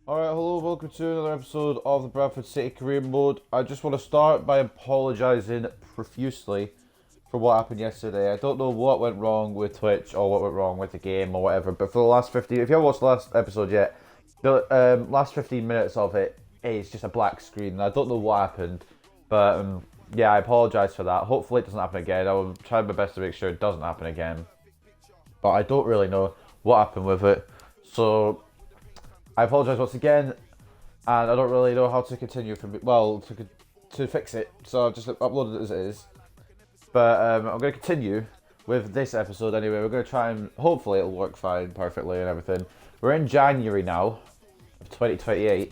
Alright, hello, welcome to another episode of the Bradford City Career Mode. I just want to start by apologising profusely for what happened yesterday. I don't know what went wrong with Twitch or what went wrong with the game or whatever, but for the last 15, if you haven't watched the last episode yet, the last 15 minutes of it is just a black screen. I don't know what happened, but yeah, I apologise for that. Hopefully it doesn't happen again. I will try my best to make sure it doesn't happen again, but I don't really know what happened with it, so I apologise once again, and I don't really know how to continue to fix it, so I've just uploaded it as it is. But I'm going to continue with this episode anyway. We're going to try and hopefully it'll work fine, perfectly and everything. We're in January now of 2028.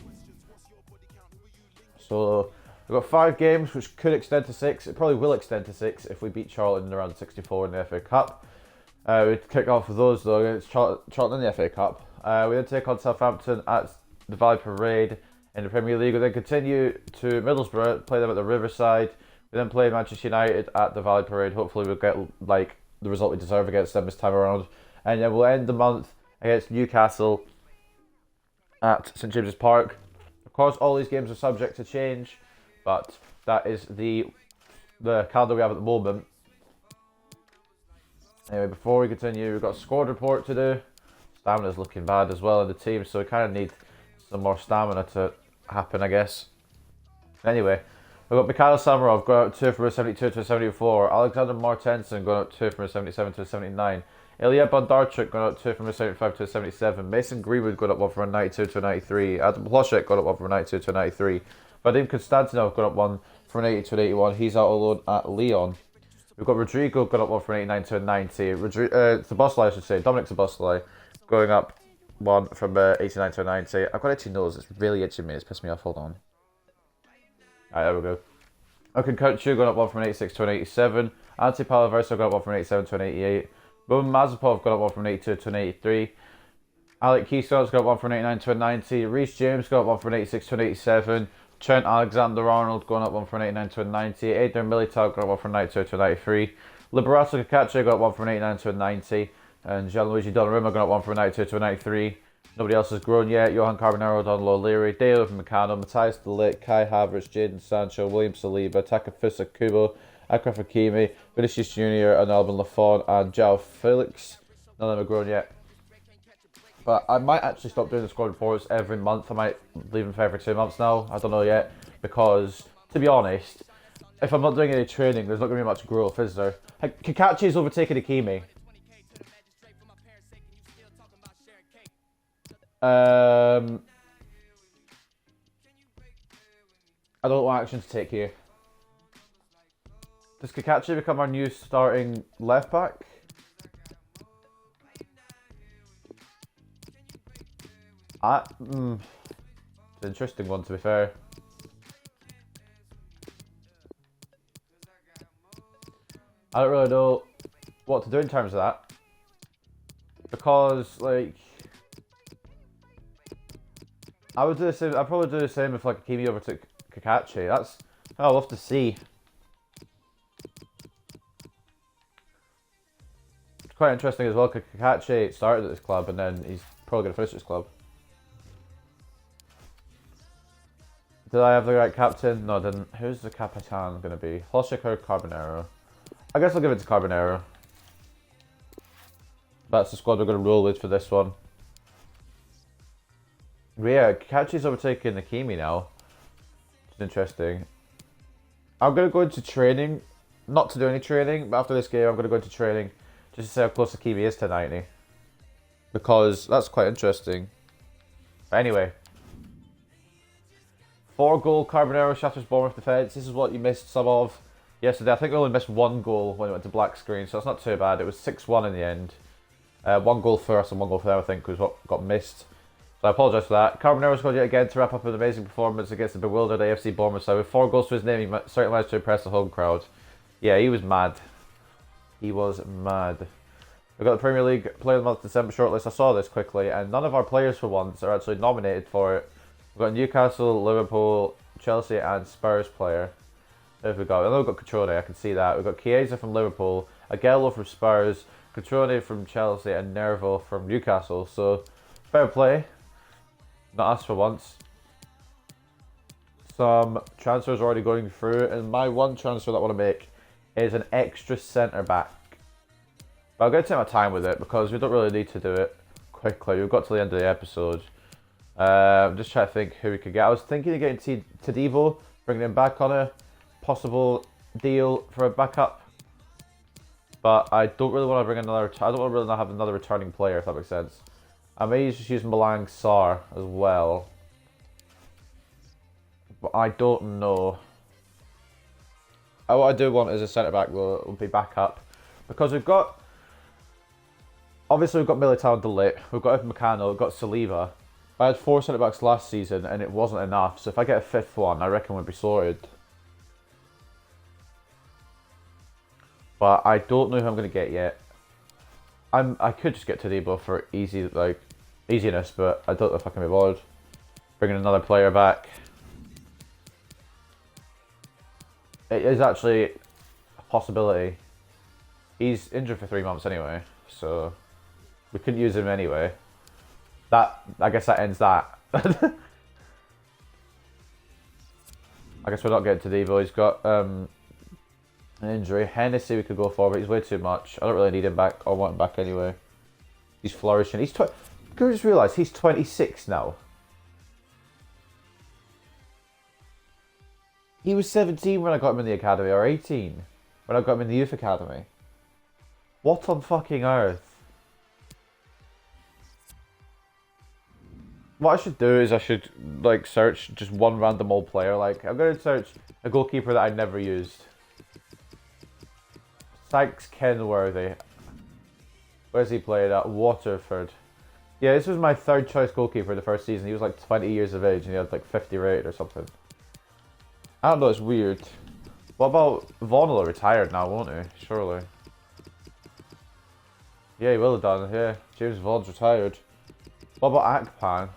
So we've got 5 games which could extend to 6. It probably will extend to 6 if we beat Charlton in the round of 64 in the FA Cup. We kick off with those though against Charlton in the FA Cup. We then take on Southampton at the Valley Parade in the Premier League. We then continue to Middlesbrough, play them at the Riverside. We then play Manchester United at the Valley Parade. Hopefully we'll get the result we deserve against them this time around. And then we'll end the month against Newcastle at St James's Park. Of course, all these games are subject to change, but that is the calendar we have at the moment. Anyway, before we continue, we've got a squad report to do. Stamina's looking bad as well in the team, so we kind of need some more stamina to happen, I guess. Anyway, we've got Mikhail Samarov going up 2 from a 72 to a 74. Alexander Mortensen going up 2 from a 77 to a 79. Ilya Bondarchuk going up 2 from a 75 to a 77. Mason Greenwood going up 1 from a 92 to a 93. Adam Ploshek going up 1 from a 92 to a 93. Vadim Konstantinov going up 1 from an 80 to an 81. He's out alone at Lyon. We've got Rodrigo going up 1 from an 89 to a 90. Szoboszlai, I should say. Dominic Szoboszlai going up 1 from 89 to a 90. I've got itchy nose. It's really itching me. It's pissed me off. Hold on. Alright, there we go. Okan Kutchu going up 1 from an 86 to an 87. Ante Palaverso going up 1 from an 87 to an 88. Roman Mazepov going up 1 from an 82 to an 83. Alec Keystone's going up 1 from an 89 to a 90. Reece James going up 1 from an 86 to an 87. Trent Alexander-Arnold going up 1 from an 89 to a 90. Adrian Militao going up 1 from a 92 to a 93. Liberato Cacace going up 1 from an 89 to a 90. And Gianluigi Donnarumma going up 1 from a 92 to a 93. Nobody else has grown yet. Johan Carbonaro, Donald O'Leary, Dale Meccano, Matthias De Ligt, Kai Havertz, Jadon Sancho, William Saliba, Takefusa Kubo, Achraf Hakimi, Vinicius Junior, and Alban Lafont, and João Felix. None of them have grown yet. But I might actually stop doing the squad reports every month. I might leave them for every 2 months now. I don't know yet. Because, to be honest, if I'm not doing any training, there's not going to be much growth, is there? Kakachi's overtaken Hakimi. I don't know what action to take here. Does Kakachi become our new starting left back? It's an interesting one, to be fair. I don't really know what to do in terms of that. Because, I would do the same. I'd probably do the same if Hakimi overtook Kakachi. That's I'd love to see. It's quite interesting as well because Kakachi started at this club and then he's probably going to finish this club. Did I have the right captain? No, I didn't. Who's the Capitan going to be? Ploshek or Carbonaro? I guess I'll give it to Carbonaro. That's the squad we're going to roll with for this one. But yeah, Kakachi's overtaking Hakimi now. It's interesting. I'm going to go into training. Not to do any training, but after this game I'm going to go into training just to see how close Hakimi is to 90. Because that's quite interesting. But anyway. 4-goal Carbonaro shatters Bournemouth defence. This is what you missed some of yesterday. I think we only missed 1 goal when it went to black screen, so it's not too bad. It was 6-1 in the end. 1 goal for us and 1 goal for them, I think, was what got missed. So I apologise for that. Carbonaro scored yet again to wrap up an amazing performance against the bewildered AFC Bournemouth side. With 4 goals to his name, he certainly managed to impress the home crowd. Yeah, he was mad. He was mad. We've got the Premier League Player of the Month December shortlist. I saw this quickly, and none of our players for once are actually nominated for it. We've got Newcastle, Liverpool, Chelsea and Spurs player. Who have we got? I know we've got Catrone, I can see that. We've got Chiesa from Liverpool, Aguero from Spurs, Catrone from Chelsea, and Nervo from Newcastle. So, fair play. Not us for once. Some transfers already going through, and my one transfer that I want to make is an extra centre back. But I'm going to take my time with it because we don't really need to do it quickly. We've got to the end of the episode. I'm just trying to think who we could get. I was thinking of getting Tadibo, bringing him back on a possible deal for a backup. But I don't really want to bring another. I don't really want to have another returning player, if that makes sense. I may just use Malang Sarr as well. But I don't know. What I do want is a centre back will be backup. Because we've got. Obviously, we've got Militao and De Ligt. We've got Upamecano, we've got Saliba. I had 4 centre backs last season and it wasn't enough. So if I get a 5th one, I reckon we'd be sorted. But I don't know who I'm going to get yet. I could just get Tadibo for easiness, but I don't know if I can be bothered. Bringing another player back. It is actually a possibility. He's injured for 3 months anyway, so we couldn't use him anyway. I guess that ends that. I guess we're not getting Tadibo. He's got an injury. Hennessy we could go for, but he's way too much. I don't really need him back or want him back anyway. He's flourishing. Can I just realise he's 26 now? He was 17 when I got him in the academy, or 18 when I got him in the youth academy. What on fucking earth? What I should do is I should search just one random old player. I'm going to search a goalkeeper that I never used. Sykes Kenworthy. Where's he played at? Waterford. Yeah, this was my 3rd choice goalkeeper the first season. He was 20 years of age and he had 50 rated or something. I don't know, it's weird. What about Vaughan will have retired now, won't he? Surely. Yeah, he will have done, yeah. James Vaughan's retired. What about Akpan?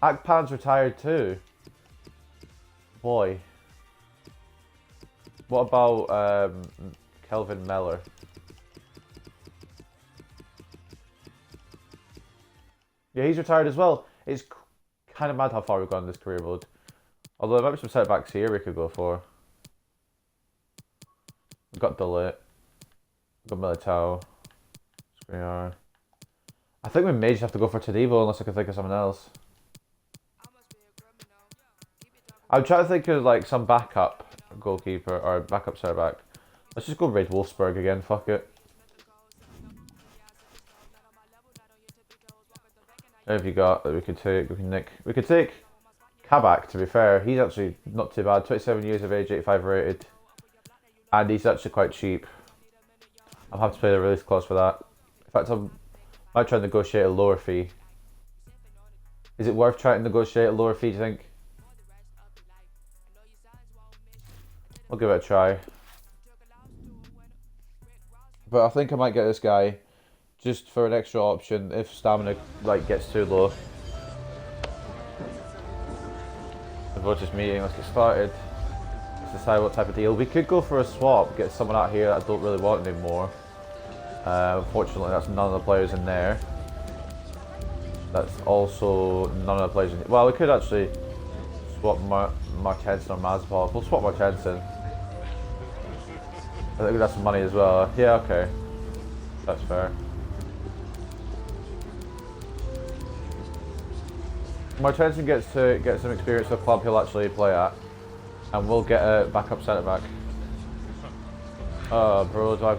Akpan's retired too. Boy. What about Kelvin Meller? Yeah, he's retired as well. It's kind of mad how far we've gone in this career mode. Although there might be some setbacks here we could go for. We've got De Ligt. We've got Militao. Skriniar. I think we may just have to go for Tadibo unless I can think of someone else. I'm trying to think of some backup goalkeeper or backup centre back. Let's just go Red Wolfsburg again, fuck it. Who have you got that we could take? We could take Kabak, to be fair. He's actually not too bad. 27 years of age, 85 rated. And he's actually quite cheap. I'll have to pay the release clause for that. In fact, I might try to negotiate a lower fee. Is it worth trying to negotiate a lower fee, do you think? We'll give it a try. But I think I might get this guy just for an extra option if stamina gets too low. The vote is meeting, let's get started. Let's decide what type of deal. We could go for a swap, get someone out here that I don't really want anymore. Unfortunately, that's none of the players in there. That's also none of the players in here. Well, we could actually swap Martensen or Mazepol. We'll swap Martensen. I think that's some money as well. Yeah, okay. That's fair. Martensen gets to get some experience with a club he'll actually play at. And we'll get a backup centre back. Bro, do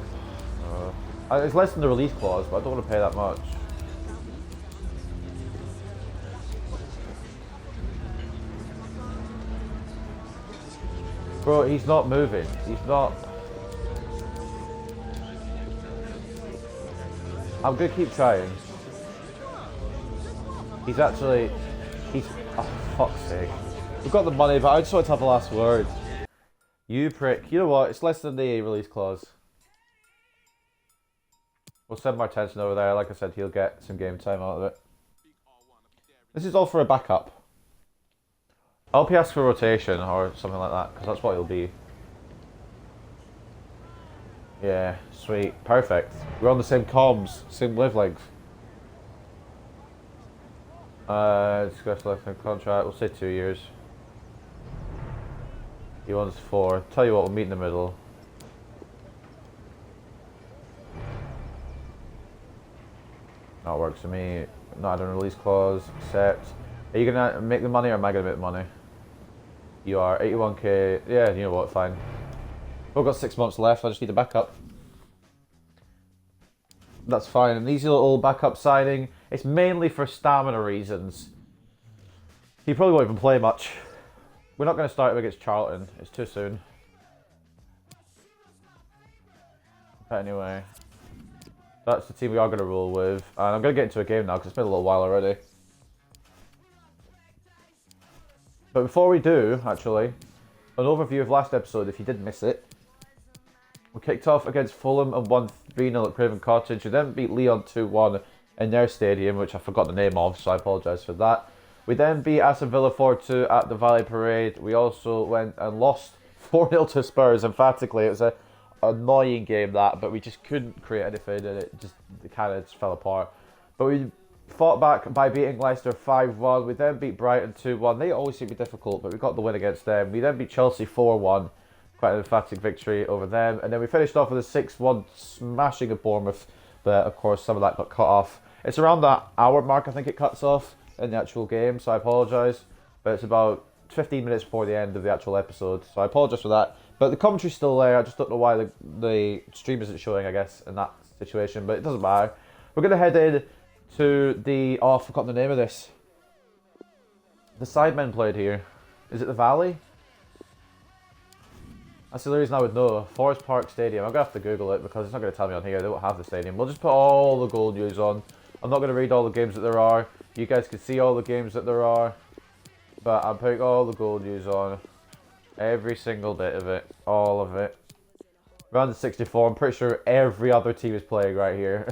it's less than the release clause, but I don't want to pay that much. Bro, he's not moving. He's not. I'm gonna keep trying. He's actually. Oh, fuck's sake. We've got the money, but I just want to have the last word. You prick. You know what? It's less than the release clause. We'll send Martensen over there. Like I said, he'll get some game time out of it. This is all for a backup. I hope he asks for rotation or something like that, because that's what it'll be. Yeah, sweet. Perfect. We're on the same comms, same wavelength. Discuss lifetime contract, we'll say 2 years. He wants 4. Tell you what, we'll meet in the middle. That works for me. Not adding a release clause, accept. Are you gonna make the money or am I gonna make the money? You are. 81k. Yeah, you know what, fine. We've got 6 months left, I just need a backup. That's fine. An easy little backup signing. It's mainly for stamina reasons. He probably won't even play much. We're not going to start him against Charlton. It's too soon. But anyway, that's the team we are going to roll with. And I'm going to get into a game now because it's been a little while already. But before we do, actually, an overview of last episode if you did miss it. We kicked off against Fulham and won 3-0 at Craven Cottage. We then beat Leon 2-1 in their stadium, which I forgot the name of, so I apologise for that. We then beat Aston Villa 4-2 at the Valley Parade. We also went and lost 4-0 to Spurs, emphatically. It was an annoying game, that, but we just couldn't create anything, and it kind of fell apart. But we fought back by beating Leicester 5-1. We then beat Brighton 2-1. They always seem to be difficult, but we got the win against them. We then beat Chelsea 4-1. Quite an emphatic victory over them. And then we finished off with a 6-1 smashing of Bournemouth. But of course some of that got cut off. It's around that hour mark I think it cuts off in the actual game. So I apologise. But it's about 15 minutes before the end of the actual episode. So I apologise for that. But the commentary's still there. I just don't know why the stream isn't showing, I guess, in that situation. But it doesn't matter. We're going to head in to the... Oh, I've forgotten the name of this. The Sidemen played here. Is it the Valley? That's the reason I would know. Forest Park Stadium. I'm going to have to Google it because it's not going to tell me on here. They don't have the stadium. We'll just put all the goal news on. I'm not going to read all the games that there are. You guys can see all the games that there are. But I'm putting all the goal news on. Every single bit of it. All of it. Round of 64. I'm pretty sure every other team is playing right here.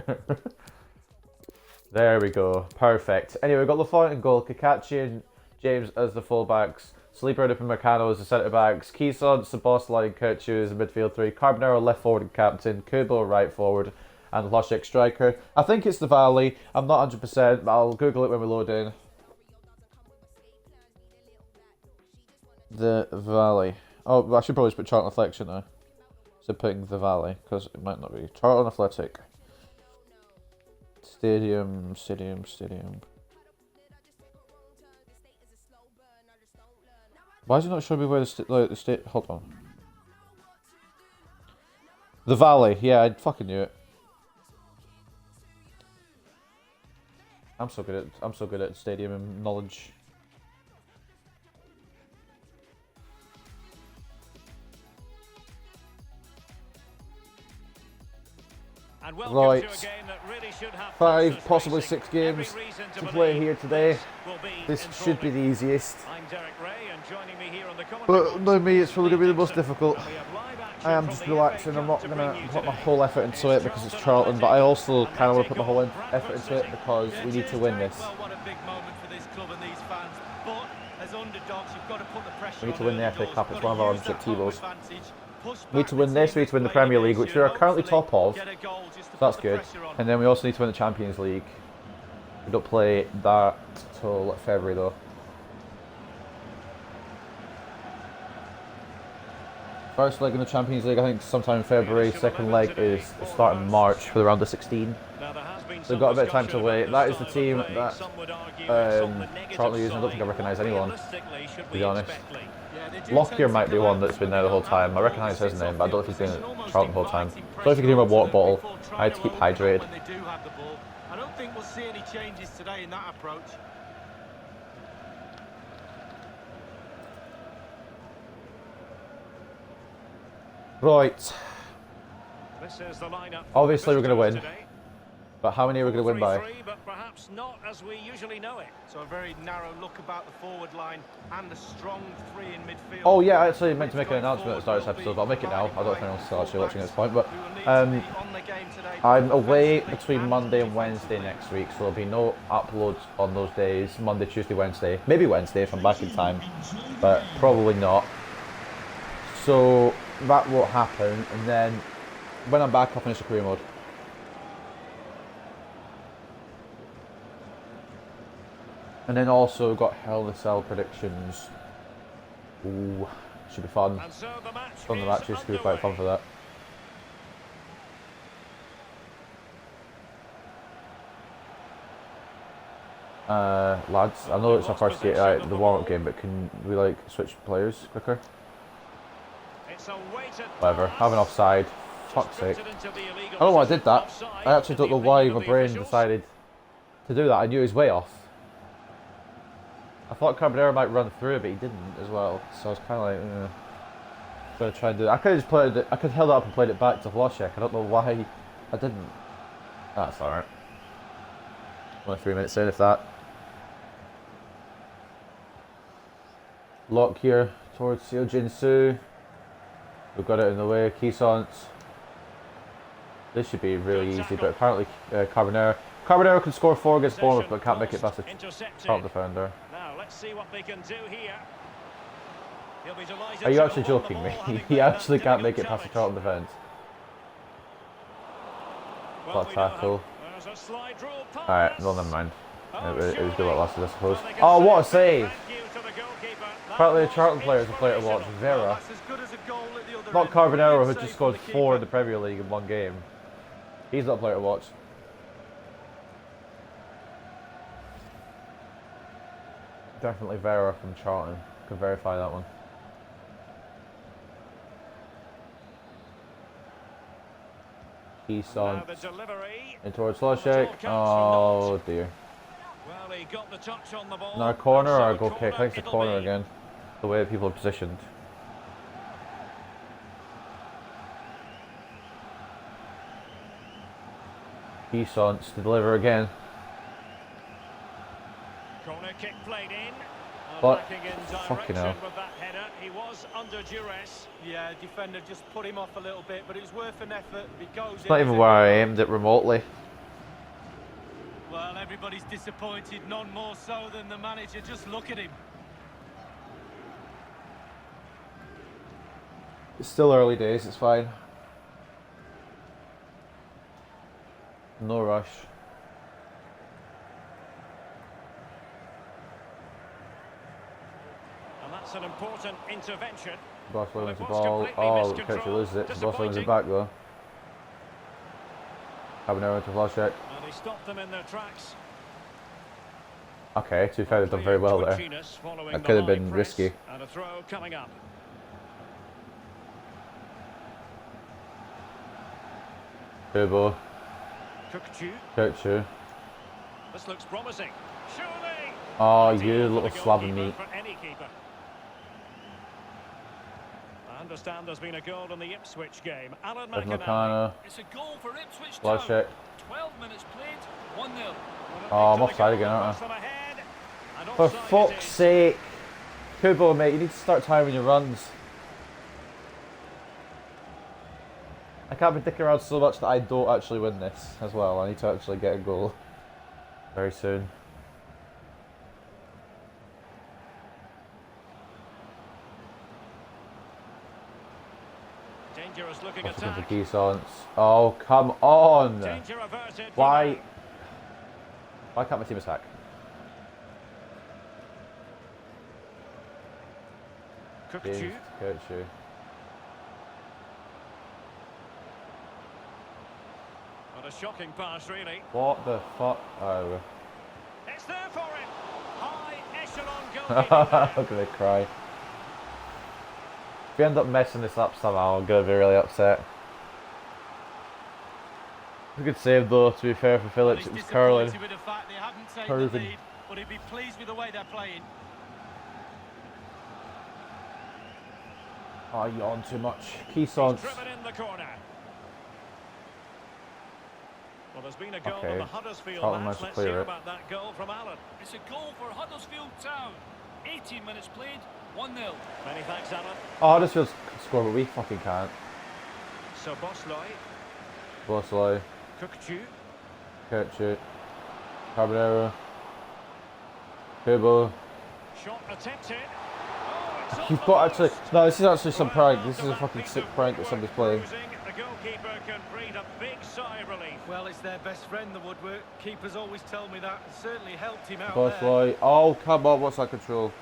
There we go. Perfect. Anyway, we've got Lafont in goal. Kakachi and James as the fullbacks. Sleeper and Upamecano as the centre-backs, Kison, Szoboszlai and Kirchu as the midfield three, Carbonero left forward and captain, Kubo right forward, and Hlošek striker. I think it's the Valley. I'm not 100%, but I'll Google it when we load in. The Valley. Oh, I should probably just put Charlton Athletic, shouldn't I? So putting the Valley, because it might not be. Charlton Athletic. Stadium. Why is it not showing me where the state? Hold on. The Valley. Yeah, I fucking knew it. I'm so good at stadium knowledge. Right, 5, possibly 6 games to play here today. This should be the easiest. But no, me, it's probably going to be the most difficult. I am just relaxing. I'm not going to put my whole effort into it because it's Charlton, but I also kind of want to put my whole effort into it because we need to win this. We need to win the FA Cup. It's one of our objectives. We need to win this, we need to win the Premier League, which we are currently top of, so that's good. And then we also need to win the Champions League. We don't play that till February though. First leg in the Champions League, I think sometime in February. Second leg is the start of March for the round of 16. So we've got a bit of time to wait. That is the team that Charlton using. I don't think I recognise anyone, to be honest. Lockyer might be one that's been there the whole time. I recognise his name, but I don't know if he's been at Charlton the whole time. So if you can hear my water bottle, I had to keep hydrated. I don't think we'll see any changes today in that approach. Right. Obviously we're going to win. But how many are we going to win by? 4-3-3, but perhaps not as we usually know it. So a very narrow look about the forward line and a strong three in midfield. Oh yeah, I actually meant to make an announcement at the start of this episode, but I'll make it now. I don't know if anyone's still actually watching at this point, but I'm away between Monday and Wednesday next week, so there'll be no uploads on those days, Monday, Tuesday, Wednesday. Maybe Wednesday if I'm back in time, but probably not. So that won't happen, and then when I'm back I'll finish the career mode. And then also got Hell in a Cell predictions. Ooh, should be fun. So Some of the matches could be quite fun for that. Lads, I know it's our first game, the warm-up game, but can we like switch players quicker? Whatever, have an offside. Fuck's sake. I don't know why I did that. I actually don't know why my brain decided to do that. I knew he was way off. I thought Carbonero might run through it, but he didn't as well. So I was kind of like, gonna try and do it. I could have just played it. I could have held it up and played it back to Wloszek. I don't know why I didn't. That's alright. Only 3 minutes in, if that. Lock here towards Seo Jin-soo. We've got it in the way. Keysonts. This should be really easy, but apparently Carbonero can score 4 against Bournemouth, but can't make it past the top defender. Now let's see what they can do here. Are you actually joking me? He actually can't make it past the Charlton defence. What a tackle. Alright, well, never mind. It was good what lasted, I suppose. Oh, what a save! Apparently the Charlton player is a player to watch. Vera. Not Carbonero, who just scored 4 in the Premier League in 1 game. He's not a player to watch. Definitely Vera from Charlton. Can verify that one. Keysonts in towards Wloszek. Oh dear. Well, he got the touch on the ball. Now a corner or a goal kick? I think it's a corner again. The way that people are positioned. Keysonts to deliver again. Corner kick played in. But fucking hell. With that header. He was under duress. Yeah, defender just put him off a little bit, but it was worth an effort. It goes It's not even where I aimed it remotely. Well, everybody's disappointed, none more so than the manager. Just look at him. It's still early days, it's fine. No rush. And that's an important intervention. Barcelona wins the ball. Oh, Kircher loses it. Barcelona wins it back though. Carbonero to Wloszek. And he stopped them in their tracks. Okay, to be fair, they've done very well there. That could have been risky. And a throw coming up. Kubo. Kircher. This looks promising. Surely. Oh, you little slab of meat. I understand there's been a goal in the Ipswich game. Alan McCann. It's a goal for Ipswich. Wloszek. 12 minutes played, 1-0. Oh, I'm offside again, aren't I? For fuck's sake. Kubo, mate, you need to start timing your runs. I can't be dicking around so much that I don't actually win this as well. I need to actually get a goal very soon. Dangerous looking Looking for attack. Keysonts. Oh, come on! Danger averted. Why can't my team attack? Kircher. What a shocking pass, really. What the fuck? Oh. It's there for him. High echelon goalkeeper. I'm gonna cry. If we end up messing this up somehow, I'm gonna be really upset. A good save though, to be fair for Phillips. It was curling. With the fact they haven't taken the lead, but he'd be pleased with the way they're playing. Oh, you on too much. Keysonts. Driven in the corner. Well, there's been a goal Okay. in the Huddersfield Charlton match. managed to Let's clear hear it. about that goal from Alan. It's a goal for Huddersfield Town. 18 minutes played, 1-0. Many thanks, Alan. Oh, Huddersfield score, but we fucking can't. So Bosloy, Bosley, Kukcu, Kirchhoff, Carbonero, Kubo. shot attempted. Oh, it's off You've the got actually. post. No, this is actually some Well prank. done This to is a that fucking piece sick of prank that footwork somebody's playing. cruising. The goalkeeper can breathe a big sigh of relief. Well, it's their best friend, the woodwork. Keepers always tell me that. It certainly helped him out there. Bosley. Oh, come on. What's that control?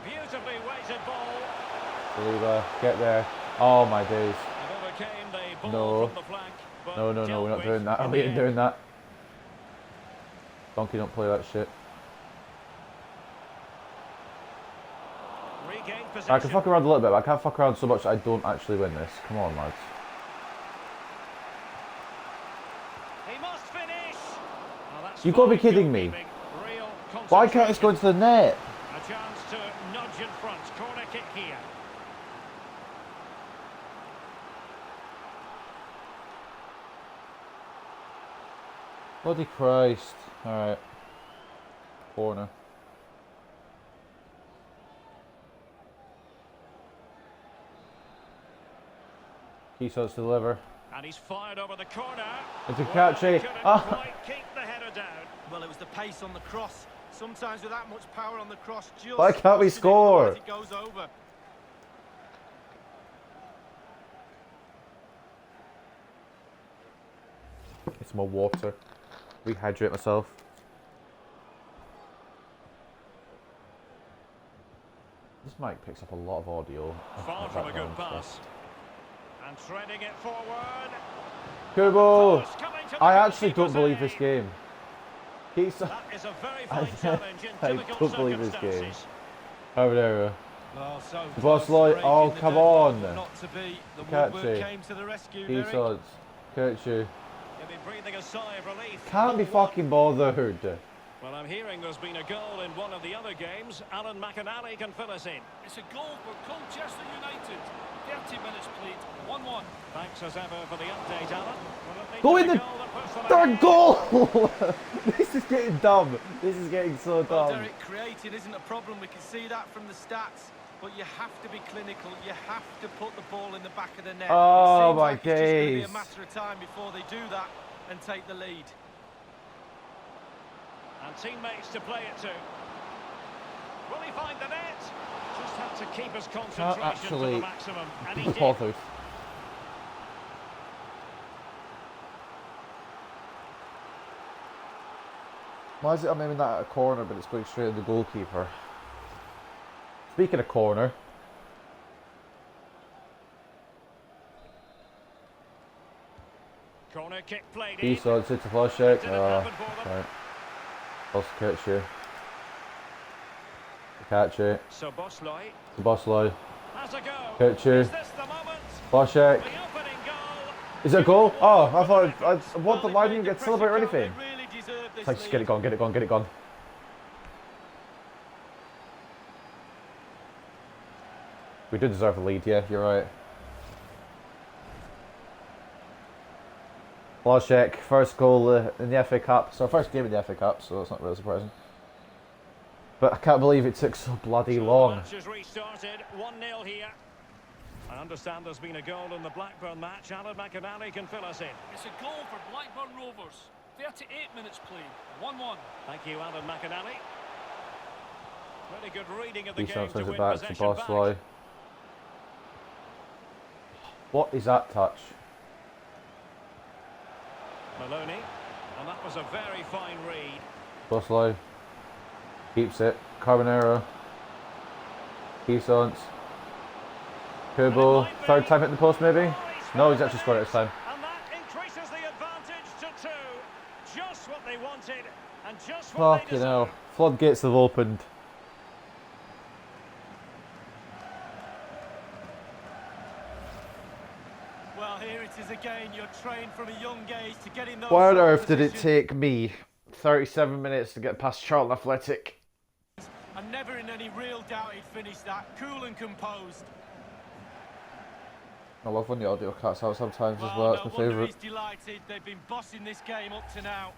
Beautifully weighted ball. Saliba, get there. Oh, my days. And overcame the ball No. from the flank. But No, dealt we're not with doing that. in We the ain't end. doing that. Donkey, don't play that shit. Regained I possession. can fuck around a little bit, but I can't fuck around so much that I don't actually win this. Come on, lads. He must finish. Well, that's You've got to be fine kidding me. goalkeeping. Real Why can't this go into the net? A chance to nudge in front. Corner kick here. Bloody Christ. Alright. Corner. Keyson's to deliver. And he's fired over the corner. It's a Well, catch, he eh? couldn't Ah. quite keep the header down. Well, it was the pace on the cross. Sometimes with that much power on the cross, just Why can't we pushing it, score? otherwise it goes over. It's more water. Rehydrate myself. This mic picks up a lot of audio. Far from a good Background pass. stuff. And threading it forward. Kubo! Cross coming to the I actually don't goalkeeper's believe this aid. game. Keystone. That is a very fine challenge in I difficult don't believe this game. circumstances. Carbonero. Oh, so Boss close to Lloyd, breaking oh, the come deadlock, on. but not to be. The Catchy. woodwork came to the rescue, Derek. Keysons. Kirchhoff. He'll be breathing a sigh of relief. Can't be 1-1. fucking bothered. Well, I'm hearing there's been a goal in one of the other games. Alan McAnally can fill us in. It's a goal for Colchester United. 30 minutes played, 1-1. Thanks as ever for the update, Alan. Will it lead Go to in the goal that puts them third ahead? goal! This is getting dumb. This is getting so Well, dumb. Derek, creating isn't a problem. We can see that from the stats. But you have to be clinical. You have to put the ball in the back of the net. Oh, It seems my like it's just going to be days. a matter of time before they do that and take the lead. And teammates to play it to. Will he find the net? Just have to keep his concentration to actually the maximum. And he be did. bothered. Why is it I'm aiming that at a corner but it's going straight at the goalkeeper? Speaking of corner, Corner kick played in. Keysons hits a flash check. Didn't happen for them. Right. Also catch you. Catch it. So Bosloy The boss low. has a go. Catch you. Is this the moment? Flash check. The opening goal. Is it a goal? Oh, I thought. What the line didn't get to celebrate or They anything. really deserve this It's like, just lead. get it gone, get it gone, get it gone. We do deserve a lead, yeah, you're right. Blaszczak, first goal in the FA Cup. It's our first game in the FA Cup, so it's not really surprising. But I can't believe it took so bloody So the long. match has restarted. 1-0 here. I understand there's been a goal in the Blackburn match. Alan McAnally can fill us in. It's a goal for Blackburn Rovers. 38 minutes played, 1-1. Thank you, Alan McAnally. Really good reading of the Keysons game to sends win it back to possession back. Bosley. What is that touch? Maloney, and that was a very fine read. Bosley keeps it. Carbonero. Keysons. Kubo. Third time hitting the post, maybe? No, he's actually scored it this time. And that increases the advantage to 2. Just what they wanted, and just what they Fucking deserved. hell. Floodgates have opened. Well, here it is again. You're trained from a young age to get in those Why on sort of earth did it positions. take me 37 minutes to get past Charlton Athletic? I'm never in any real doubt he'd finish that. Cool and composed. I love when the audio cuts out sometimes as well, it's no my wonder favourite. he's delighted. They've been bossing this game up to now.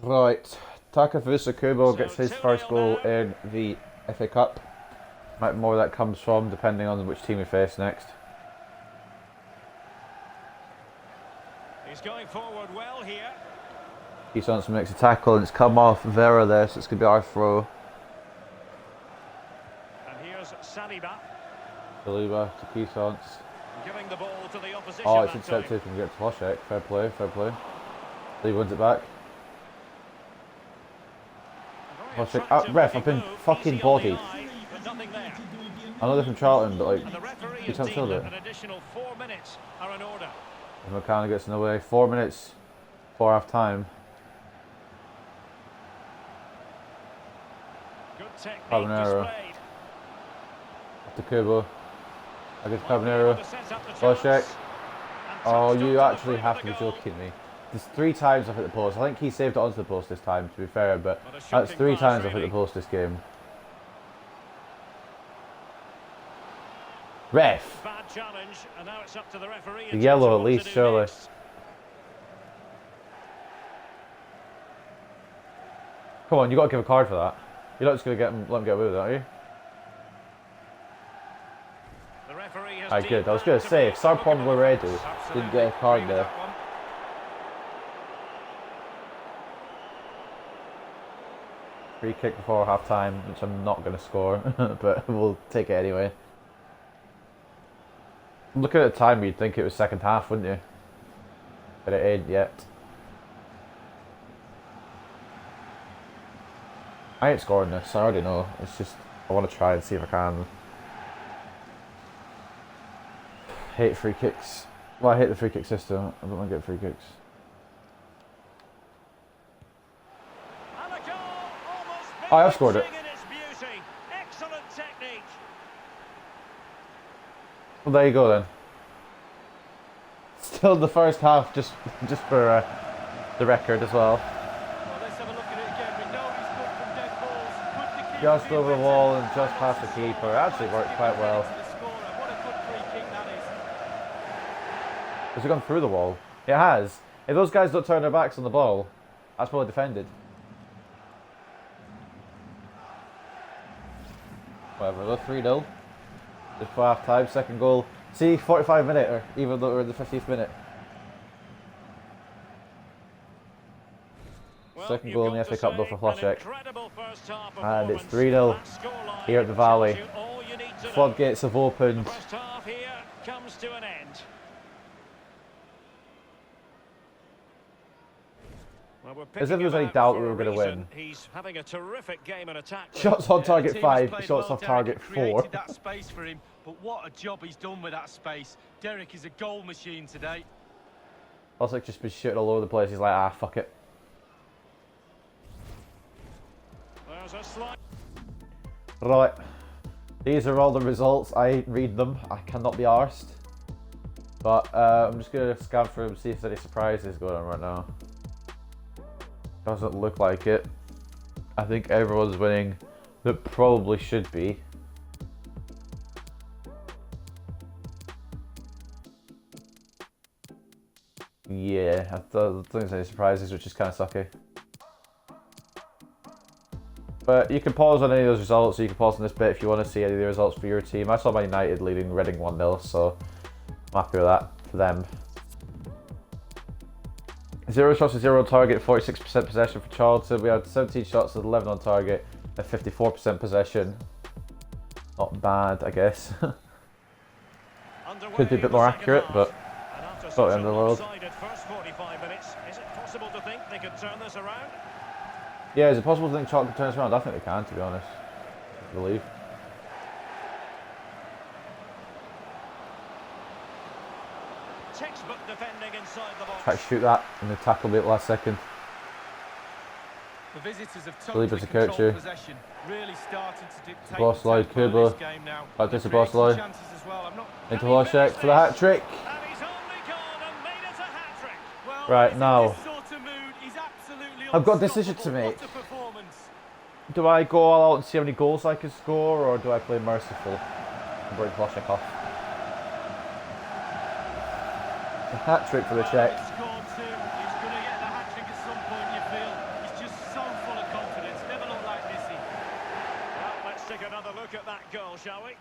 Right, Takefusa Kubo gets his first goal in the FA Cup. Might be more that comes from, depending on which team we face next. He's going forward well here. Keysons makes a tackle and it's come off Vera there, so it's going to be our throw. And here's Saliba. Saliba to Keysons. Giving the ball to the opposition. Oh, it's that intercepted from get to Hlošek. Fair play, fair play. Saliba wins it back. time. Hlošek, ref, I've been fucking bodied. I know they're from Charlton, but like, Keysons killed it. An additional 4 minutes are in order. And McCann gets in the way. 4 minutes before half time. Good technique Carbonero. displayed. To Kubo. Against Carbonero. Hlošek. Oh, you actually have to be joking me. There's 3 times I've hit the post. I think he saved it onto the post this time, to be fair, but that's 3 times I've hit the post this game. Ref! Bad challenge, and now it's up to the referee. The yellow at least, surely. Come on, you got to give a card for that. You're not just going to let him get away with it, are you? Alright, good. I was going to say, if Sarpong Laredo didn't get a card there. Free kick before half time, which I'm not going to score, but we'll take it anyway. Looking at the time, you'd think it was second half, wouldn't you? But it ain't yet. I ain't scoring this, I already know. It's just, I want to try and see if I can. Hate free kicks. Well, I hate the free kick system. I don't want to get free kicks. Oh, I have scored it. Excellent technique. Well, there you go then. Still the first half, just for the record as well. Let's have a look at it again. We know he's good from dead balls. Good to keep Just over the wall and just past the keeper. It actually worked quite well. What a good free kick that is. Has it gone through the wall? It has. If those guys don't turn their backs on the ball, that's well defended. Whatever, we're 3-0. Just for half time, second goal. See, 45 minute, or even though we're in the 50th minute. Well, Second goal in the FA Cup though for Hlošek. And it's 3-0 here at the Valley. Floodgates have opened. The first half here comes to an end. Well, As if there was any doubt we were going to win. He's having a terrific game in attack. Shots on target The team has 5, played shots well. off target Derek 4. created that space for him, but what a job he's done with that space. Derek is a goal machine today. Hlošek's just been shooting all over the place. He's like, ah, fuck it. There's a slight... Right. These are all the results. I read them. I cannot be arsed. But I'm just going to scan through and see if there's any surprises going on right now. Doesn't look like it. I think everyone's winning that probably should be. Yeah, I don't think there's any surprises, which is kind of sucky. But you can pause on any of those results, or you can pause on this bit if you want to see any of the results for your team. I saw Man United leading Reading 1-0, so I'm happy with that for them. 0 shots to 0 on target, 46% possession for Charlton. We had 17 shots at 11 on target, and 54% possession. Not bad, I guess. Could be a bit more accurate, but not the end of the world. First 45 minutes, is it possible to think they could turn this around? Yeah, is it possible to think Charlton can turn this around? I think they can, to be honest. I believe. Textbook defending inside the box. Try to shoot that, and they tackle me at the last second. The visitors have Believe totally it's a coach controlled here. possession, really starting to dictate Boss the slide, tempo of Kubo. this game now. Back to They're boss creating slide. chances as well. I'm not- Into Can he Hlošek finish for the hat trick. And he's only gone and made it a hat-trick. Well, Right, he's in now. this sort of mood. He's absolutely I've got a decision to unstoppable. make. What a performance. Do I go all out and see how many goals I can score, or do I play merciful and bring Kloshek off? A hat-trick for the Czech. He's scored two. He's going to get the hat-trick at some point, you feel. He's just so full of confidence. Never looked like this. Well, let's take another look at that goal, shall we?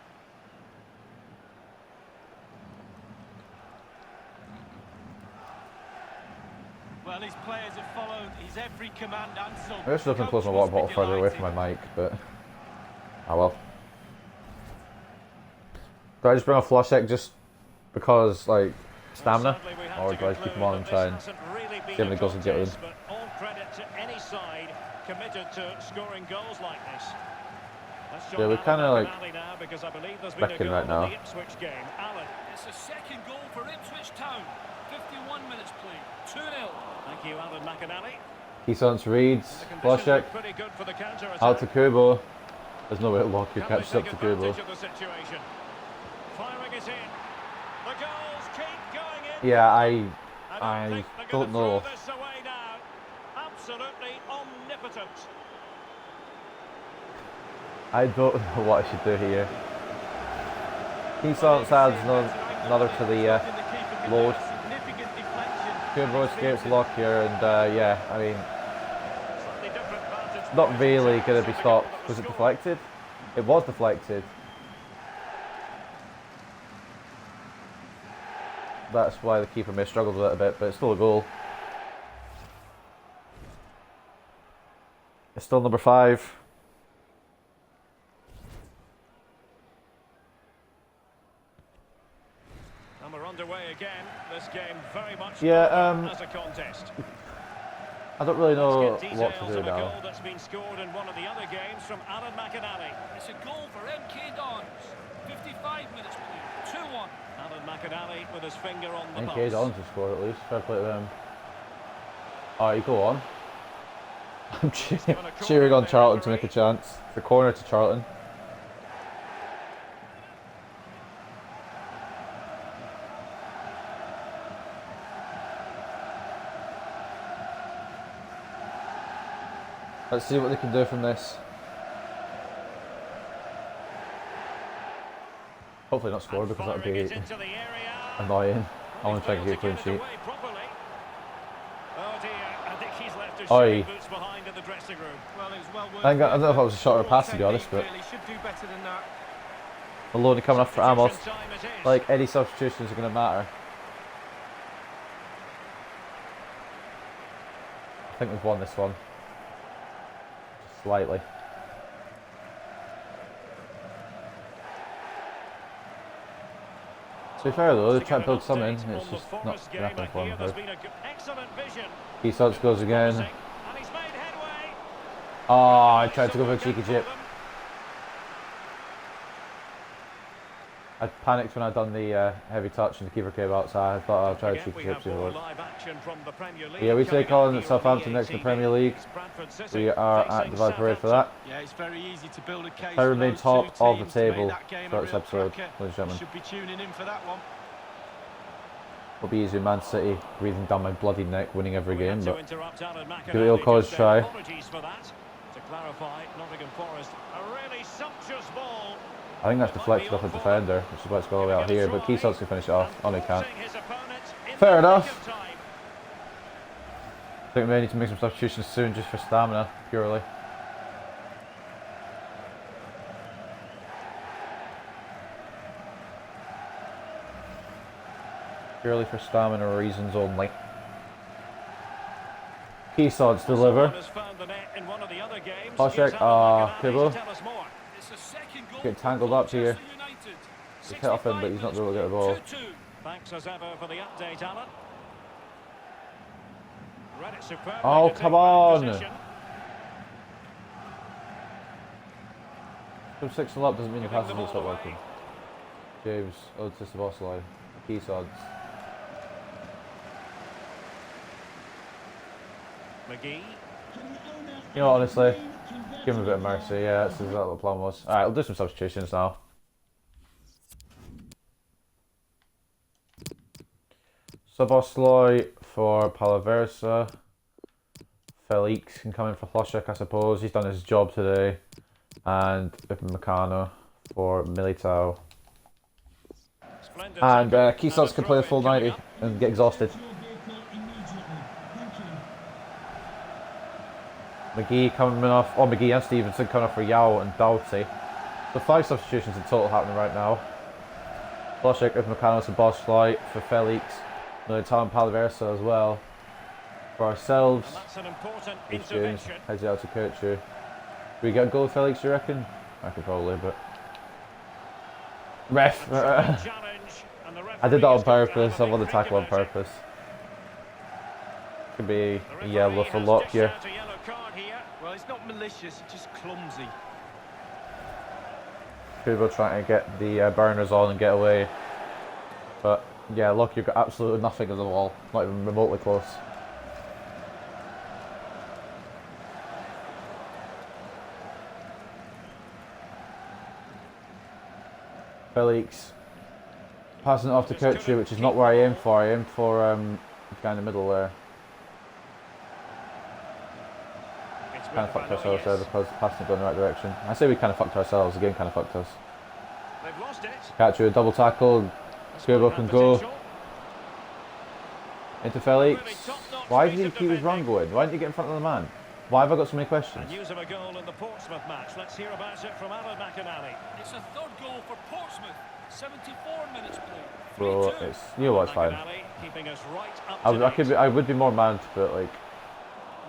Well, his players have followed his every command and some. I just looking to close my water bottle further away from my mic, but oh well. Do I just bring a Kloshek just because, like, stamina, or do I keep him on and try and see how many goals I get with him? But all credit to any side committed to scoring goals like this. Yeah, we're kind of like back right now. It's a second goal for Ipswich Town. 51 minutes played. 2-0. Thank you, Alan McAnally. Keysons reads, Kloshek, out to Kubo. There's no way Lockyer catches up to Kubo. Firing it in. The goals keep going in. Yeah, I don't know. Absolutely omnipotent. I don't know what I should do here. Keysons adds another to the load. Kubo escapes Lockyer, and yeah, I mean, not really going to be stopped. Was it deflected? It was deflected. That's why the keeper may have struggled a little bit, but it's still a goal. It's still number 5. And we're underway again. This game very much as a contest. I don't really know what to do now. Goal that's been scored in one of the other games from Alan McAnally. It's a goal for MK Dons. 55 minutes played. 2-1. Alan McAnally with his finger on the pulse. MK Dons to score at least. Fair play to them. Alright, go on. I'm cheering on Charlton to make a chance. The corner to Charlton. Let's see what they can do from this. Hopefully not score, because that would be annoying. I want to try and get a clean sheet. Oi. I don't know if it was a shot or a pass, to be honest, but Maloney coming off for Amos. Like, any substitutions are going to matter. I think we've won this one. Slightly. To be fair though, they try to build something, it's just not happening for them. Keysons goes again. Oh, I tried to go for a cheeky chip. I panicked when I'd done the heavy touch and the keeper came out, so I thought I'll try a cheeky chip. Yeah, we take on Southampton next in the Premier League. We are at the Valley Parade for that. Yeah, it's very easy to build a case. I remain top of the table throughout this episode, ladies and gentlemen. Should be tuning in for that one. It'll be easy with Man City breathing down my bloody neck, winning every game, but give it a cause try. To clarify, Nottingham Forest, a really sumptuous ball. I think that's deflected off a defender, which is why it's going all the way out here, but Keysons can finish it off. Oh, no, he can't. Fair enough. I think we may need to make some substitutions soon just for stamina, purely. Purely for stamina reasons only. Keysons deliver. Kloshek, Kubo. Get tangled up here. He's hit off him, but he's not going to get the ball. Thanks as ever for the update, Alan. Oh, come on! So 6-0 up doesn't mean the passes will stop working. James, oh, it's just the boss line. Keysons. McGee. You know, honestly, give him a bit of mercy. Yeah, that's exactly what the plan was. Alright, we'll do some substitutions now. Szoboszlai for Palaversa. Felix can come in for Hlošek, I suppose. He's done his job today. And Upamecano for Militao. And Kisos can play the full 90 and get exhausted. McGee coming off. Oh, McGee and Stevenson coming off for Yao and Doughty. So 5 substitutions in total happening right now. Hlošek, Upamecano, Szoboszlai for Felix. Militao and Palaversa as well. For ourselves, Reece James heads out to Kirchu. Do we get a goal, Felix, you reckon? I could probably, but... Ref! I did that on purpose, I won the tackle on purpose. Could be a yellow for Lock here. Well, it's not malicious, it's just clumsy. Kubo trying to get the burners on and get away. But yeah, Lock, you've got absolutely nothing on the wall, not even remotely close. Felix passing it off to Kirchu, which is not where I aimed for. I aimed for the guy in the middle there. Kind of fucked ourselves there because the passing going in the right direction. I say we kind of fucked ourselves, the game kind of fucked us. Kirchu, a double tackle. Kubo can go. Into Felix. Why did he keep his run going? Why didn't he get in front of the man? Why have I got so many questions? News of a goal in the Portsmouth match. Let's hear about it from Alan McInally. It's a third goal for Portsmouth. 74 minutes played. Bro, it's, you know what's fine. Keeping us right up I would be more mad, but like,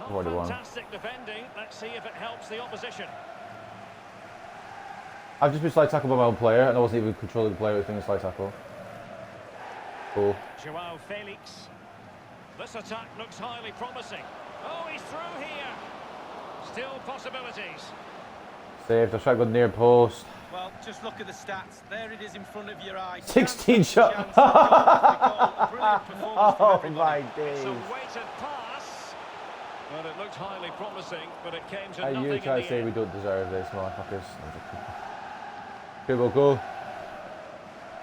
I've already won. Fantastic defending. Let's see if it helps the opposition. I've just been slide tackled by my own player, and I wasn't even controlling the player with being a slide tackle. Cool. Joao Felix. This attack looks highly promising. Oh, he's through here. Still possibilities. Saved. I tried to go near post. Well, just look at the stats. There it is in front of your eyes. 16 shots. Oh my days. It's a weighted pass. Well, it looked highly promising, but it came to nothing. You try to say we don't deserve this, motherfuckers. Kubo, go.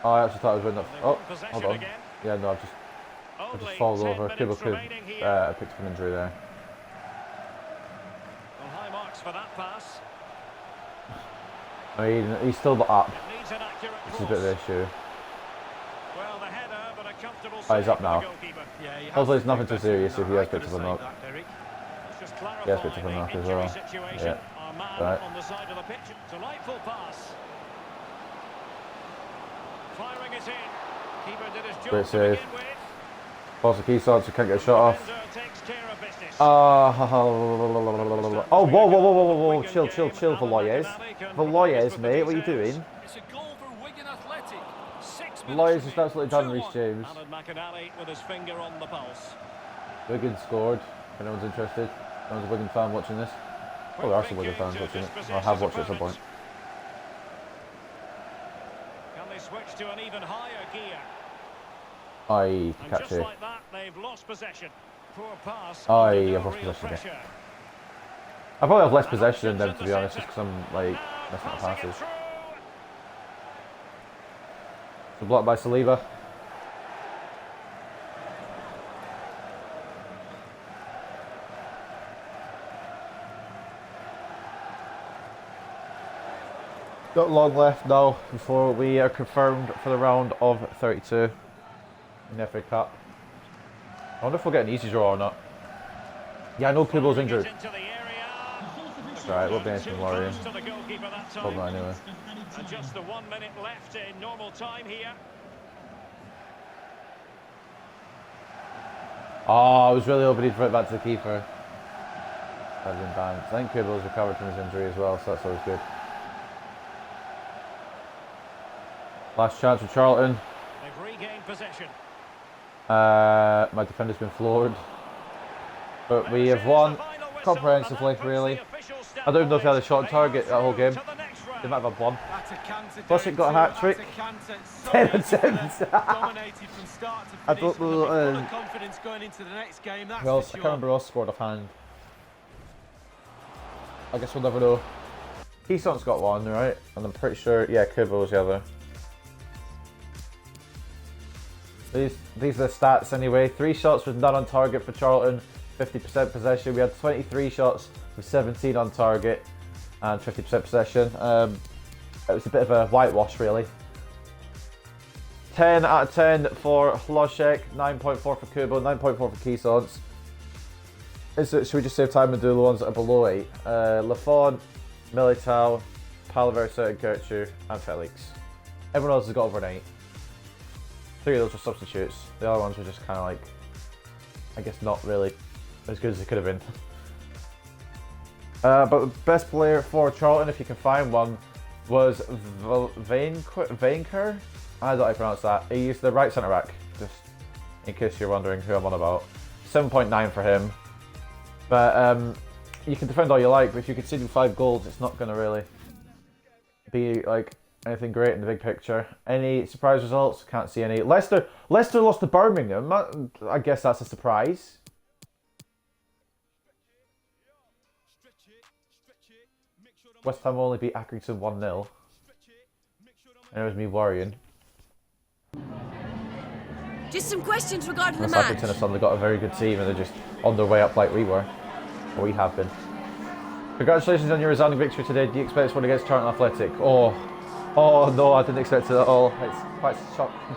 Oh, I actually thought I was winning. Oh, hold on. Again. Yeah, no, I just followed over. Kubo could picked up an injury there. Well, high marks for that pass. I mean, he's still not up, Needs an accurate which is a bit of an issue. Well, the header, but a comfortable Oh, he's up now. Yeah, Hopefully it's nothing too serious if he has picked up a knock. Yeah, picked up a knock as well. Yeah. Right. On the side of the pitch. Delightful pass. Firing it in. Keeper did his job Great to save. begin with. Falls the key so can't get a shot off. Defender takes care of business. Oh, whoa, chill, Veloyes. Veloyes, mate, what are you doing? It's a goal for Wigan Athletic. 6 minutes. Veloyes just absolutely done Reece James. Alan McInally with his finger on the pulse. Wigan scored, if anyone's interested. Anyone's a Wigan fan watching this. Oh, there are some Wigan fans watching it. I have watched it at some point. Can they switch to an even higher gear? Aye, And catch just it. like that, they've lost possession. Poor pass. Aye, under I've lost real possession again. pressure. I probably have less possession than them, to be honest, just because I'm like messing up Passing it passes. through. So blocked by Saliba. Not long left now before we are confirmed for the round of 32 in the FA Cup. I wonder if we'll get an easy draw or not. Yeah, I know Kubo's injured. It's alright, won't be anything worrying. Hold on anyway. And just the 1 minute left in normal time here. Oh, I was really hoping he'd put it back to the keeper. That had been banned. I think Kubo's recovered from his injury as well, so that's always good. Last chance for Charlton. They've regained possession. My defender's been floored. But we have won comprehensively, really. I don't even know if they had a shot on target that whole game. They might have had one. Plus it got a hat-trick. 10 attempts. Dominated from start to I finish. don't know, Full of confidence going into the next game. That's Well, I for can't sure. remember who else scored offhand. I guess we'll never know. Keyson's got one, right? And I'm pretty sure, yeah, Kubo was the other. These are the stats anyway. 3 shots with none on target for Charlton. 50% possession. We had 23 shots with 17 on target and 50% possession. It was a bit of a whitewash, really. 10 out of 10 for Hlošek, 9.4 for Kubo, 9.4 for Keysons. Should we just save time and do the ones that are below 8? Lafon, Militao, Palaversa, Gertrude, and Felix. Everyone else has got over an 8. 3 of those were substitutes. The other ones were just kind of like, I guess not really as good as they could have been. But the best player for Charlton, if you can find one, was Vainker. I don't know how to pronounce that. He's the right centre back, just in case you're wondering who I'm on about. 7.9 for him. But you can defend all you like, but if you concede 5 goals, it's not going to really be like anything great in the big picture. Any surprise results? Can't see any. Leicester lost to Birmingham. I guess that's a surprise. West Ham only beat Accrington 1-0. And it was me worrying. Just some questions regarding the match. Accrington have suddenly got a very good team and they're just on their way up like we were. Or we have been. Congratulations on your resounding victory today. Do you expect this one against Charlton Athletic? Oh no, I didn't expect it at all. It's quite shocking.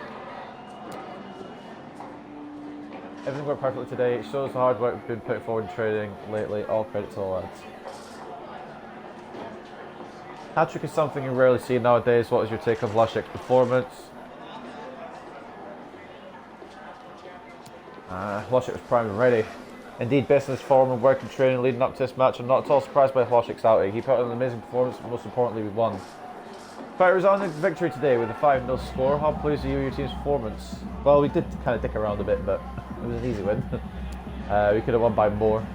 Everything worked perfectly today. It shows the hard work we've been putting forward in training lately. All credit to the lads. Hat-trick is something you rarely see nowadays. What was your take on Hlošek's performance? Hlošek was primed and ready. Indeed, best in his form and work and training leading up to this match. I'm not at all surprised by Hlošek's outing. He put in an amazing performance, but most importantly, we won. Quite a resounding victory today with a 5-0 score. How pleased are you with your team's performance? Well, we did kind of dick around a bit, but it was an easy win. We could have won by more.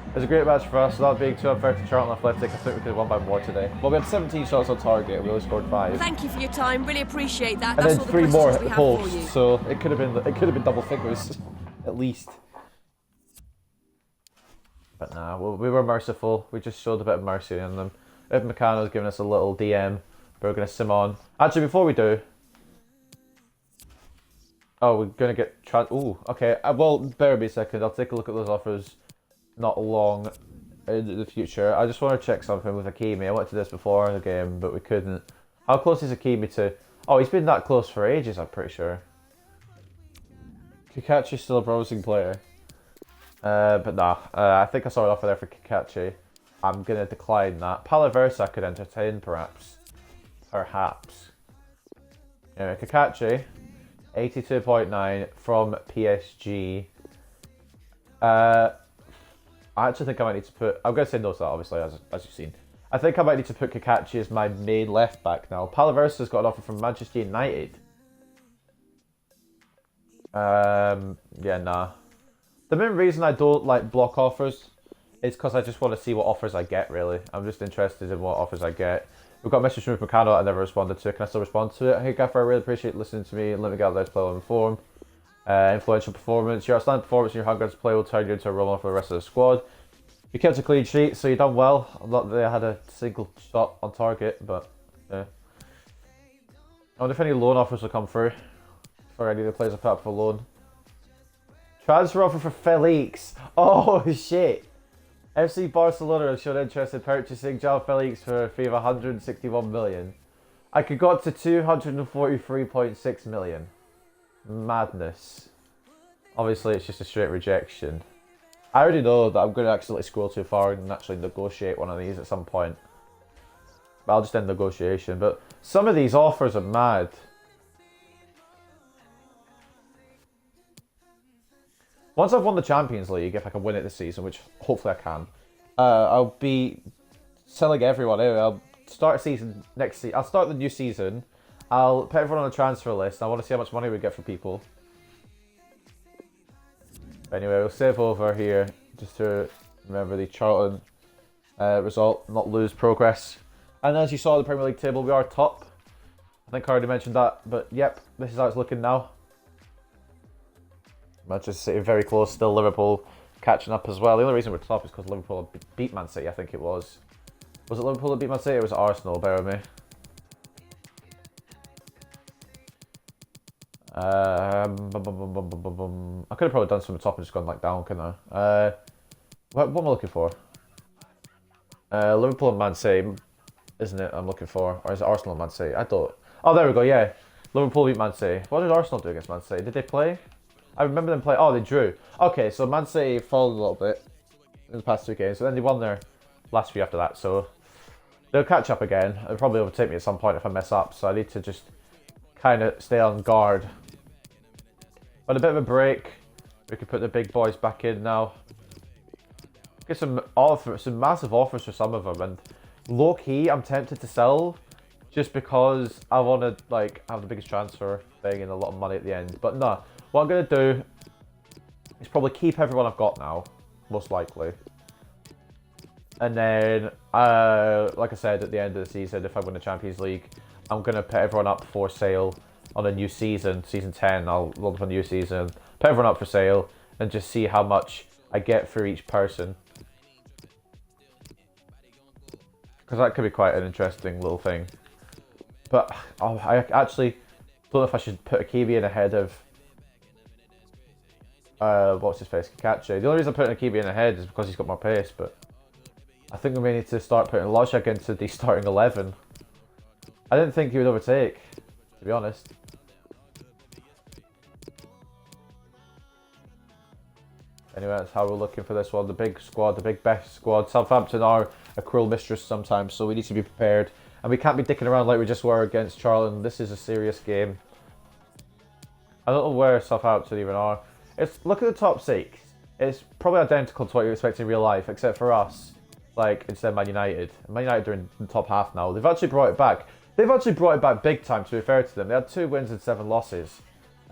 It was a great match for us. Without being too unfair to Charlton Athletic, I think we could have won by more today. Well, we had 17 shots on target. We only scored 5. Thank you for your time. Really appreciate that. And That's then all the 3 more questions we have for posts. you. So it could have been double figures, at least. But nah, we were merciful. We just showed a bit of mercy on them. If Meccano's giving us a little DM, we're going to sim on. Actually, before we do, oh, we're going to get ooh, okay. Well, bear with me a second. I'll take a look at those offers. Not long in the future. I just want to check something with Hakimi. I went to this before the game, but we couldn't. How close is Hakimi to... Oh, he's been that close for ages, I'm pretty sure. Kikachi's still a promising player. But nah, I think I saw an offer there for Kikachi. I'm going to decline that. Palaversa I could entertain, perhaps. Perhaps. Anyway, Kikachi, 82.9 from PSG. I actually think I might need to put... I'm going to say no to that, obviously, as you've seen. I think I might need to put Kikachi as my main left-back now. Palaversa's got an offer from Manchester United. Yeah, nah. The main reason I don't like block offers is because I just want to see what offers I get, really. I'm just interested in what offers I get. We've got a message from Meccano I never responded to. Can I still respond to it? Hey, Gaffer, I really appreciate listening to me and let me get out there to play well informed. Influential performance. Your outstanding performance and your hunger to play will turn you into a role model for the rest of the squad. You kept a clean sheet, so you done well. Not that I had a single shot on target, but yeah. I wonder if any loan offers will come through for any of the players I put up for loan. Transfer offer for Felix. Oh shit! FC Barcelona have shown interest in purchasing João Felix for a fee of 161 million. I could go up to 243.6 million. Madness. Obviously, it's just a straight rejection. I already know that I'm going to accidentally scroll too far and actually negotiate one of these at some point. But I'll just end negotiation. But some of these offers are mad. Once I've won the Champions League, if I can win it this season, which hopefully I can, I'll be selling everyone. Anyway, I'll start a season next season. I'll start the new season. I'll put everyone on a transfer list. I want to see how much money we get for people. But anyway, we'll save over here just to remember the Charlton result, not lose progress. And as you saw in the Premier League table, we are top. I think I already mentioned that, but yep, this is how it's looking now. Manchester City very close, still Liverpool catching up as well. The only reason we're top is because Liverpool beat Man City, I think it was. Was it Liverpool that beat Man City or was it Arsenal? Bear with me. I could have probably done some top and just gone like down, couldn't I? What am I looking for? Liverpool and Man City, isn't it? I'm looking for, or is it Arsenal and Man City? I thought. Oh, there we go. Yeah, Liverpool beat Man City. What did Arsenal do against Man City? Did they play? I remember them play. Oh, they drew. Okay, so Man City followed a little bit in the past 2 games, but then they won their last few after that. So they'll catch up again. They'll probably overtake me at some point if I mess up. So I need to just kind of stay on guard. But a bit of a break. We can put the big boys back in now. Get some massive offers for some of them, and low key, I'm tempted to sell just because I want to like have the biggest transfer thing and a lot of money at the end. But no, what I'm gonna do is probably keep everyone I've got now, most likely. And then, like I said, at the end of the season, if I win the Champions League, I'm gonna put everyone up for sale on a new season, season 10. I'll load up a new season, put everyone up for sale, and just see how much I get for each person. Because that could be quite an interesting little thing. But I actually don't know if I should put a Kiwi in ahead of what's his face, Kakache. The only reason I'm putting a Kiwi in ahead is because he's got more pace, but I think we may need to start putting Logic into the starting 11. I didn't think he would overtake, to be honest. Anyway, that's how we're looking for this one. The big squad, the big best squad. Southampton are a cruel mistress sometimes, so we need to be prepared. And we can't be dicking around like we just were against Charlton. This is a serious game. I don't know where Southampton even are. Look at the top 6. It's probably identical to what you expect in real life, except for us. Like, instead of Man United. Man United are in the top half now. They've actually brought it back. They've actually brought it back big time, to be fair to them. They had 2 wins and 7 losses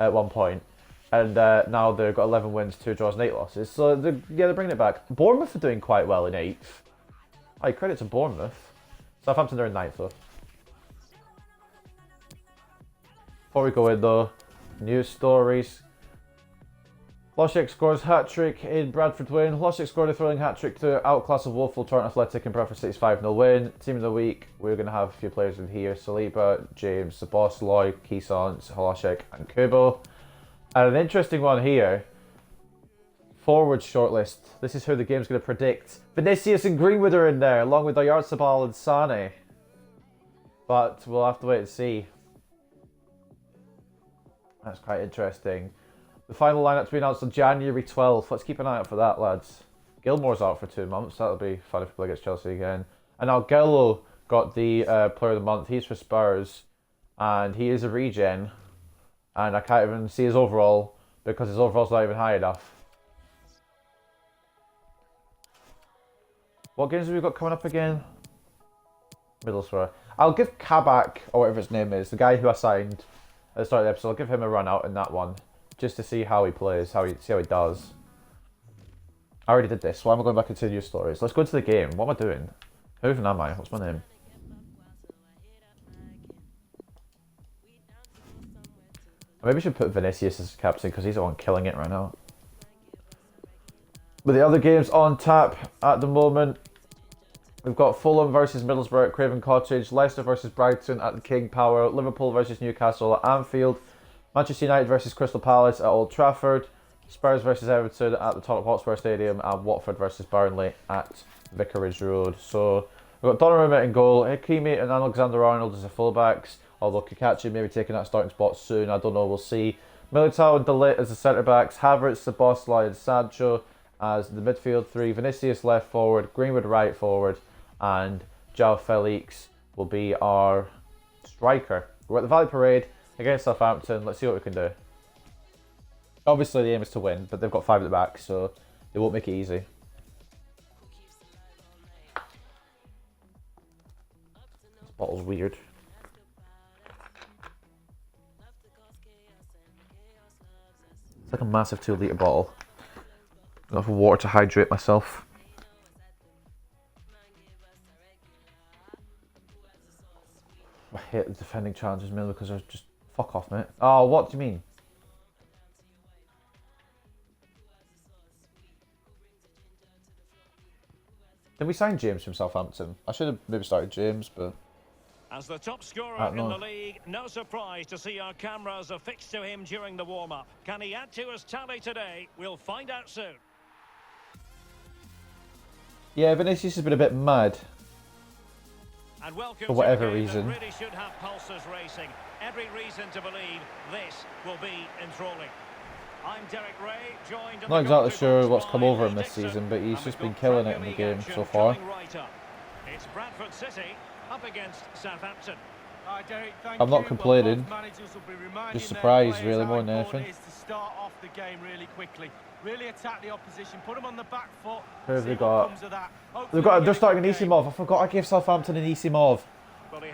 at one point. And now they've got 11 wins, 2 draws and 8 losses. So, they're bringing it back. Bournemouth are doing quite well in 8th. Aye, credit to Bournemouth. Southampton are in 9th though. Before we go in though, news stories. Loschek scores hat-trick in Bradford win. Loschek scored a thrilling hat-trick to outclass a woeful Torrent Athletic in Bradford City's 5-0 win. Team of the week, we're going to have a few players in here. Saliba, James, Szoboszlai, Kisant, Loschek and Kubo. And an interesting one here. Forward shortlist. This is who the game's going to predict. Vinicius and Greenwood are in there, along with Oyarzabal and Sane. But we'll have to wait and see. That's quite interesting. The final lineup to be announced on January 12th. Let's keep an eye out for that, lads. Gilmore's out for 2 months. That'll be fun if we play against Chelsea again. And now Gello got the Player of the Month. He's for Spurs. And he is a regen. And I can't even see his overall because his overall's not even high enough. What games have we got coming up again? Middlesbrough. I'll give Kabak, or whatever his name is, the guy who I signed at the start of the episode, I'll give him a run out in that one. Just to see how he plays, see how he does. I already did this. Why am I going back into news stories? Let's go into the game. What am I doing? Who even am I? What's my name? Maybe I should put Vinicius as captain because he's the one killing it right now. But the other games on tap at the moment, we've got Fulham versus Middlesbrough at Craven Cottage, Leicester versus Brighton at the King Power, Liverpool versus Newcastle at Anfield, Manchester United versus Crystal Palace at Old Trafford, Spurs versus Everton at the Tottenham Hotspur Stadium, and Watford versus Burnley at Vicarage Road. So we've got Donnarumma in goal, Hakimi and Alexander-Arnold as the fullbacks, although Kakachi may be taking that starting spot soon, I don't know, we'll see. Militao and De Ligt as the centre-backs, Havertz, Szoboszlai and Sancho as the midfield 3, Vinicius left forward, Greenwood right forward, and João Felix will be our striker. We're at the Valley Parade against Southampton. Let's see what we can do. Obviously the aim is to win, but they've got 5 at the back, so they won't make it easy. This bottle's weird. It's like a massive 2-litre bottle. Enough water to hydrate myself. I hate the defending challenges mainly because they're just fuck off, mate. Oh, what do you mean? Did we sign James from Southampton? I should have maybe started James, but As the top scorer in the league, no surprise to see our cameras affixed to him during the warm-up. Can he add to his tally today? We'll find out soon. Yeah, Vinicius has been a bit mad. And welcome For whatever to a game reason. that really should have pulses racing. Every reason to believe this will be enthralling. I'm Derek Ray, joined. Not exactly sure what's come over him this season, but he's just been killing it in the game so far. It's Bradford City up against Southampton. Derek, I'm not complaining. Just surprised, really, more than anything. To start off the game really quickly, really attack the opposition, put them on the back foot. Who have they got? They're starting an Isimov. I forgot I gave Southampton an Isimov.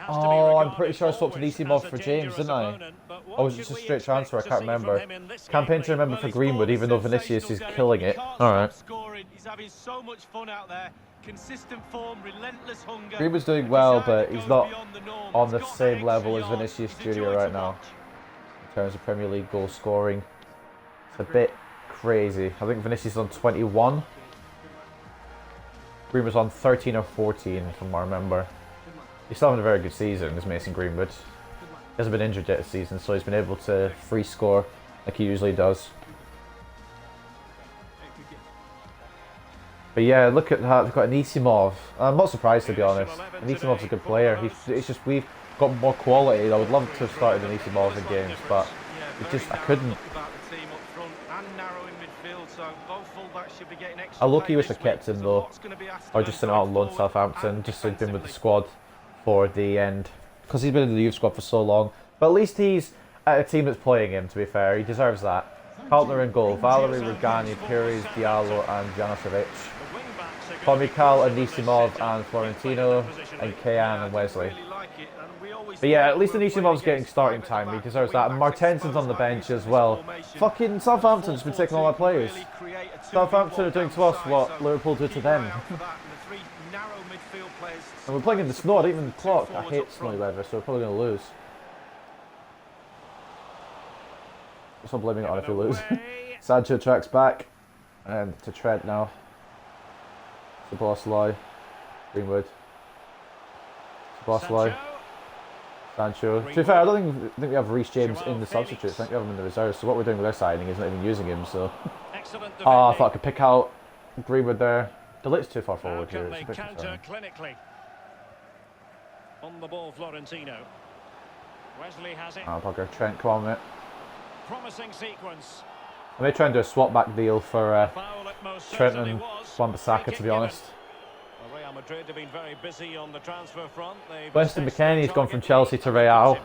Oh, I'm pretty sure I swapped an Isimov for James, didn't I? Or was it just a straight transfer? I can't remember. Campaign to remember for Greenwood, even though Vinicius is killing it. Alright. He's having so much fun out there. Consistent form, relentless hunger. Greenwood's doing well, but he's not on the same level as Vinicius Junior right now in terms of Premier League goal scoring. It's a bit crazy. I think Vinicius is on 21. Greenwood's on 13 or 14, from what I remember. He's still having a very good season, is Mason Greenwood. He hasn't been injured yet this season, so he's been able to free score like he usually does. But yeah, look at that. They've got Anisimov. I'm not surprised, to be honest. Anisimov's a good player. It's just we've got more quality. I would love to have started Anisimov in games, but I couldn't. I low-key wish I kept him though, or just sent him out on loan to Southampton, just so he'd been with the squad for the end, because he's been in the youth squad for so long. But at least he's at a team that's playing him, to be fair. He deserves that. Kaltner in goal, Valery, Rugani, Pires, Diallo and Janošević. Pomykal, Anisimov and Florentino, and Kayan and Wesley. But yeah, at least Anisimov's getting starting time. He deserves that. And Martenson's on the bench as well. Fucking Southampton's been taking all my players. Southampton are doing to us what Liverpool did to them. And we're playing in the snow. I don't even clock. I hate snowy weather, so we're probably going to lose. I'm not blaming it on if we lose. Sancho tracks back. And to Trent now. Szoboszlai, Greenwood, Szoboszlai, Sancho. To be fair, I don't think we have Reece James in the substitutes. I think we have him in the reserves. So what we're doing with our signing is not even using him. So, I thought I could pick out Greenwood there. De Ligt's too far forward here. It's a bit concerning. On the ball, Florentino. Wesley has it. Oh, bugger. Trent, come on, mate. Promising sequence. I may try and do a swap back deal for Trent and Wan-Bissaka, to be honest. Real Madrid have been very busy on the transfer front. Weston McKennie's gone from Chelsea to Real.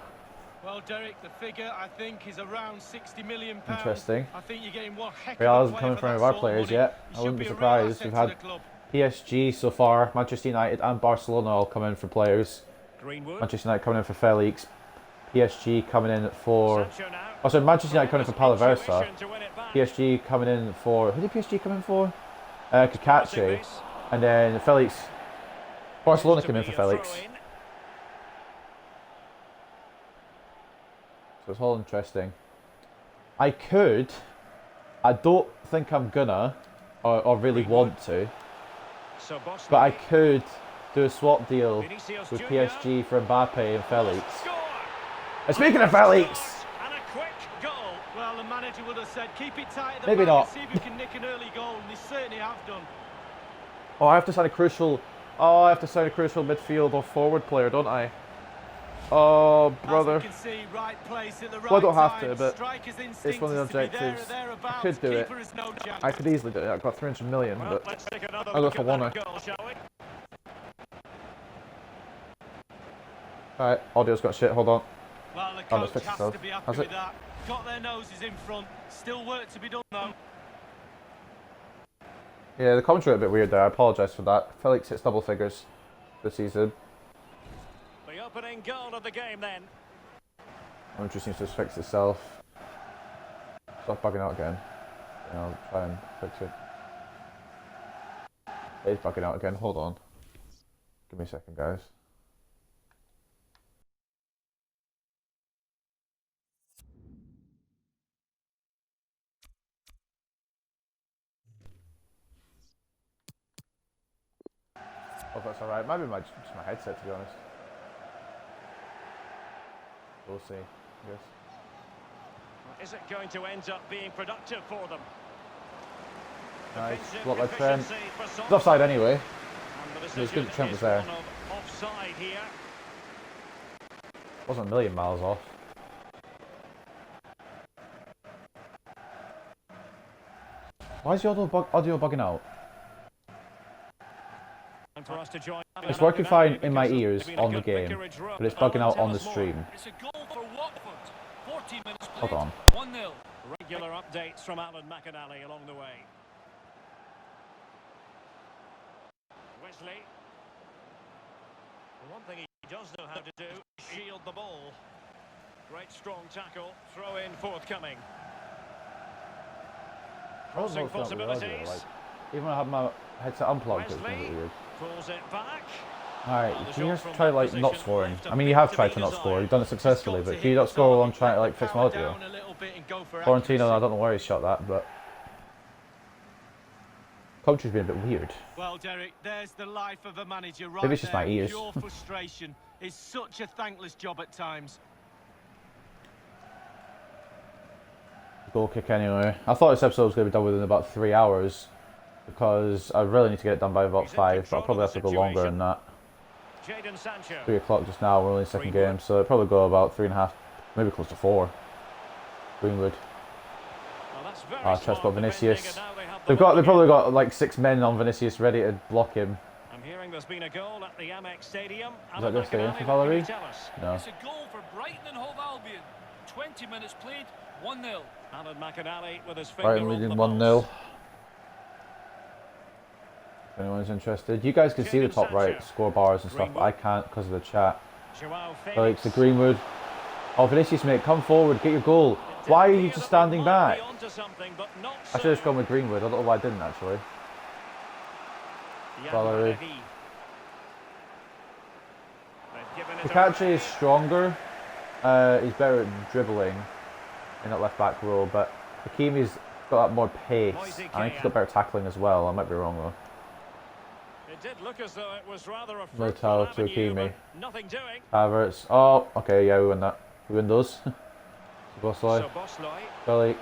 Well, Derek, the figure I think is around £60 million. Interesting. I think you're getting one heck Real of a hasn't come in for any of our players yet. I wouldn't be should surprised. We've had PSG so far, Manchester United and Barcelona all come in for players. Manchester United coming in for Felix. PSG coming in for... Oh, sorry, Manchester United coming in for Palaversa. PSG coming in for... Who did PSG come in for? Kakache. And then Felix... Barcelona came in for Felix. So it's all interesting. I don't think I'm gonna, or really want to, but I could do a swap deal with PSG for Mbappe and Felix. And speaking of Felix, well, the manager would have said, keep it tight at the maybe back not. and see if you can nick an early goal, and they certainly have done. Oh, I have to sign a crucial. Oh, I have to sign a crucial midfield or forward player, don't I? Oh, brother. As you can see, right place at the right Well, I don't have time. to, but Striker's it's one of the objectives. I could do it. No, I could easily do it. I've got 300 million, but I'll go for one. Alright, audio's got shit. Hold on. Well, the Oh, coach has to be happy Has with it? that. Got their noses in front. Still work to be done, though. Yeah, the commentary a bit weird there. I apologise for that. Felix hits double figures this season. The opening goal of the game then. I'm just needs to fix itself. Stop bugging out again. Yeah, I'll try and fix it. It is bugging out again. Hold on. Give me a second, guys. Oh, that's alright. Maybe just my headset, to be honest. we'll see. Yes. Is it going to end up being productive for them? Nice. Defensive Block by Trent. efficiency for It's some. offside anyway. And the It was decision good that Trent was is there. one of offside here. Wasn't a million miles off. Why is the audio bugging out? And for us to join. It's working fine in my ears on the game, but it's bugging out on the stream. It's a goal for Watford. 40 minutes Hold played. on. 1-0. Regular updates from Alan McAnally along the way. Wesley. The one thing he does know how to do is shield the ball. Great strong tackle. Throw in forthcoming. Crossing possibilities. Even when I have my headset unplugged, it's a bit weird. Pulls it back. Alright, can you just try like not scoring? I mean, you have tried to not score, you've done it successfully, but can you not score while I'm trying to like fix my audio? Florentino, I don't know where he shot that, but Country's been a bit weird. Well, Derek, there's the life of a manager right Maybe it's just my ears. Pure frustration is such a thankless job at times. Goal kick anyway. I thought this episode was going to be done within about 3 hours because I really need to get it done by about 5, but I'll probably have to go longer than that. 3 o'clock just now, we're only in the second game, so it'll probably go about 3.5, maybe close to 4. Greenwood. Tries to Vinicius. They've probably got like 6 men on Vinicius ready to block him. I'm hearing there's been a goal at the Amex Stadium. Is that just the for Valerie? No. It's a goal for Brighton and Hove Albion. 20 minutes played. 1-0. Alan McAnally with his finger Brighton on leading the 1-0. pulse. If anyone's interested. You guys can see the top right score bars and stuff, but I can't because of the chat. Felix to Greenwood. Oh, Vinicius, mate, come forward, get your goal. Why are you just standing back? I should have just gone with Greenwood. I don't know why I didn't actually. Valerie. Pikachu is stronger. He's better at dribbling in that left back role, but Hakimi's got that more pace. I think he's got better tackling as well. I might be wrong though. It did look as though it was rather a Militao to Hakimi. nothing doing. Havertz. Oh, okay, yeah, we win that. We win those. Bosley. Felix.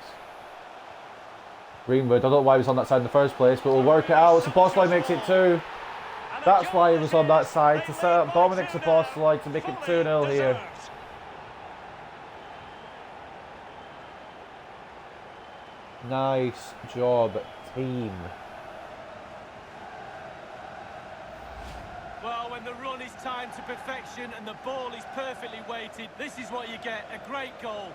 Greenwood. I don't know why he was on that side in the first place, but we'll work it out. Bosley makes it 2. That's why he was on that side, to set up Dominic Szoboszlai to make it 2-0 here. Nice job, team. Well, when the run is timed to perfection and the ball is perfectly weighted, this is what you get, a great goal.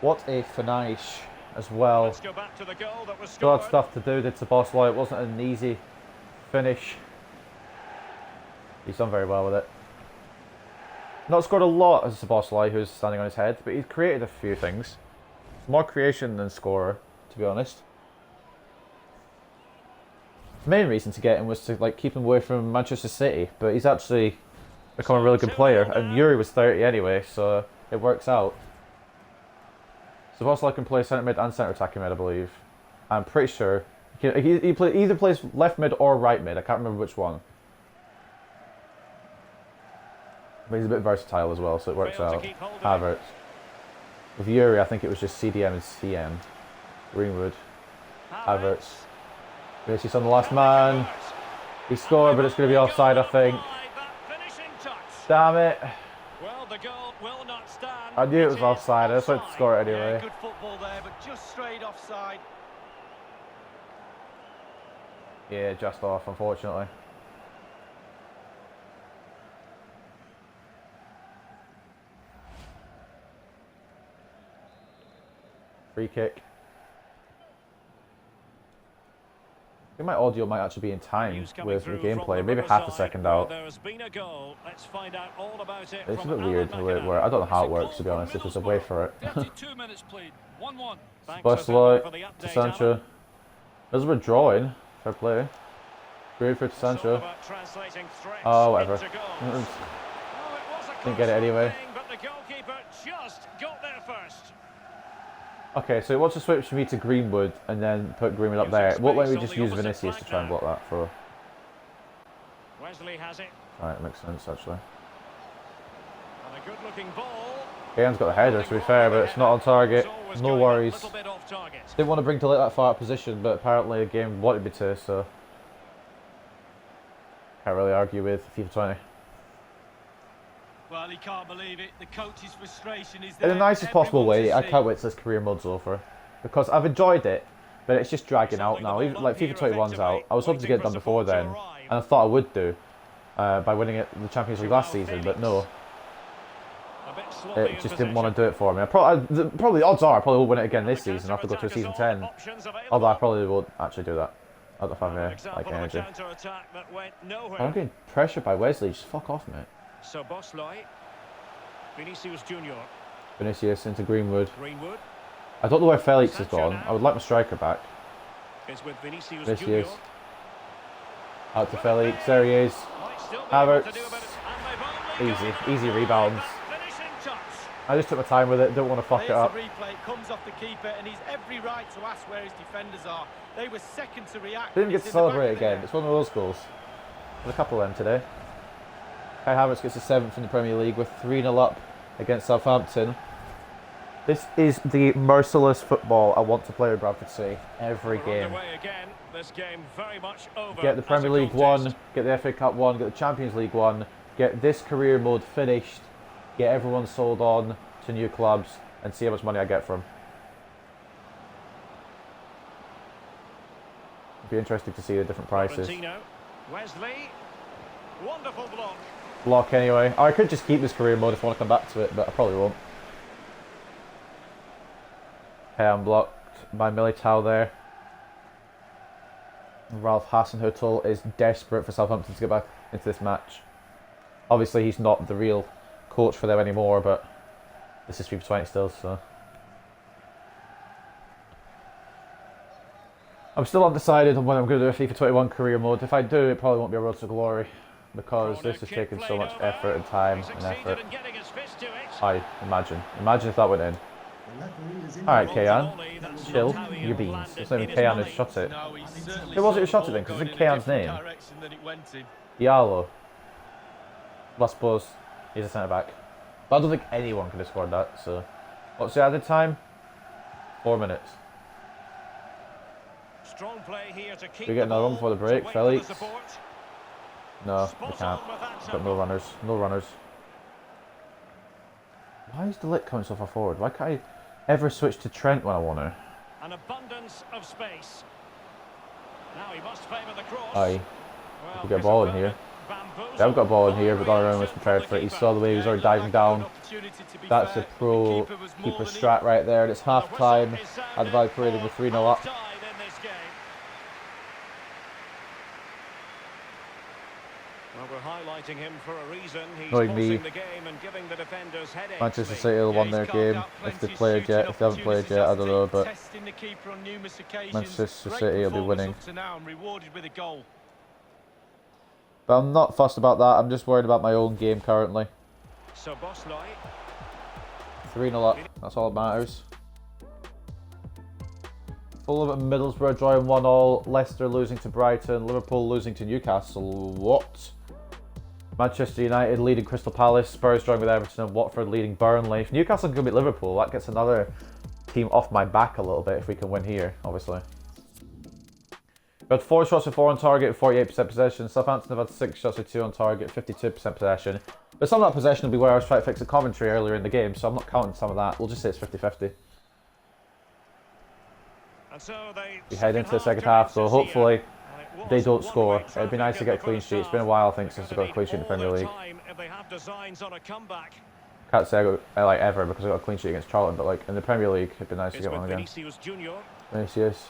What a finish as well. Let's go back to the goal that was Still scored. had stuff to do, did Szoboszlai. It wasn't an easy finish. He's done very well with it. Not scored a lot as Szoboszlai, who's standing on his head, but he's created a few things. More creation than scorer, to be honest. The main reason to get him was to like keep him away from Manchester City, but he's actually become a really good player, and Yuri was 30 anyway, so it works out. Szoboszlai can play centre mid and centre attacking mid, I believe. I'm pretty sure he either plays left mid or right mid. I can't remember which one. But he's a bit versatile as well, so it works out. Havertz. With Yuri, I think it was just CDM and CM. Greenwood. Havertz. Vinicius on the last man. He scored, but it's going to be offside, I think. Damn it. Well, the goal will not stand. I knew it was offside. I just wanted to score it anyway. Yeah, good football there, but just straight offside. Yeah, just off, unfortunately. Free kick. I think my audio might actually be in time with the gameplay, maybe half a second out. There's been a goal. Let's find out all about it. It's a bit weird the way it works. I don't know how it works, to be honest, if there's a way for it. 32 minutes played. 1-1. Bradford to Sancho. There's a withdrawing. Fair play. Bradford to Sancho. Oh, whatever. Didn't get it anyway. But the goalkeeper just got there first. Okay, so it wants to switch me to Greenwood and then put Greenwood up there. What let me just use Vinicius to try and block that for? Wesley has it. Alright, makes sense actually. And a good-looking ball. Kean's got the header, to be fair, but it's not on target. No worries. Didn't want to bring Delete that far out of position, but apparently the game wanted me to, so can't really argue with FIFA 20. Well, he can't believe it. The coach's frustration is In there. the nicest possible Everyone way, to I see. can't wait till this career mode's over. Because I've enjoyed it, but it's just dragging out now. Even, like FIFA 21's out. I was hoping to get it done before then, and I thought I would do by winning it, the Champions League last season, but no. It just didn't want to do it for me. Probably the odds are I probably will win it again this season. I have to go to season 10. Although I probably won't actually do that. I don't have like energy. I'm getting pressured by Wesley. Just fuck off, mate. So Bosley, Vinicius Junior. Vinicius into Greenwood. I don't know where Felix has gone. I would like my striker back. Is with Vinicius Vinicius. Junior. Out to Felix. There he is. Might still be Havertz. able to do a bit, and they've only got Easy it. rebounds. Finishing touch. I just took my time with it. Don't want to fuck it There's up. the replay. It comes off the keeper, and he's every right to ask where his defenders are. They were second to react. Didn't get It's to in the back celebrate of the again. net. It's one of those goals. There's a couple of them today. Kai Havertz gets the 7th in the Premier League with 3-0 up against Southampton. This is the merciless football I want to play with Bradford City every We're game. underway again. This game very much over. Get the as a Premier League contest. one, get the FA Cup one, get the Champions League one, get this career mode finished, get everyone sold on to new clubs, and see how much money I get from. It'd be interesting to see the different prices. Valentino, Wesley, wonderful block. Block anyway. Or I could just keep this career mode if I want to come back to it, but I probably won't. Okay, I'm blocked by Militao there. Ralph Hasenhüttl is desperate for Southampton to get back into this match. Obviously, he's not the real coach for them anymore, but this is FIFA 20 still, so. I'm still undecided on when I'm going to do a FIFA 21 career mode. If I do, it probably won't be a Road to Glory, because this has taken so much effort and time and effort. I imagine. Imagine if that went in. Alright, Kean. Chill. Your beans. It's not even Kean who shot it. No, he's certainly Who was it who saw shot it the then? 'Cause ball it's in going in a Kean's different name. direction than it went in. Diallo. Well, I suppose he's a centre back. But I don't think anyone could have scored that, so. What's the added time? 4 minutes. Strong play here to keep Do we get another one before the break, Felix? Felix? No, we can't. We've got no runners. No runners. Why is Delete coming so far forward? Why can't I ever switch to Trent when I want to? An abundance of space. Now he must favour the cross. Aye. Well, We get a ball in here. They haven't got a ball in here, but Donnarumma was prepared for it. He saw the way he was already diving down. That's a pro keeper strat right there, and it's half time. I'd value parading with 3-0 up. Well, we're highlighting him for a reason. He's Knowing me, pulsing the game and giving the defenders headaches. Manchester City will won their game if they played yet. If they haven't played yet, I don't know, but Manchester City will be winning. But I'm not fussed about that. I'm just worried about my own game currently. So Bosley. 3-0 up. That's all that matters. Fulham and Middlesbrough drawing 1-1. Leicester losing to Brighton. Liverpool losing to Newcastle. What? Manchester United leading Crystal Palace. Spurs drawing with Everton and Watford leading Burnley. If Newcastle can beat Liverpool, that gets another team off my back a little bit if we can win here, obviously. We had 4 shots with 4 on target, 48% possession. Southampton have had 6 shots with 2 on target, 52% possession. But some of that possession will be where I was trying to fix the commentary earlier in the game, so I'm not counting some of that. We'll just say it's 50-50. We head into the second half, so hopefully they don't score. It'd be nice to get a clean sheet. It's been a while, I think, since I got a clean sheet in the Premier League. Can't say I got like ever because I got a clean sheet against Charlton, but like in the Premier League, it'd be nice to get one again. Vinicius.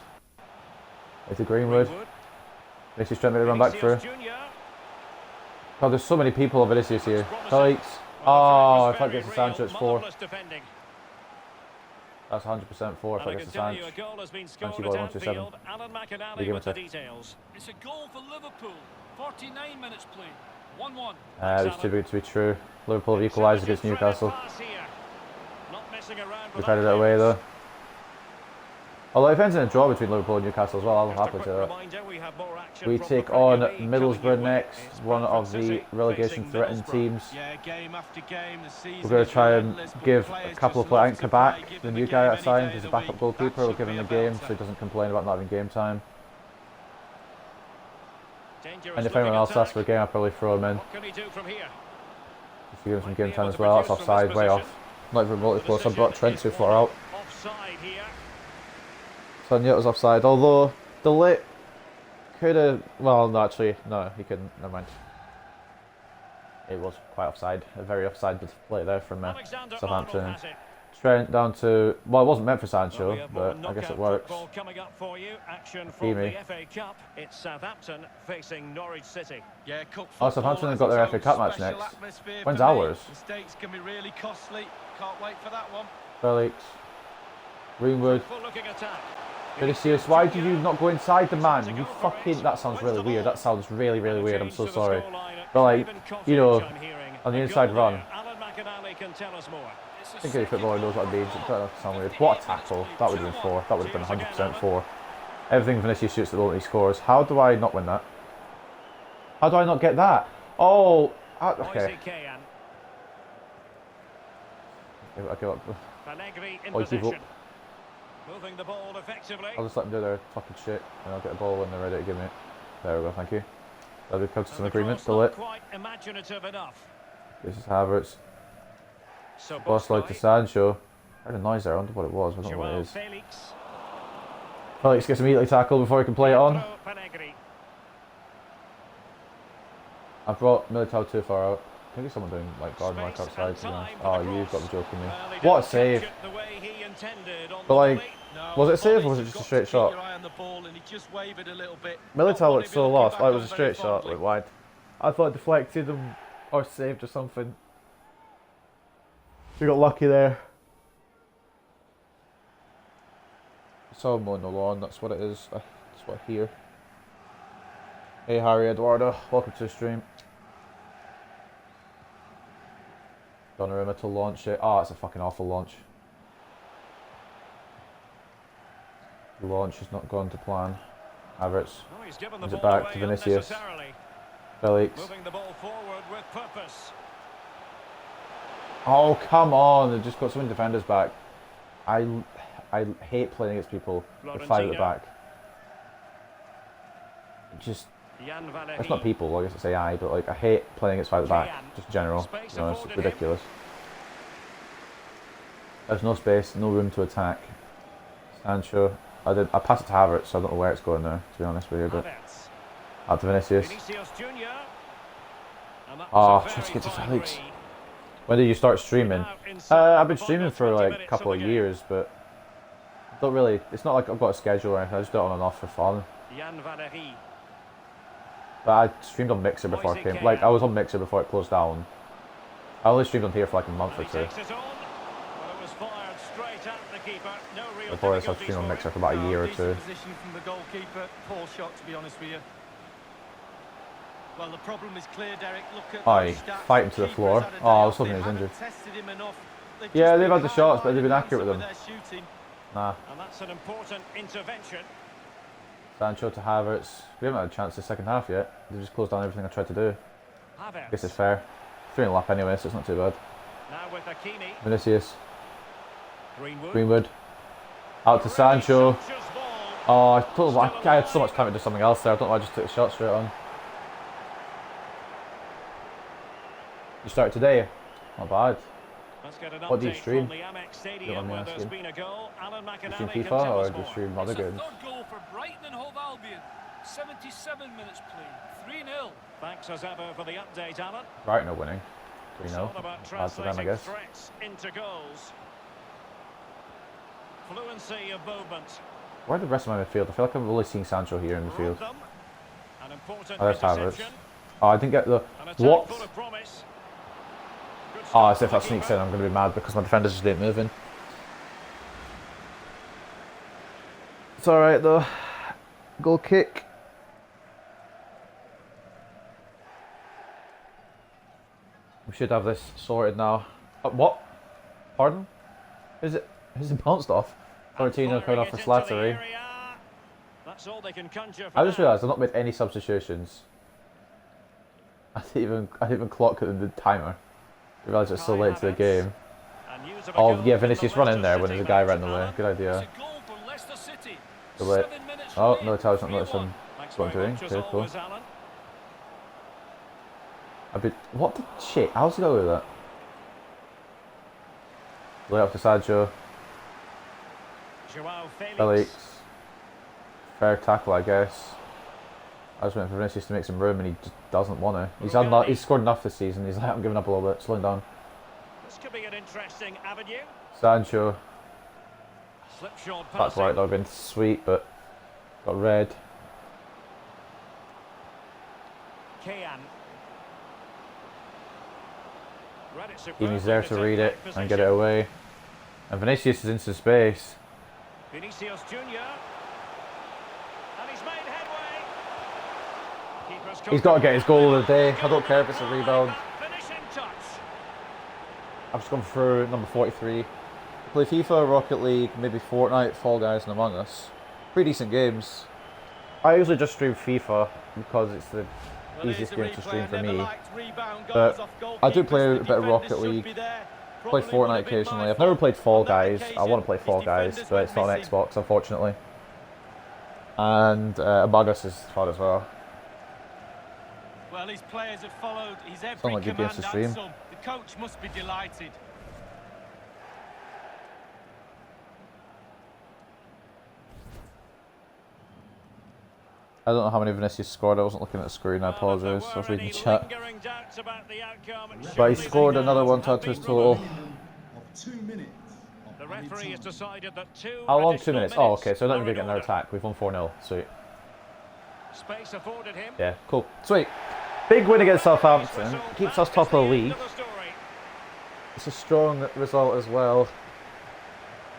Into Greenwood. Vinicius trying to run back through. God, there's so many people of Vinicius here. Felix. Oh, if that gets to Sancho, it's 4. That's 100% 4 if that gets to Sancho. Sancho ball 127. It's a goal for Liverpool. 49 minutes played. 1-1. It's too good to be true. Liverpool have equalised against Newcastle. We've headed it away though. Although if it ends in a draw between Liverpool and Newcastle as well, I'm happy to that. We take on Middlesbrough next, one of the relegation-threatened teams. We're going to try and give a couple of players. I think Kabak, the new guy I signed, who's a backup goalkeeper, we'll give him the game so he doesn't complain about not having game time. And if anyone else asks for a game, I'll probably throw him in. Just to give him some game time as well. That's offside, way off. Not even remotely close. I brought Trent too far out. So I knew it was offside, although the lit could have. Well, no, actually, no, he couldn't. Never mind. It was quite offside, a very offside play there from Southampton. Trent down to. Well, it wasn't meant for Sancho, but I guess it works. It's Southampton facing Norwich City. Oh, Southampton have got their FA Cup match next. When's ours? Mistakes can be really costly. Can't wait for that one. Felix, Greenwood. Vinicius, why did you not go inside the man? You fucking... That sounds really weird. That sounds really, really weird. I'm so sorry. But like, you know, on the inside run. I think any footballer knows what it means. It doesn't sound weird. What a tackle. That would have been 4. That would have been 100% 4. Everything Vinicius shoots at the moment he scores. How do I not win that? How do I not get that? Oh, okay. I give up. Oh, give up. Moving the ball effectively. I'll just let them do their fucking shit and I'll get the ball when they're ready to give me it. There we go, thank you. That'll be come to some agreement, still it. Quite imaginative enough. This is Havertz. Boss like to Sancho. I heard a noise there, I wonder what it was, I don't know what it is. Felix gets immediately tackled before he can play it on. I brought Militao too far out. I think it's someone doing like garden work outside, to be honest. Oh, you've got the joke in me. What a save! But like, was it a save or was it just a straight shot? Militao looked so lost. Like it was a straight shot, like wide. I thought it deflected him or saved or something. We got lucky there. Someone mowing the lawn, that's what it is. That's what I hear. Hey Harry Eduardo, welcome to the stream. Donnarumma to launch it. Oh, it's a fucking awful launch. The launch has not gone to plan. Havertz gives it back to Vinicius. Felix. Moving the ball forward with purpose. Oh, come on. They've just got so many defenders back. I hate playing against people with 5 at the back. Just... It's not people, I guess I say I, but like I hate playing against 5 at the back, just in general. You know, it's ridiculous. There's no space, no room to attack. Sancho, I passed it to Havertz, so I don't know where it's going there, to be honest with you, but out to Vinicius. Oh, trying to get to Felix. When did you start streaming? I've been streaming for like a couple of years, but don't really. It's not like I've got a schedule or anything. I just do it on and off for fun. But I streamed on Mixer before I came. Like I was on Mixer before it closed down. I only streamed on here for like a month or 2. Before this, I was streaming on Mixer for about a year or 2. Poor shot, to be honest with you. Well, the problem is clear, Derek. Look at oh, fight him to the floor. Oh, I was hoping he was injured. Yeah, they've had the shots, but they've been accurate with them. Nah. And that's an important intervention. Sancho to Havertz. We haven't had a chance the second half yet. They've just closed down everything I tried to do. I guess it's fair. 3 in lap anyway, so it's not too bad. Now with Hakimi. Vinicius. Greenwood. Out to Sancho. Oh, I had so much time to do something else there. I don't know why I just took the shot straight on. You started today? Not bad. What do you stream? Do you want me to ask you? Do you stream FIFA or do you stream other games? Third goal for Brighton and Hove Albion. 77 minutes played. 3-0. Thanks as ever for the update, Alan. Brighton are winning. 3-0. Bad for them, I guess. Into goals. Fluency of movement. Where are the rest of my midfield? I feel like I'm only seeing Sancho here in the field. Oh, there's Havertz. Oh, I didn't get the... What? Oh, as if that sneaks in, I'm going to be mad because my defenders just ain't moving. It's alright though. Goal kick. We should have this sorted now. What? Pardon? Is it bounced off? Tortino coming off for Slattery. That's all they can conjure for I just now. realised I've not made any substitutions. I didn't even clock at the timer. I realised it's so late to the game. And news of a Oh goal yeah, from the Vinicius run in there when Leicester there's a guy City right in the way. match, Good idea. It's a goal for Leicester City. Good late. 7 minutes Oh, remaining. no, Tyler's not noticed 3-1. him. Thanks What I'm very doing. much as Okay, cool. always, Alan. What the shit? How's he go with that? Lay up to Sancho. Joao Felix. Fair tackle, I guess. I was waiting for Vinicius to make some room and he just doesn't want to. He's scored enough this season. He's like, I'm giving up a little bit, slowing down. This could be an interesting avenue. Sancho. Slipshod That's passing. right, that would have been sweet, but got red. Kean. Read it He's superbly there to take read it back and get it position. away. And Vinicius is into space. Vinicius Junior. And he's made headway. Keeper's He's got to get his goal of the day. I don't care if it's a Right, rebound. that finishing touch. I've just gone through number 43. Play FIFA, Rocket League, maybe Fortnite, Fall Guys and Among Us. Pretty decent games. I usually just stream FIFA because it's the easiest game to stream for me. But I do play a bit of Rocket League, play Fortnite occasionally. I've never played Fall Guys. I want to play Fall Guys, but it's not on Xbox, unfortunately. And Among Us is fun as well. Well, his players have followed his every Sound like good games command to stream. and some. The coach must be delighted. I don't know how many Vinicius scored. I wasn't looking at the screen. I apologise. I was reading the chat. But he scored another one to add to his total. The referee has decided that How long? 2 minutes. Oh, okay. So we're not even going to get another attack. We've won 4-0. Sweet. Space afforded him. Yeah, cool. Sweet. Big win against Southampton. Keeps us top of the league. It's a strong result as well.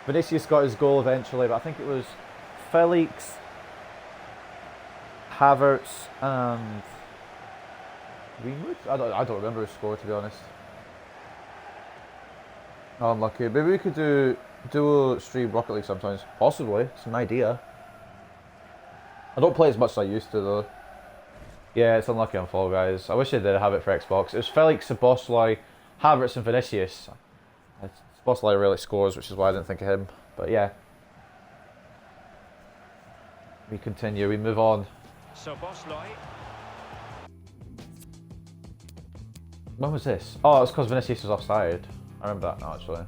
Vinicius got his goal eventually, but I think it was Felix, Havertz and Greenwood? I don't remember who scored, to be honest. Oh, unlucky. Maybe we could do duo stream Rocket League sometimes. Possibly. It's an idea. I don't play as much as I used to though. Yeah, it's unlucky on Fall Guys. I wish they did have it for Xbox. It was Felix, Szoboszlai, Havertz and Vinicius. Szoboszlai really scores, which is why I didn't think of him. But yeah. We continue, we move on. Szoboszlai. When was this? Oh, it's because Vinicius was offside. I remember that now, actually.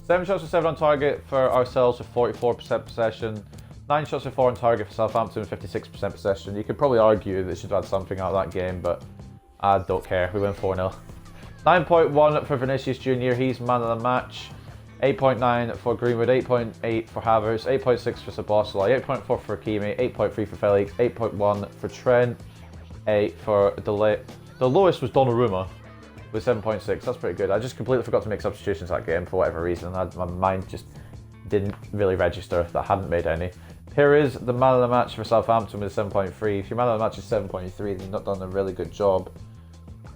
7 shots for 7 on target for ourselves with 44% possession. 9 shots for 4 on target for Southampton with 56% possession. You could probably argue that they should have had something out of that game, but I don't care. We win 4-0. 9.1 for Vinicius Junior. He's man of the match. 8.9 for Greenwood. 8.8 for Havertz. 8.6 for Szoboszlai. 8.4 for Hakimi. 8.3 for Felix. 8.1 for Trent. 8 for Delay. The lowest was Donnarumma with 7.6. That's pretty good. I just completely forgot to make substitutions that game for whatever reason. My mind just didn't really register that I hadn't made any. Here is the man of the match for Southampton with 7.3. If your man of the match is 7.3, then you've not done a really good job.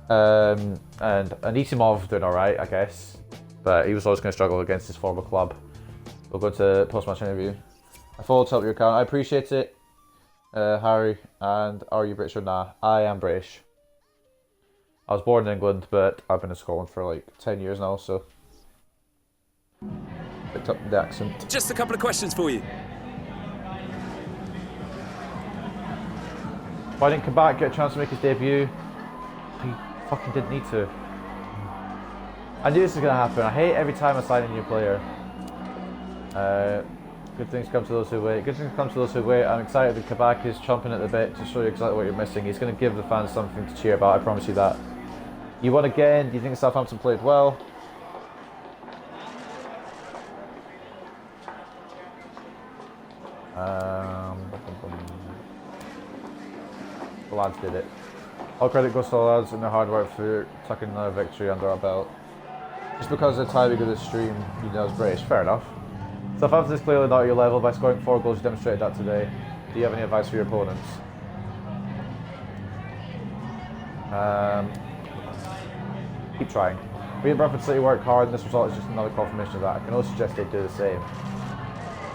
And Anisimov doing alright, I guess. But he was always going to struggle against his former club. We'll go to post-match interview. I followed to help your account. I appreciate it, Harry. And are you British or nah? I am British. I was born in England, but I've been in Scotland for like 10 years now, so picked up the accent. Just a couple of questions for you. Why didn't Kabak get a chance to make his debut? He fucking didn't need to. I knew this was going to happen. I hate every time I sign a new player. Good things come to those who wait. Good things come to those who wait. I'm excited that Kabak is chomping at the bit to show you exactly what you're missing. He's going to give the fans something to cheer about, I promise you that. You won again. Do you think Southampton played well? The lads did it. All credit goes to the lads and their hard work for tucking another victory under our belt. Just because of the timing of this stream, you know, it's British. Fair enough. Southampton is clearly not at your level. By scoring 4 goals, you demonstrated that today. Do you have any advice for your opponents? Keep trying. We at Bradford City work hard, and this result is just another confirmation of that. I can only suggest they do the same.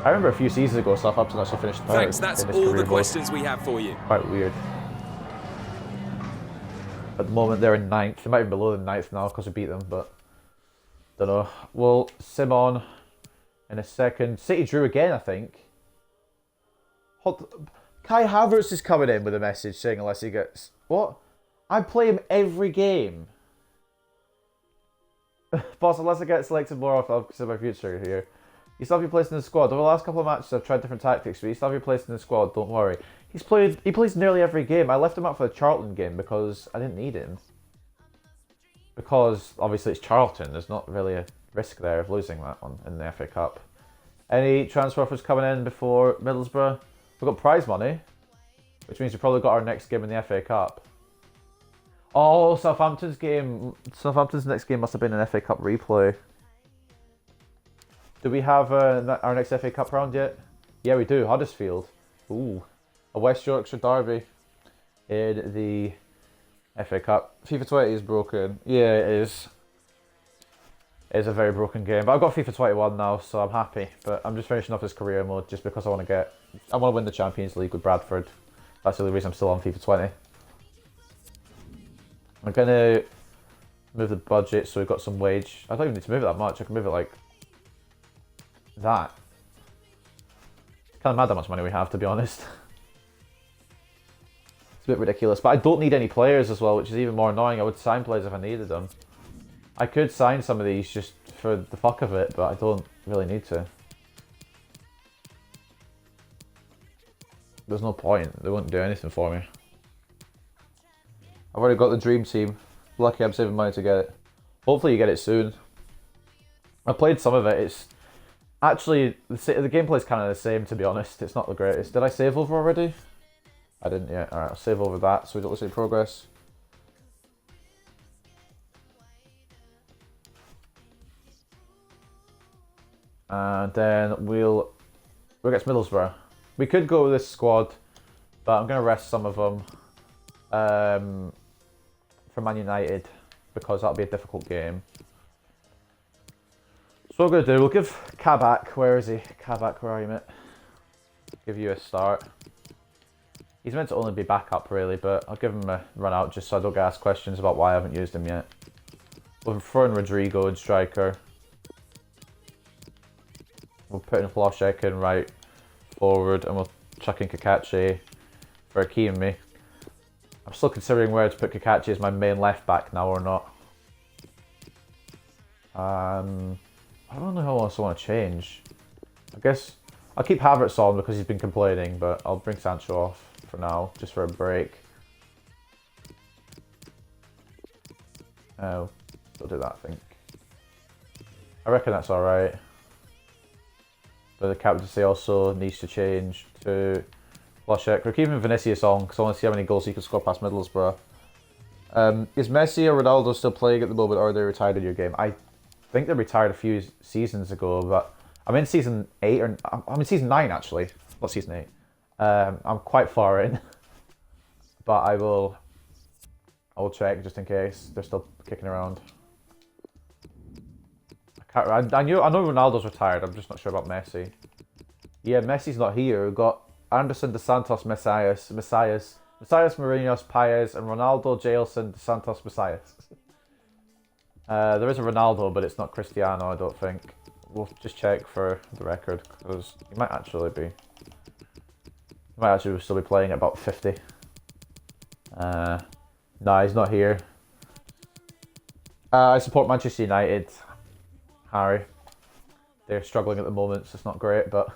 I remember a few seasons ago, Southampton actually finished third. Thanks, that's in this all career the mode. questions we have for you. Quite weird. At the moment, they're in 9th. They might be below the 9th now because we beat them, but don't know. We'll sim on in a second. City drew again, I think. Kai Havertz is coming in with a message saying unless he gets... What? I play him every game. Boss, unless I get selected more often, I'll consider my future here. You still have your place in the squad. Over the last couple of matches, I've tried different tactics, but you still have your place in the squad, don't worry. He plays nearly every game. I left him out for the Charlton game because I didn't need him. Because, obviously, it's Charlton. There's not really a risk there of losing that one in the FA Cup. Any transfer offers coming in before Middlesbrough? We've got prize money, which means we've probably got our next game in the FA Cup. Oh, Southampton's next game must have been an FA Cup replay. Do we have our next FA Cup round yet? Yeah, we do. Huddersfield. Ooh. A West Yorkshire derby in the FA Cup. FIFA 20 is broken. Yeah, it is. It is a very broken game. But I've got FIFA 21 now, so I'm happy. But I'm just finishing off this career mode just because I want to win the Champions League with Bradford. That's the only reason I'm still on FIFA 20. I'm going to move the budget so we've got some wage. I don't even need to move it that much. I can move it like that. It's kind of mad how much money we have, to be honest. It's a bit ridiculous. But I don't need any players as well, which is even more annoying. I would sign players if I needed them. I could sign some of these just for the fuck of it, but I don't really need to. There's no point. They won't do anything for me. I've already got the dream team. Lucky I'm saving money to get it. Hopefully you get it soon. I played some of it. It's actually, the gameplay is kind of the same, to be honest. It's not the greatest. Did I save over already? I didn't yet. Alright, I'll save over that so we don't lose any progress. And then we'll get Middlesbrough. We could go with this squad, but I'm going to rest some of them for Man United because that'll be a difficult game. So what we're going to do, we'll give Kabak, where is he? Kabak, where are you, mate? Give you a start. He's meant to only be backup, really, but I'll give him a run out just so I don't get asked questions about why I haven't used him yet. We'll throw in Rodrigo and striker. We'll put in Ploshek in right forward, and we'll chuck in Kakachi for Aki and me. I'm still considering where to put Kakachi as my main left back now or not. I don't know how else I want to change. I guess I'll keep Havertz on because he's been complaining, but I'll bring Sancho off for now, just for a break. Oh, I'll do that, I think. I reckon that's alright. But the captaincy also needs to change to Ploshek. We're keeping Vinicius on because I want to see how many goals he can score past Middlesbrough. Is Messi or Ronaldo still playing at the moment, or are they retired in your game? I think they retired a few seasons ago, but I'm in season 8, or I'm in season 9 actually, not season 8. I'm quite far in, but I will check just in case they're still kicking around. I know Ronaldo's retired. I'm just not sure about Messi. Yeah, Messi's not here. We've got Anderson, De Santos, Messias, Mourinho's, Paez, and Ronaldo, Jailson, De Santos, Messias. There is a Ronaldo, but it's not Cristiano, I don't think. We'll just check for the record, because he might actually still be playing at about 50. No, he's not here. I support Manchester United. Harry. They're struggling at the moment, so it's not great, but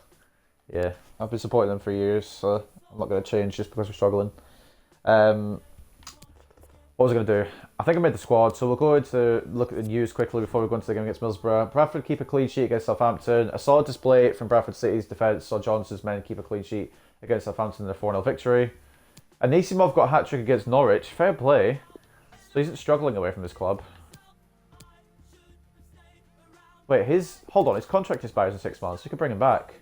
yeah, I've been supporting them for years, so I'm not going to change just because we're struggling. What was I going to do? I think I made the squad, so we'll go into look at the news quickly before we go into the game against Middlesbrough. Bradford keep a clean sheet against Southampton. A solid display from Bradford City's defence saw Johnson's men keep a clean sheet against Southampton in a 4-0 victory. Anisimov got a hat-trick against Norwich. Fair play. So he's struggling away from this club. Wait, hold on, his contract expires in 6 months. You could bring him back.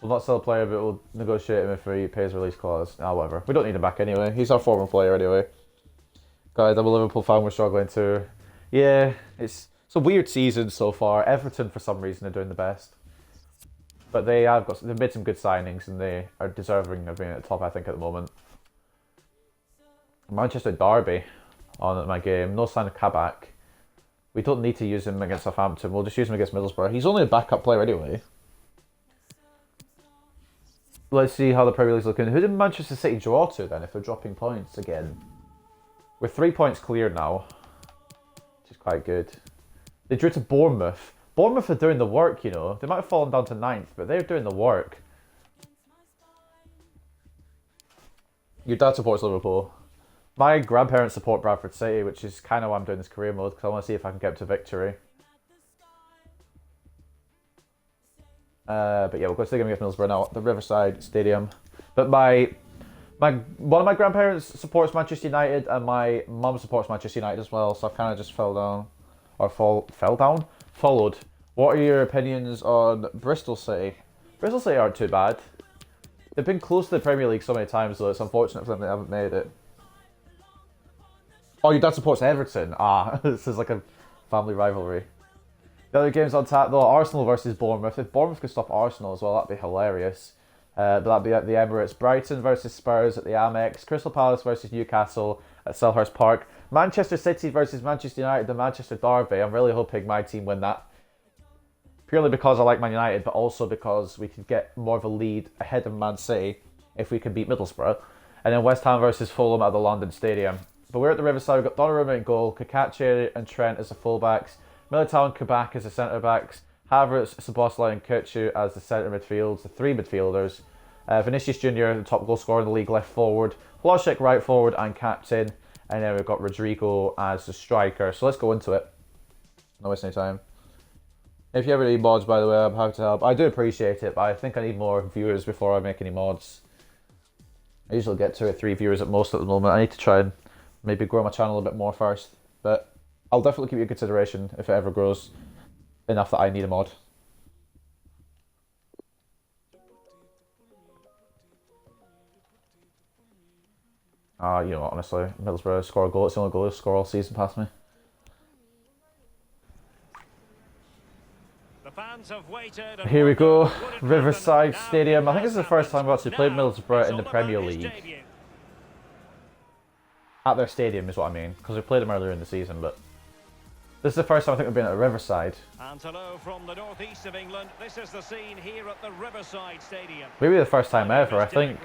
We'll not sell a player, but we'll negotiate him if he pays release clause. Ah, whatever. We don't need him back anyway. He's our former player anyway. Guys, I'm a Liverpool fan. We're struggling too. Yeah, it's It's a weird season so far. Everton, for some reason, are doing the best. But they've made some good signings and they are deserving of being at the top, I think, at the moment. Manchester Derby on my game. No sign of Kabak. We don't need to use him against Southampton. We'll just use him against Middlesbrough. He's only a backup player anyway. Let's see how the Premier League's looking. Who did Manchester City draw to then, if they're dropping points again? We're 3 points clear now, which is quite good. They drew to Bournemouth. Bournemouth are doing the work, you know. They might have fallen down to 9th, but they're doing the work. Your dad supports Liverpool. My grandparents support Bradford City, which is kind of why I'm doing this career mode, because I want to see if I can get to victory. But yeah, we'll go to the game against Middlesbrough now at the Riverside Stadium. But one of my grandparents supports Manchester United, and my mum supports Manchester United as well, so I kind of just followed. What are your opinions on Bristol City? Bristol City aren't too bad. They've been close to the Premier League so many times, though it's unfortunate for them they haven't made it. Oh, your dad supports Everton. Ah, this is like a family rivalry. The other games on tap, though, Arsenal versus Bournemouth. If Bournemouth could stop Arsenal as well, that'd be hilarious. But that'd be at the Emirates. Brighton versus Spurs at the Amex. Crystal Palace versus Newcastle at Selhurst Park. Manchester City versus Manchester United, the Manchester Derby. I'm really hoping my team win that. Purely because I like Man United, but also because we could get more of a lead ahead of Man City if we can beat Middlesbrough. And then West Ham versus Fulham at the London Stadium. But we're at the Riverside. We've got Donnarumma in goal, Kakache and Trent as the fullbacks, Militao and Kabak as the centre-backs, Havertz, Szoboszlai and Kutsu as the centre midfields, the three midfielders, Vinicius Jr., the top goal scorer in the league, left forward, Hlošek right forward and captain, and then we've got Rodrigo as the striker. So let's go into it. No wasting any time. If you ever need mods, by the way, I'm happy to help. I do appreciate it, but I think I need more viewers before I make any mods. I usually get 2 or 3 viewers at most at the moment. I need to try and maybe grow my channel a bit more first, but I'll definitely keep you in consideration if it ever grows enough that I need a mod. You know what, honestly, Middlesbrough score a goal. It's the only goal they score all season past me. The fans have waited. Here we go, Riverside Stadium. I think this is the first time I've actually played Middlesbrough in the Premier League. At their stadium is what I mean, because we played them earlier in the season, but this is the first time I think we've been at Riverside. And hello from the northeast of England. This is the scene here at the Riverside Stadium. Maybe the first time ever. I think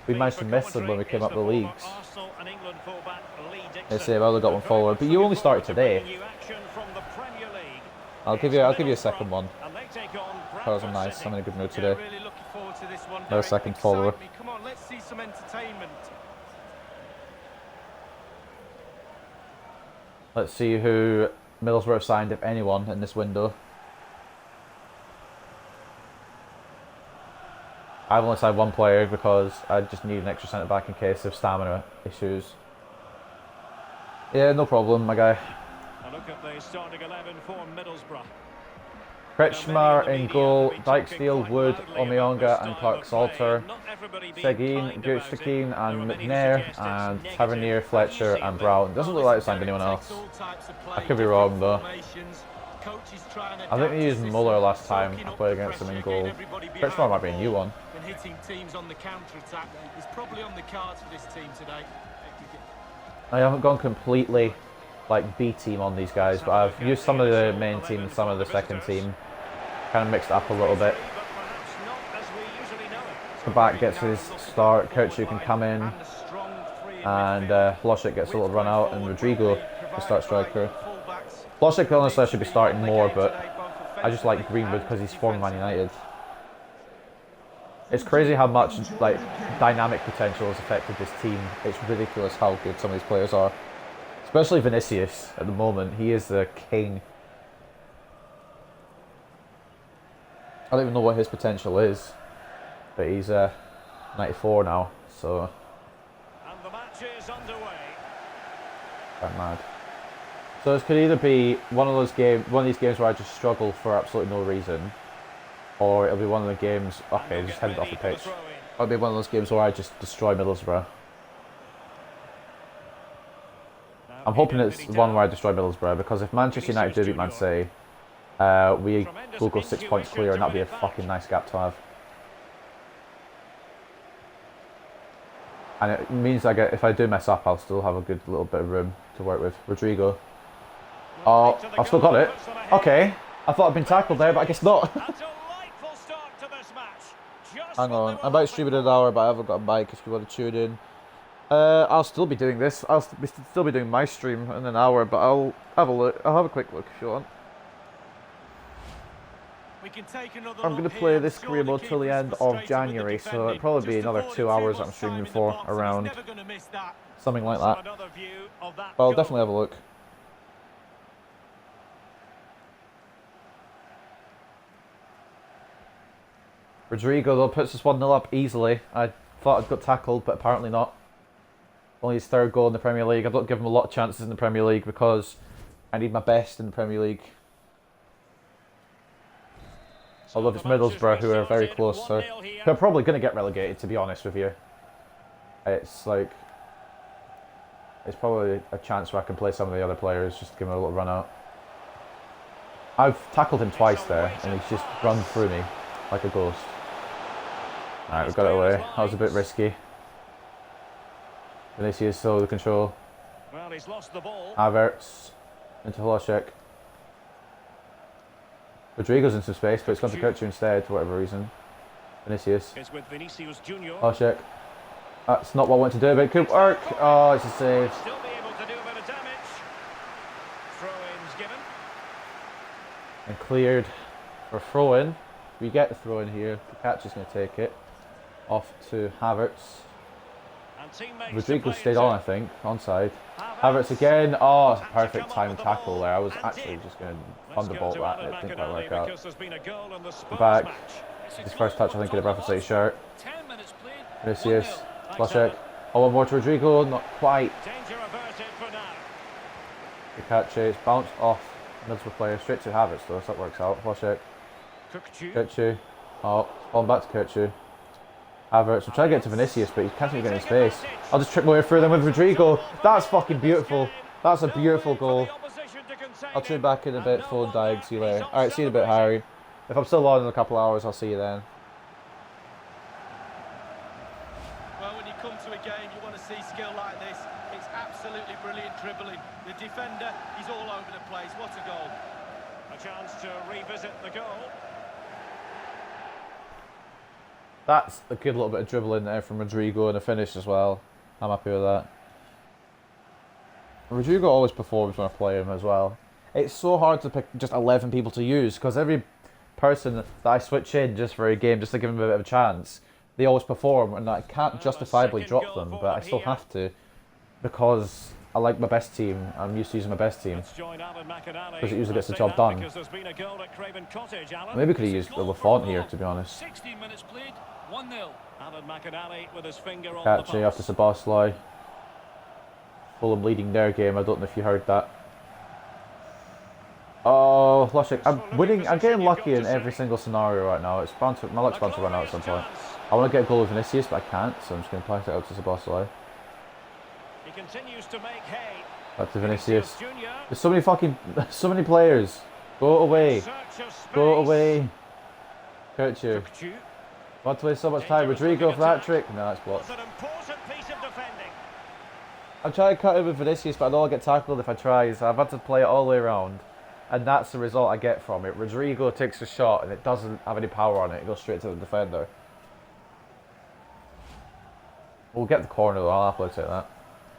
we managed to miss them when we came up the leagues. They say, well, they got one forward, but you only started today. I'll give you a second one. Because I'm nice. I'm in a good mood today. Another second follower. Come on, let's see some entertainment. Let's see who Middlesbrough have signed, if anyone, in this window. I've only signed one player because I just need an extra centre-back in case of stamina issues. Yeah, no problem, my guy. A look at the starting 11 for Middlesbrough. Kretschmar in goal, Dijksteel, Wood, Omiyonga and Clark-Salter, Seguin, Gutstekin and McNair, and Tavernier, Fletcher and Brown. Doesn't look like they signed anyone else. I could be wrong though. I think they used Muller last time I played against them in goal. Kretschmar might be a new one. Hitting teams on the counter-attack is probably on the cards for this team today. I haven't gone completely like B team on these guys, but I've used some of the main team and some of the second team. Kind of mixed it up a little bit. Kabak gets his start, Kutsu can come in, and Hlošek gets a little run out, and Rodrigo to start striker. Hlošek honestly should be starting more, but I just like Greenwood because he's former Man United. It's crazy how much like dynamic potential has affected this team. It's ridiculous how good some of these players are. Especially Vinicius at the moment. He is the king. I don't even know what his potential is, but he's 94 now, so And the match is underway. quite mad. So this could either be one of these games where I just struggle for absolutely no reason, or it'll be one of the games. Okay, just headed off the pitch. It'll be one of those games where I just destroy Middlesbrough. Now I'm hoping it's the one where I destroy Middlesbrough, because if Manchester United do beat Man City, we will go 6 points clear, and that'd be a fucking nice gap to have. And it means if I do mess up, I'll still have a good little bit of room to work with. Rodrigo. Oh, I've still got it. Okay. I thought I'd been tackled there, but I guess not. Hang on. I'm about to stream in an hour, but I haven't got a mic if you want to tune in. I'll still be doing this. I'll still be doing my stream in an hour, but I'll have a look. I'll have a quick look if you want. I'm going to play this career mode till the end of January, so it'll probably be another 2 hours I'm streaming for, around something like that. But I'll definitely have a look. Rodrigo though puts us 1-0 up easily. I thought I'd got tackled, but apparently not. Only his 3rd goal in the Premier League. I don't give him a lot of chances in the Premier League because I need my best in the Premier League. Although it's Middlesbrough who are very close, so they're probably going to get relegated, to be honest with you. It's like, it's probably a chance where I can play some of the other players, just to give him a little run out. I've tackled him twice there, and he's just run through me like a ghost. Alright, we've got it away. That was a bit risky. Vinicius still the control. Well, he's lost the ball. Havertz into Hlošek. Rodrigo's in some space, but it's gone to Kirchu instead for whatever reason. Vinicius. It's with Vinicius Junior. Hlošek. That's not what I want to do, but it could work. Oh, it's a save. Still be able to do a bit of damage. Throw-ins given. And cleared for throw-in. We get the throw-in here. The catch is going to take it. Off to Havertz. Rodrigo stayed on, I think. Onside. Havertz again. Oh, it's a perfect time tackle there. I was actually just going to thunderbolt that, and it didn't quite work out. Back. His first touch, I think, in a Bradford City shirt. Vinicius. Hlošek. Oh, one more to Rodrigo. Not quite. The catch. It's bounced off Middlesbrough player. Straight to Havertz, though, so that works out. Hlošek. Kirchu. Oh, falling back to Kirchu. Havertz. I'm trying to get to Vinicius, but he can't even get in space. I'll just trip my way through them with Rodrigo. That's fucking beautiful. That's a beautiful goal. I'll tune back in a bit, phone died. See you later. Alright, see you in a bit, Harry. If I'm still on in a couple of hours, I'll see you then. Well, when you come to a game, you want to see skill like this. It's absolutely brilliant dribbling. The defender, he's all over the place. What a goal. A chance to revisit the goal. That's a good little bit of dribbling there from Rodrigo and a finish as well. I'm happy with that. Rodrigo always performs when I play him as well. It's so hard to pick just 11 people to use because every person that I switch in just for a game, just to give them a bit of a chance, they always perform, and I can't justifiably drop them, but I still have to because I like my best team. I'm used to using my best team because it usually gets the job done. Maybe could have used the Lafont here, to be honest. 60 minutes played, 1-0. Alan McInally with his finger on Catchy after Szoboszlai. Fulham leading their game. I don't know if you heard that. Oh, Hlošek. I'm winning. I'm getting lucky in every single scenario right now. It's bound to, my luck's bound to run out at some point. I want to get a goal with Vinicius, but I can't, so I'm just going to pass it out to Szoboszlai. He continues to make hay. Back to Vinicius. There's so many fucking, so many players. Go away. Go away. Kirchu. Want to waste so much time. Rodrigo for that trick. No, that's blocked. I'm trying to cut it with Vinicius, but I know I'll get tackled if I try, so I've had to play it all the way around. And that's the result I get from it. Rodrigo takes a shot and it doesn't have any power on it. It goes straight to the defender. We'll get the corner though, I'll happily take that.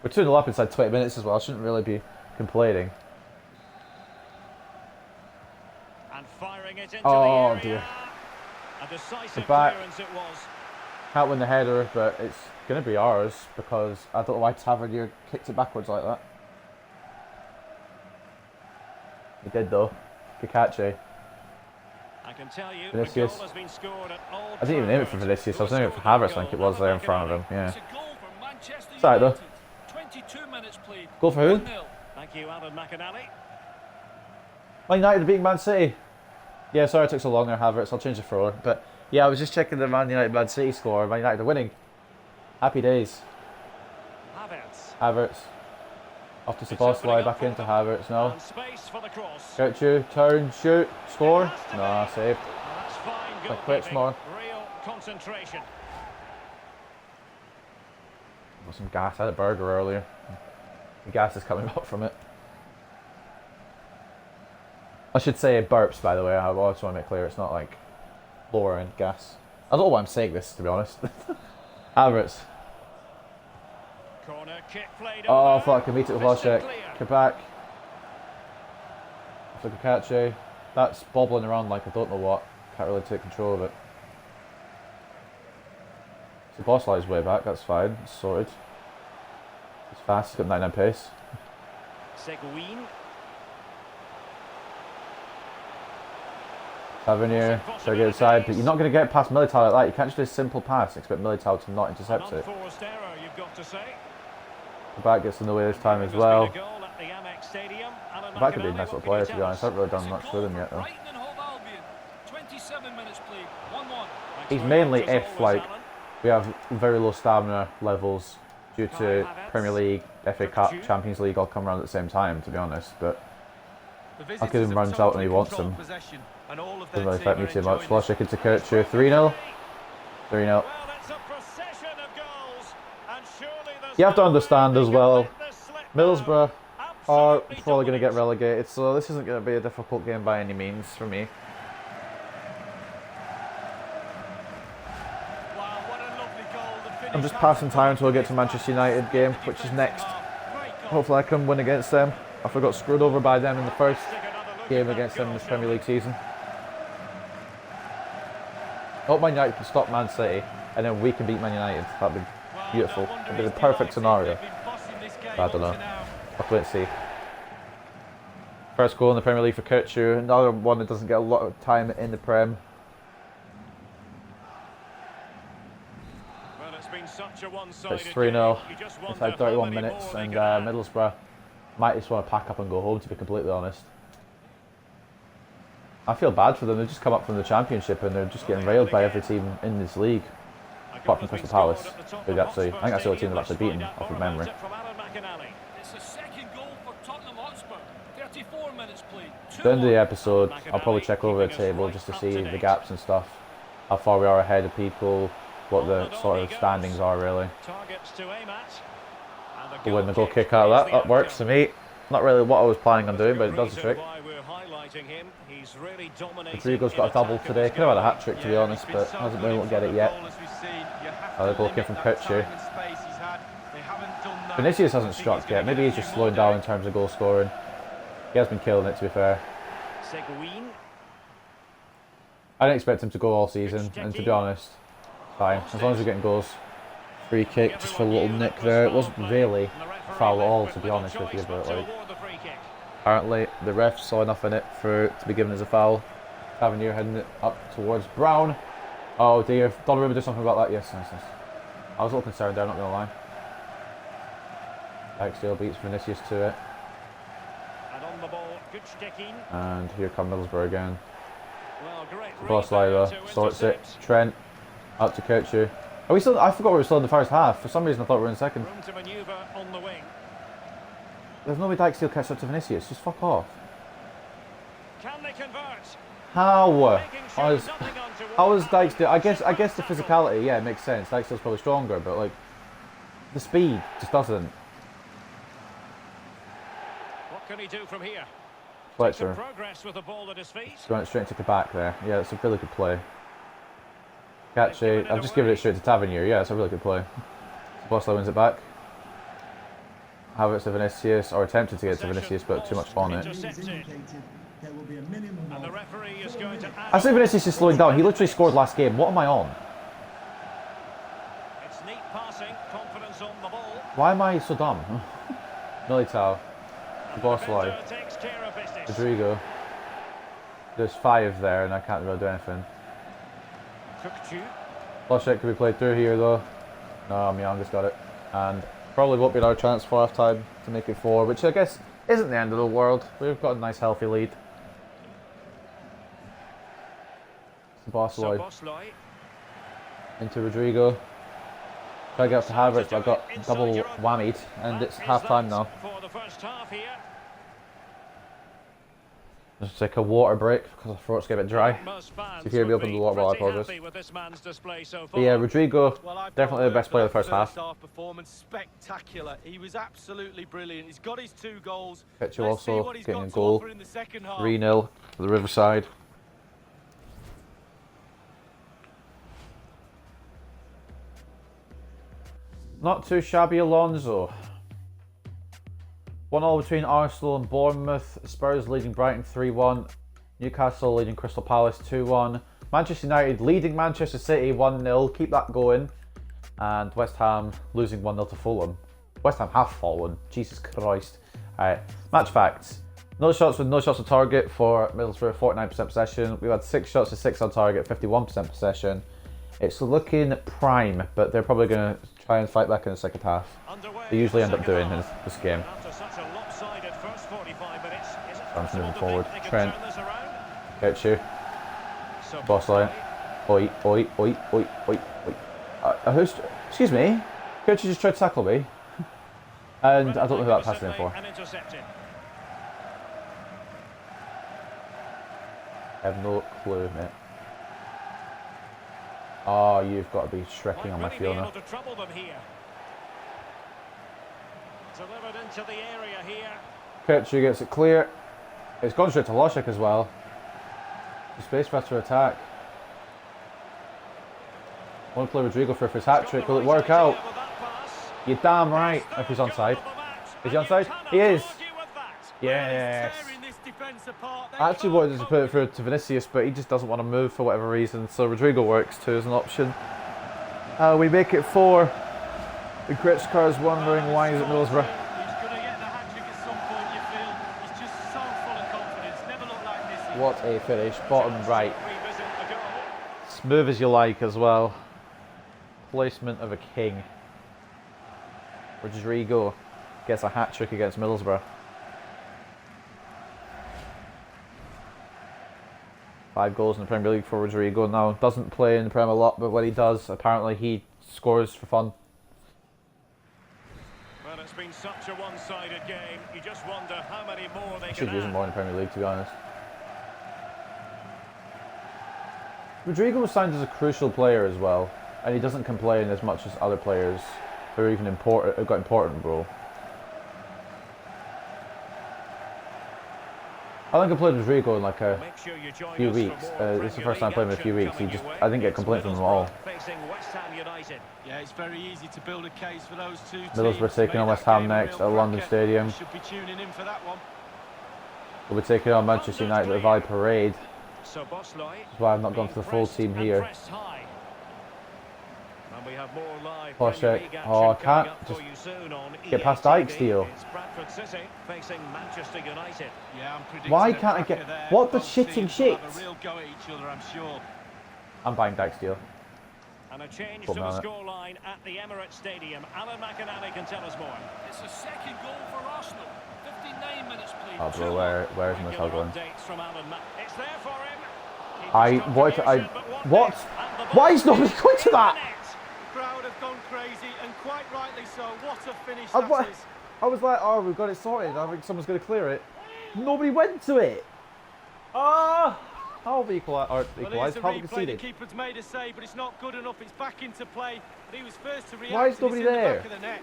We're 2-0 up inside 20 minutes as well. I shouldn't really be complaining. And firing it into oh the dear. A decisive back. clearance it was. Can't win the header, but it's going to be ours because I don't know why Tavernier kicked it backwards like that. He did though. Kakache. I can tell you, Vinicius. the goal has been scored at Old I didn't even name it for Vinicius. I was naming it for Havertz. I think it was there in front of him. Yeah. It's a goal for Manchester It's alright though. United. 22 minutes played. Goal for who? 1-0. Thank you, Alan McInally. Man United beating Man City. Yeah, sorry it took so long there, Havertz. I'll change the thrower. But yeah, I was just checking the Man United Man City score. Man United are winning. Happy days. Havertz. Havertz. Off to Sabosly, back into Havertz now. And space for the cross. Gertrude, turn, shoot, score. No, saved. That's fine Like quick goalkeeping. more. Real concentration. Got some gas. I had a burger earlier. The gas is coming up from it. I should say burps, by the way. I also want to make clear it's not like lower end gas. I don't know why I'm saying this, to be honest. Havertz. Corner kick played Oh, over. fuck, I beat it with Crystal Wojciech. clear. Kabak. Flukache. That's bobbling around like I don't know what. Can't really take control of it. So Bosley's way back, that's fine. It's sorted. He's fast, he's got 99 pace. Seguin. Tavernier, try to get inside, but you're not going to get past Militao like that. You can't just do a simple pass and expect Militao to not intercept An it. unforced error, you've got to say. Kabak gets in the way this time as There's well. been a goal at the Amex Stadium. Alan Kabak could be a McAnally, nice little what can player, you to be tell honest. I us? haven't really done much with him yet, though. Brighton and Hove Albion. 27 minutes played. 1-1. He's mainly if, like, we have very low stamina levels due to Premier League, FA Cup, Champions League all come around at the same time, to be honest. But I'll give him runs out when he wants them. Doesn't really affect me too much. Wojciech into Kirchu, 3-0. 3-0. Well, it's a procession of goals, and surely there's You have to no understand way as they well, can let this slip Middlesbrough now. are Absolutely probably going to get dominant. relegated, so this isn't going to be a difficult game by any means for me. Wow, what a lovely goal. The finish I'm just passing time until I get to Manchester United game, which is next. Hopefully I can win against them. I got screwed over by them in the first game against them in this Premier League season. I hope Man United can stop Man City and then we can beat Man United. That'd be beautiful. It'd be the perfect scenario. But I don't know. I'll have to wait and see. First goal in the Premier League for Kirchu. Another one that doesn't get a lot of time in the Prem. Well, it's been such a one-sided It's 3-0. game. You just It's wonder had 31 how many minutes more they and can add. Middlesbrough might just want to pack up and go home, to be completely honest. I feel bad for them. They've just come up from the Championship and they're just getting railed by every team in this league. Apart from Crystal Palace, who actually, I think that's the only team they've actually beaten off of memory. It's the second goal for Tottenham Hotspur. 34 minutes played. At the end of the 2-1. episode, I'll probably check over the table just to see the gaps and stuff. How far we are ahead of people, what the sort of standings are really. Targets to aim at. And We'll win the goal kick out of that. That works for me. Not really what I was planning on doing, but it does the trick. Rodrigo's got a double today. Could have had a hat-trick, to be honest, but hasn't been able to get it yet. Another goal kick from Kirchu. Vinicius hasn't struck yet. Maybe he's just slowing down in terms of goal scoring. He has been killing it, to be fair. Seguin. I didn't expect him to go all season, and to be honest, fine. As long as we're getting goals. Free kick, just for a little nick there. It wasn't really a foul at all, to be honest with you, but like, apparently the ref saw enough in it for it to be given as a foul. Tavernier heading it up towards Brown. Oh dear, Donnarumma did something about that. Yes, nice. I was a little concerned there, not gonna lie. Dijksteel beats Vinicius to it. And on the ball, good sticking. And here come Middlesbrough again. Well, great Bosley sorts it. Trent out to Kirchu. Are we still? I forgot we were still in the first half. For some reason I thought we were in second. Room to manoeuvre on the wing. There's no way Dijksteel catches up to Vinicius. Just fuck off. Can they convert? How? Making sure How is nothing how is Dijksteel? I guess the physicality, yeah, it makes sense. Dijksteel's probably stronger, but like the speed just doesn't. What can he do from here? Fletcher Progress with the ball at his feet. going straight to Kabak there. Yeah, it's a really good play. Catchy. I've just given it straight to Tavernier. Yeah, it's a really good play. Bosley wins it back. Havertz to Vinicius, or attempted to get to Vinicius, but too much on it. Intercepted. And the referee is going to add I say Vinicius is slowing down. He literally scored last game. What am I on? It's neat passing, confidence on the ball. Why am I so dumb? Militao. Bosley. Defender takes care of business. Rodrigo. There's 5 there, and I can't really do anything. Kirchu. Wojciech could be played through here though. No, Myanga's got it. And probably won't be our chance for half time to make it 4, which I guess isn't the end of the world. We've got a nice healthy lead. Bosley Bosley. into Rodrigo. Try to get up to Havertz, but I got double whammied, and it's half time now. For the first half here. Just take a water break because I thought it's getting a bit dry. Most fans So if you hear me would open the be water bottle, I pretty apologise. happy with this man's display so But far. yeah, Rodrigo, Well, I've definitely got the best word player of for the first half. half performance, spectacular. He was absolutely brilliant. He's got his 2 goals. Petcho Let's see also what he's getting got a to goal. offer in the second half. 3-0 for the Riverside. Not too shabby, Alonso. 1-0 between Arsenal and Bournemouth. Spurs leading Brighton 3-1. Newcastle leading Crystal Palace 2-1. Manchester United leading Manchester City 1-0. Keep that going. And West Ham losing 1-0 to Fulham. West Ham have fallen. Jesus Christ. Alright, match facts. No shots with no shots on target for Middlesbrough, 49% possession. We've had 6 shots to 6 on target, 51% possession. It's looking prime, but they're probably going to try and fight back in the second half. They usually end up doing in this game. After such a lopsided first 45 minutes, is it I'm just moving possible to forward. think they can Trent. turn this around? Get you. So Boss line. Oi, oi, oi, oi, oi, oi. Excuse me? Could you just try to tackle me? And I don't know who that passed in for. And intercepted. I have no clue, mate. Oh, you've got to be shrekking on my Might really be field able now. to trouble them here. Delivered into the area here. Kirchu gets it clear. It's gone straight to Loshik as well. The space for us to attack. Want to play Rodrigo for his hat-trick. Will it work out? You're damn right if he's onside. Is he onside? He is. Yes. I actually wanted to put it through to Vinicius, but he just doesn't want to move for whatever reason. So Rodrigo works too as an option. We make it 4. The Kretschkar's wondering why he's at Middlesbrough. He's going to get the hat-trick at some point, you feel. He's just so full of confidence. Never looked like this. What a finish. Bottom right. Smooth as you like as well. Placement of a king. Rodrigo gets a hat-trick against Middlesbrough. 5 goals in the Premier League for Rodrigo now. Doesn't play in the Premier a lot, but when he does, apparently he scores for fun. Well, it's been such a one-sided game. You just wonder how many more they Should can use him add. more in the Premier League, to be honest. Rodrigo was signed as a crucial player as well, and he doesn't complain as much as other players who are even got important role. I think I played Rodrigo in like a Make sure you join few us weeks. for more This is the Premier first time League playing him in a few action weeks. coming your way. I didn't get It's complaints from them all. Middlesbrough facing West Ham United. Yeah, it's very easy to build a case for those 2 teams. Middlesbrough taking on Made West that Ham game a next real at London cracker. Stadium. You should be tuning in for that one. We'll be taking on Manchester United at the Valley Parade. So Bosley. That's why I've not gone for the full team here. And we have more live Poshek. Premier League action Oh, I coming can't up for just you soon on get past EA Dykes, TV. Theo. It's Bradford City facing Manchester United. Yeah, I'm predicting Why a can't I cracker get- there. what the Both shitting teams will shit? have a real go at each other, I'm sure. I'm buying Dyke Steel. And a change Put to me the on it. scoreline at the Emirates Stadium. Alan McInally can tell us more. It's a second goal for Arsenal. 59 minutes played. Oh, bro, 2-1. where's my Regular going? updates from Alan It's there for him. What? Why is nobody going to that? The crowd have gone crazy, and quite rightly so. What a finish I that is. was like, oh, we've got it sorted. I think someone's going to clear it. Nobody went to it. Ah! How have we Well, equalised? here's the How have we replay. The conceded? keeper's made a save, but it's not good enough. It's back into play. But he was first to react. Why is and it's nobody in the there? back of the net.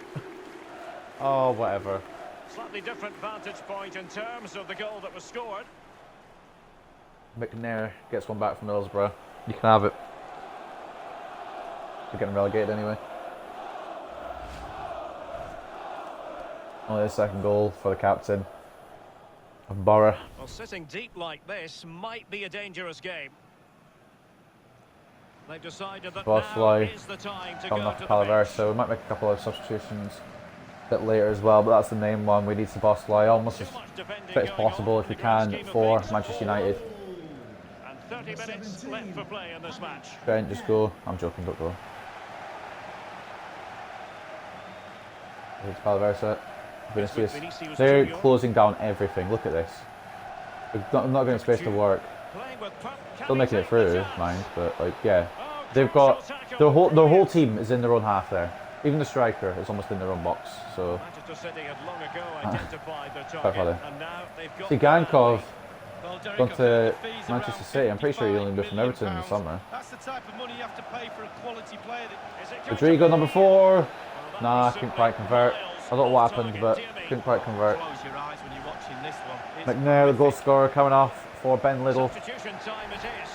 Oh, whatever. Slightly different vantage point in terms of the goal that was scored. McNair gets one back from Middlesbrough. You can have it. We're getting relegated anyway. Only the second goal for the captain of Borough. Well, sitting deep like this might be a dangerous game. They've decided that now Bosley is the time to coming go off to the Palaver, bench. so we might make a couple of substitutions a bit later as well, but that's the main one. We need Bosley almost as Too much defending fit as going possible on if we in the grand can scheme of for things. Manchester United. And 30 minutes left for play in this match. Trent, just go. I'm joking, don't go. It's Palaver. Vinicius. They're closing down everything. Look at this. We're not getting space to work. Playing with Still making it through, mind, but like, yeah, they've got their whole team is in their own half there. Even the striker is almost in their own box, so Manchester City had long ago identified their quite target, funny. and now they've got See, the man. Gankov Well, Derek, gone I've to heard the fees Manchester around City. I'm pretty sure he only moved from 55 Everton in the million summer. pounds. That's the type of money you have to pay for a quality player. Is it going to Rodrigo, be? number 4. Well, that Nah, was couldn't certainly quite convert. miles I don't know what off happened, target, but Jimmy. couldn't quite convert. Close your eyes when you're watching this one. It's McNair, the goal horrific. scorer, coming off for Ben Little. Substitution time it is.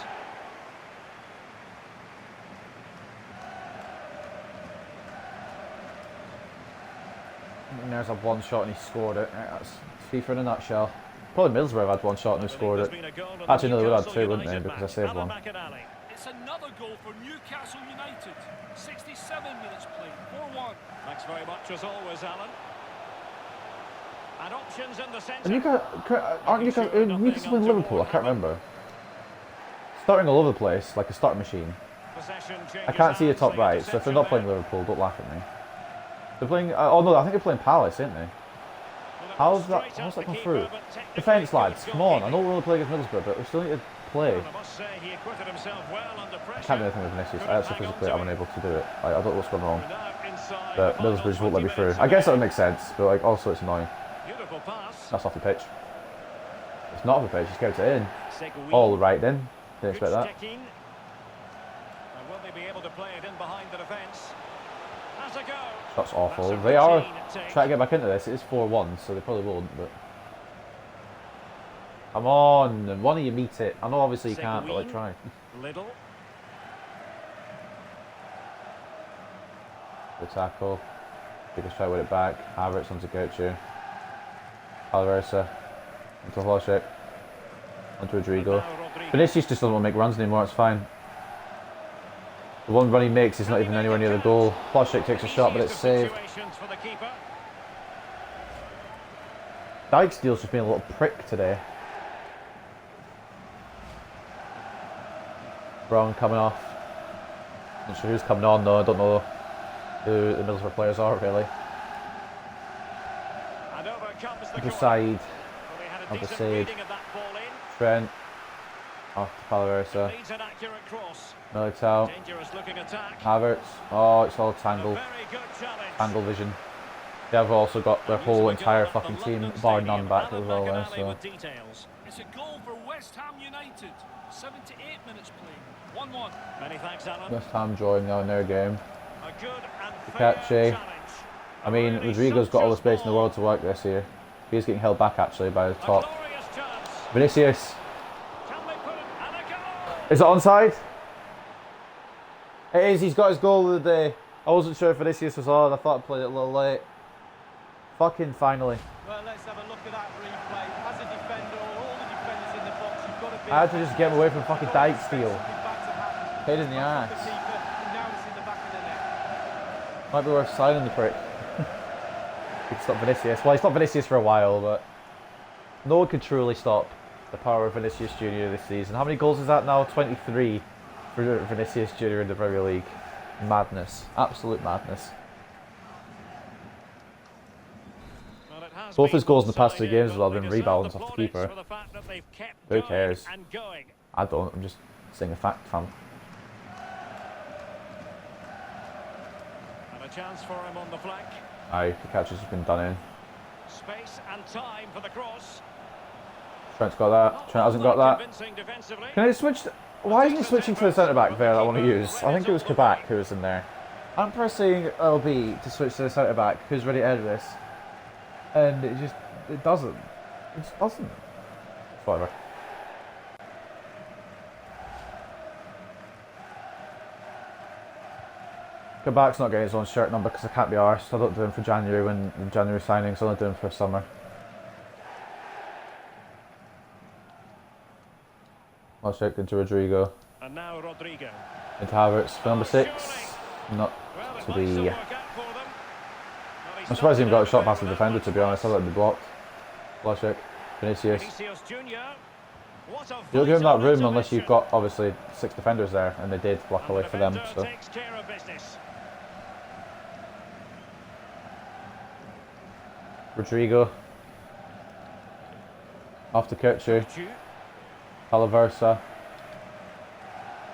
McNair's had one shot and he scored it. Right, that's FIFA in a nutshell. Probably Middlesbrough had one shot and he scored it. Actually, no, they would have had 2, wouldn't they? Because I saved one. It's another goal for Newcastle United. 67 minutes played. 4-1. Thanks very much as always, Alan. And options in the centre. And Newcastle playing Liverpool? I can't remember. Starting all over the place, like a starting machine. I can't see your top right, so if they're not playing Liverpool, don't laugh at me. They're playing. Oh no, I think they're playing Palace, aren't they? How's that come through? Defence, lads, come on. I know we're only playing against Middlesbrough, but we still need to play. I can't do anything with Vinicius. I actually physically I'm unable to do it. I don't know what's going wrong. But Middlesbrough just won't let me through. I guess that would make sense, but like also it's annoying. That's off the pitch. It's not off the pitch. Just gets it in. All right then. Didn't expect that. Will they be able to play it in behind the defence? Has a go. That's awful. They are trying to get back into this. It is 4-1, so they probably won't. But come on, one of you meet it. I know obviously you can't, but like try. Little. The tackle. Because try to win it back. Havertz onto Gertrude. Alvareza. Into Hlošek. Onto Rodrigo. Vinicius just doesn't want to make runs anymore, it's fine. The one run he makes is not even anywhere near the goal. Hlošek takes a shot, but it's saved. Dijksteel's just been a little prick today. Brown coming off. Not sure who's coming on though, I don't know who the Middlesbrough players are really. Other side of the save. Trent. Off to Alvareza. Militao. Havertz. Oh, it's all tangled. Tangle vision. They have also got their whole entire fucking team, bar none, back as well there, so. It's a goal for West Ham United. 78 minutes played. 1-1. Many thanks, Alan. West Ham drawing now in their game. A good and Catchy. fair challenge. I mean, Rodrigo's got all the space in the world to work this year. He's getting held back actually by the top. Vinicius. Is it onside? It is, he's got his goal of the day. I wasn't sure if Vinicius was on, I thought I played it a little late. Fucking finally. Well, let's have a look at that replay. As a defender, or all the defenders in the box, you've got to be. I had to just get him away from fucking Dijksteel. Pain in the ass. Now it's in the back of the net. Might be worth signing the prick. He could stop Vinicius. Well, he's stopped Vinicius for a while, but no one could truly stop the power of Vinicius Junior this season. How many goals is that now? 23 for Vinicius Junior in the Premier League. Madness. Absolute madness. Both his goals in the past 2 games as well have been rebounds off the keeper. Who cares? I don't. I'm just saying a fact, fam. And a chance for him on the flank. Aye, the catch has been done in. Space and time for the cross. Trent's got that. Trent hasn't got that. Can I switch? Why isn't he switching to the centre back there that I want to use? I think it was Kabak who was in there. I'm pressing LB to switch to the centre back who's ready to edit this. And it doesn't. It just doesn't. Whatever. Kabak's not getting his own shirt number because I can't be arsed. I don't do him for January when the January signings, I only do him for summer. Hlošek into Rodrigo. And now Rodrigo. Into Havertz for number 6. Not to be. I'm surprised he even got a shot past the defender, to be honest. I thought it'd be blocked. Hlošek, Vinicius. You don't give him that room unless you've got obviously 6 defenders there, and they did, luckily for them. So. Rodrigo. Off to Kirchu. Alvareza.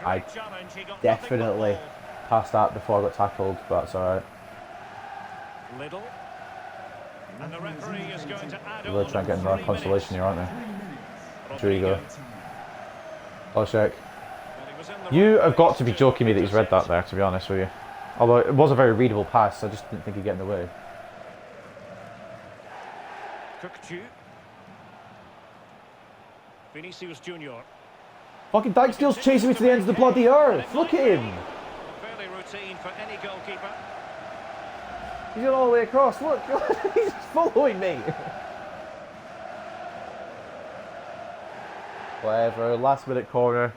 I definitely passed that before I got tackled, but that's alright. Little. And the referee is going to add They're really on trying to get another 3 consolation here, minutes. aren't they? Rodrigo. Oh, check. Well, he was in the You right have got place to be joking me that he's read that intercept. there, to be honest with you. Although it was a very readable pass, I just didn't think he'd get in the way. Cookchu. Vinicius Junior. Fucking Dijksteel's chasing me to the ends of the bloody earth. Look at him. Fairly routine for any goalkeeper. He's going all the way across. Look, he's following me. Whatever. Last minute corner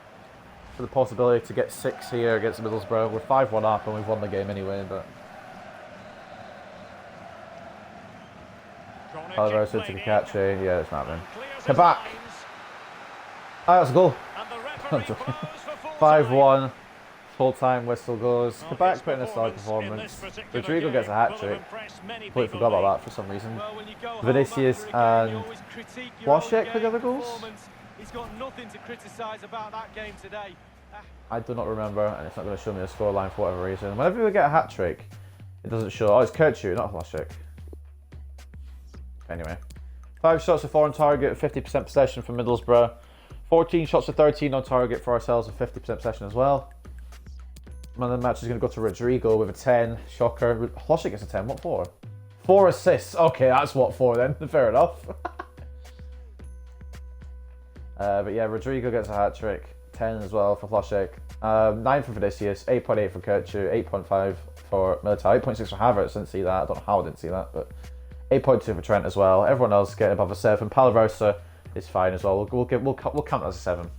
for the possibility to get 6 here against Middlesbrough. We're 5-1 up and we've won the game anyway. But Alvarez took a catch. Yeah, it's not happening. Kabak. Ah, that's a goal. I'm joking. 5-1. Full-time whistle goes. Kabak put in a solid performance. Rodrigo gets a hat-trick. Completely forgot about that for some reason. Vinicius and Washek with the other goals? He's got nothing to criticise about that game today. I do not remember, and it's not going to show me the scoreline for whatever reason. Whenever we get a hat-trick, it doesn't show. Oh, it's Kurtzu, not Washek. Anyway. 5 shots to 4 on target, 50% possession for Middlesbrough. 14 shots to 13 on target for ourselves with 50% possession as well. Man of the match is going to go to Rodrigo with a 10. Shocker. Hloshek gets a 10. What for? 4 assists. Okay, that's what for then. Fair enough. But yeah, Rodrigo gets a hat-trick. 10 as well for Hloshek. 9 for Vinicius. 8.8 for Kurtzu. 8.5 for Militao. 8.6 for Havertz. Didn't see that. I don't know how I didn't see that, but 8.2 for Trent as well. Everyone else getting above a 7. Palarosa is fine as well. We'll count that as a 7.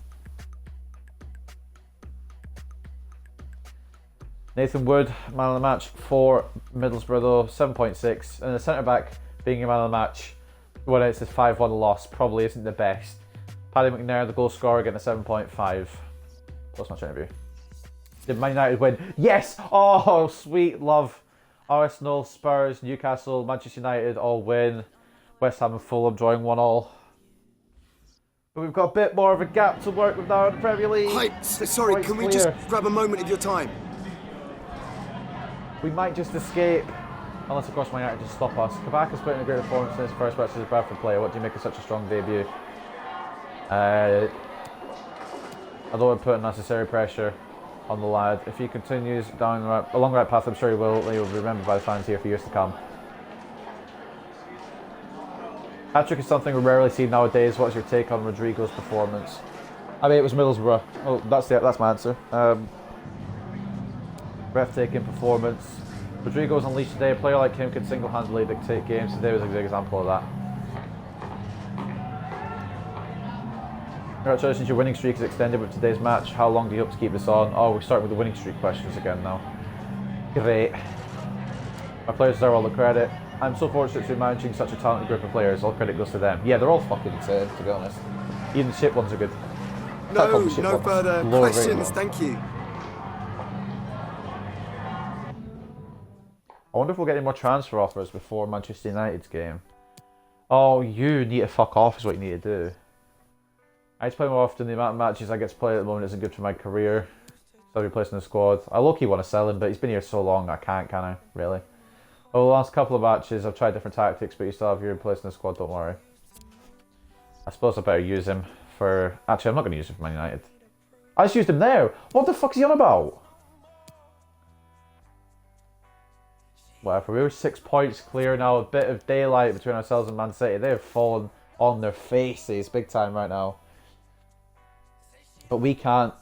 Nathan Wood, man of the match for Middlesbrough though, 7.6. And the centre-back being a man of the match when it's a 5-1 loss probably isn't the best. Paddy McNair, the goal scorer, getting a 7.5. Post-match interview. Did Man United win? Yes! Oh, sweet love. Arsenal, Spurs, Newcastle, Manchester United all win. West Ham and Fulham drawing 1-1. But we've got a bit more of a gap to work with now in the Premier League. Hi, sorry, Quite can we clear. just grab a moment of your time? We might just escape, unless of course Man United just stop us. Kabak has put in a great performance in his first match as a Bradford player. What do you make of such a strong debut? I don't want to put unnecessary pressure on the lad. If he continues down along the right path, I'm sure he will. He will be remembered by the fans here for years to come. Hat-trick is something we rarely see nowadays. What's your take on Rodrigo's performance? I mean, it was Middlesbrough. Oh, that's my answer. Breathtaking performance. Rodrigo was unleashed today. A player like him could single-handedly dictate games. Today was a good example of that. Congratulations, your winning streak is extended with today's match. How long do you hope to keep this on? Oh, we're starting with the winning streak questions again now. Great. My players deserve all the credit. I'm so fortunate to be managing such a talented group of players. All credit goes to them. Yeah, they're all fucking insane, to be honest. Even the shit ones are good. No further Lower questions, rating. thank you. I wonder if we'll get any more transfer offers before Manchester United's game. Oh, you need to fuck off is what you need to do. I just play more often. The amount of matches I get to play at the moment isn't good for my career. So I'll be placed in the squad. I low-key want to sell him, but he's been here so long, I can't, can I? Really? Over the last couple of matches, I've tried different tactics, but you still have your place in the squad, don't worry. I suppose I better use him for... Actually, I'm not going to use him for Man United. I just used him there! What the fuck is he on about? Whatever, we were 6 points clear now, a bit of daylight between ourselves and Man City. They have fallen on their faces big time right now. But we can't,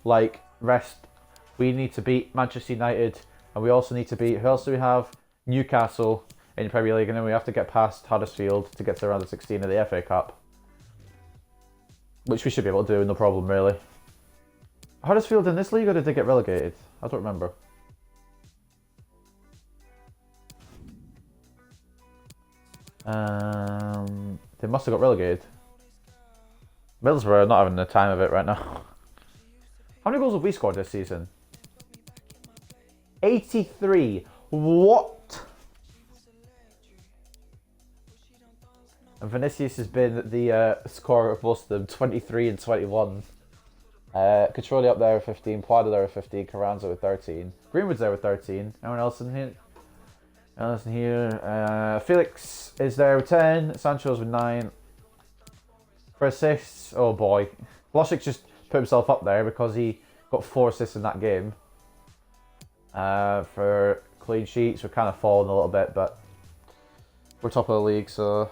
like, rest. We need to beat Manchester United, and we also need to beat, who else do we have? Newcastle in the Premier League, and then we have to get past Huddersfield to get to around the 16 of the FA Cup. Which we should be able to do, no problem really. Huddersfield in this league, or did they get relegated? I don't remember. They must have got relegated. Middlesbrough are not having the time of it right now. How many goals have we scored this season? 83. What? And Vinicius has been the scorer of most of them, 23 and 21. Catroli up there with 15, Poada there with 15, Carranza with 13. Greenwood's there with 13. Anyone else in here? Ellison here. Felix is there with 10. Sancho's with 9. For assists, oh boy. Vlasic just put himself up there because he got 4 assists in that game. For clean sheets, we're kind of falling a little bit, but we're top of the league, so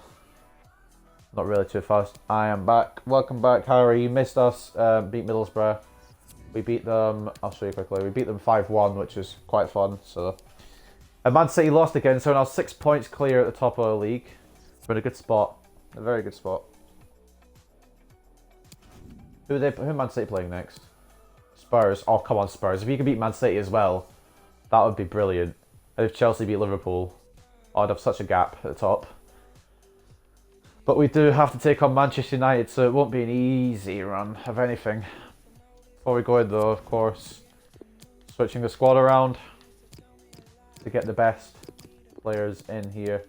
not really too fast. I am back. Welcome back, Harry. You missed us. Beat Middlesbrough. We beat them, I'll show you quickly. We beat them 5-1, which is quite fun. So, and Man City lost again, so now 6 points clear at the top of the league. We're in a good spot. A very good spot. Who Man City playing next? Spurs. Oh, come on, Spurs. If you could beat Man City as well, that would be brilliant. And if Chelsea beat Liverpool, I'd have such a gap at the top. But we do have to take on Manchester United, so it won't be an easy run of anything. Before we go in though, of course, switching the squad around to get the best players in here.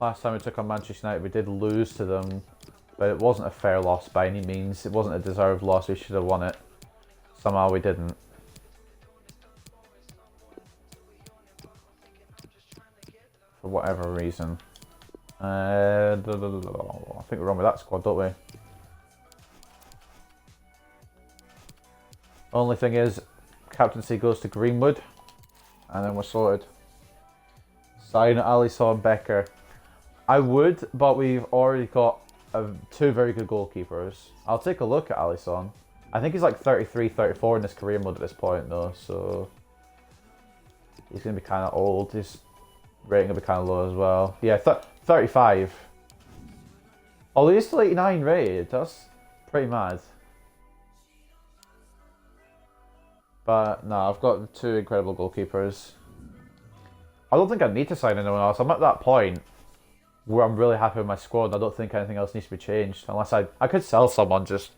Last time we took on Manchester United, we did lose to them, but it wasn't a fair loss by any means. It wasn't a deserved loss, we should have won it. Somehow we didn't. For whatever reason. I think we're wrong with that squad, don't we? Only thing is, captaincy goes to Greenwood, and then we're sorted. Sign Alisson, Becker. I would, but we've already got 2 very good goalkeepers. I'll take a look at Alisson. I think he's like 33, 34 in his career mode at this point though, so he's going to be kind of old. His rating will be kind of low as well. Yeah, 35. Although he's still 89 rated, that's pretty mad. But no, I've got 2 incredible goalkeepers. I don't think I need to sign anyone else. I'm at that point where I'm really happy with my squad and I don't think anything else needs to be changed. Unless I could sell someone just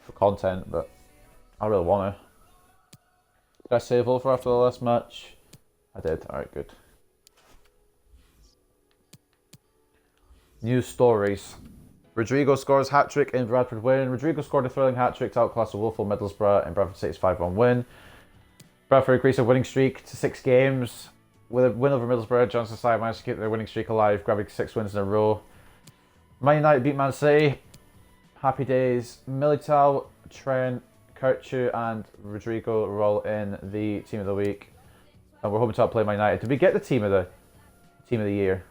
for content, but I really want to. Did I save over after the last match? I did. Alright, good. News stories. Rodrigo scores hat-trick in Bradford win. Rodrigo scored a thrilling hat-trick to outclass a woeful Middlesbrough in Bradford City's 5-1 win. Bradford increased their winning streak to 6 games. With a win over Middlesbrough, Johnson's side managed to keep their winning streak alive, grabbing 6 wins in a row. Man United beat Man City. Happy days. Militao, Trent, Kirchu and Rodrigo were all in the team of the week. And we're hoping to outplay Man United. Did we get the team of the year?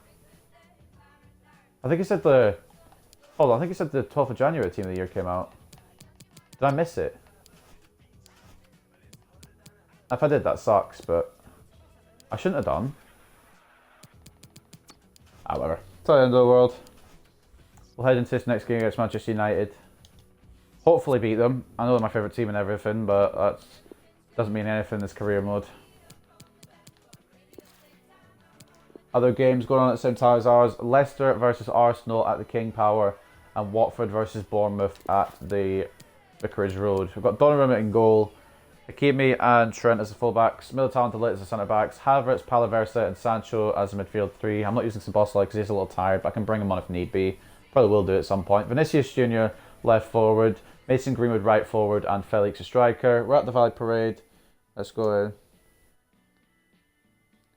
I think he said the... Hold on, I think he said the 12th of January team of the year came out. Did I miss it? If I did, that sucks, but I shouldn't have done. Ah, whatever. It's not the end of the world. We'll head into this next game against Manchester United. Hopefully beat them. I know they're my favourite team and everything, but that doesn't mean anything in this career mode. Other games going on at the same time as ours. Leicester versus Arsenal at the King Power and Watford versus Bournemouth at the Vicarage Road. We've got Donnarumma in goal, Hakimi and Trent as the fullbacks, Militao and De Ligt as the centre-backs, Havertz, Palaversa and Sancho as the midfield 3. I'm not using Szoboszlai because he's a little tired, but I can bring him on if need be. Probably will do it at some point. Vinicius Jr. left forward, Mason Greenwood right forward and Felix a striker. We're at the Valley Parade. Let's go in.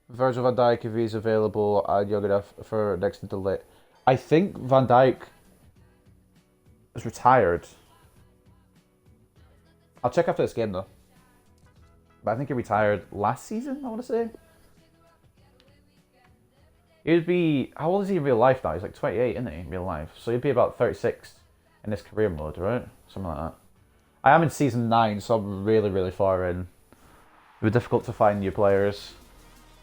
Virgil van Dijk if he's available and young enough for next to De Ligt. I think Van Dijk is retired. I'll check after this game though. But I think he retired last season, I want to say. He'd be... How old is he in real life now? He's like 28, isn't he, in real life? So he'd be about 36 in this career mode, right? Something like that. I am in season 9, so I'm really, really far in. It'd be difficult to find new players.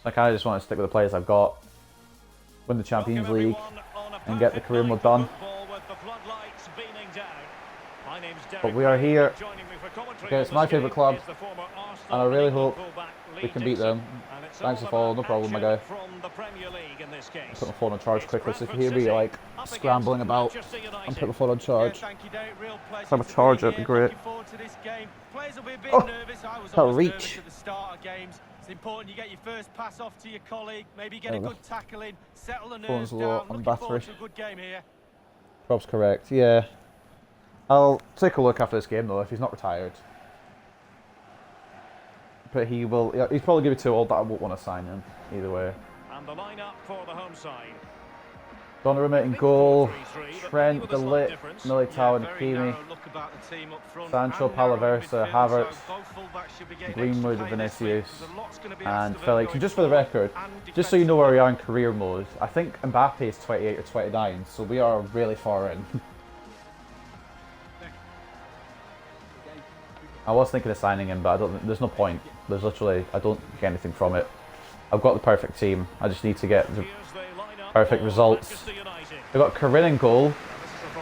So I kind of just want to stick with the players I've got. Win the Champions League and get the career mode done. But we are here against my favourite club, and I really hope we can beat them. Thanks for following, no problem, my guy. I'll put my phone on charge quickly, so if you hear me like scrambling about, and put my phone on charge. If I have a charger, it'd be great. Oh, that'll reach. It's important you get your first pass off to your colleague, maybe get a good tackle in, settle the nerves down. Looking forward to a good game here. Rob's correct, yeah. I'll take a look after this game though, if he's not retired. but he will. He's probably going to be too old that I won't want to sign him either way. And the lineup for the home side. Donnarumma in goal, Trent, De Ligt, Militao and Hakimi, Sancho, Palaversa, Havertz, Greenwood, Vinicius and Felix. And just for the record, just so you know where we are in career mode, I think Mbappe is 28 or 29, so we are really far in. I was thinking of signing him, but I don't. There's no point. There's literally, I don't get anything from it. I've got the perfect team. I just need to get the perfect results. We've got Corinne in goal,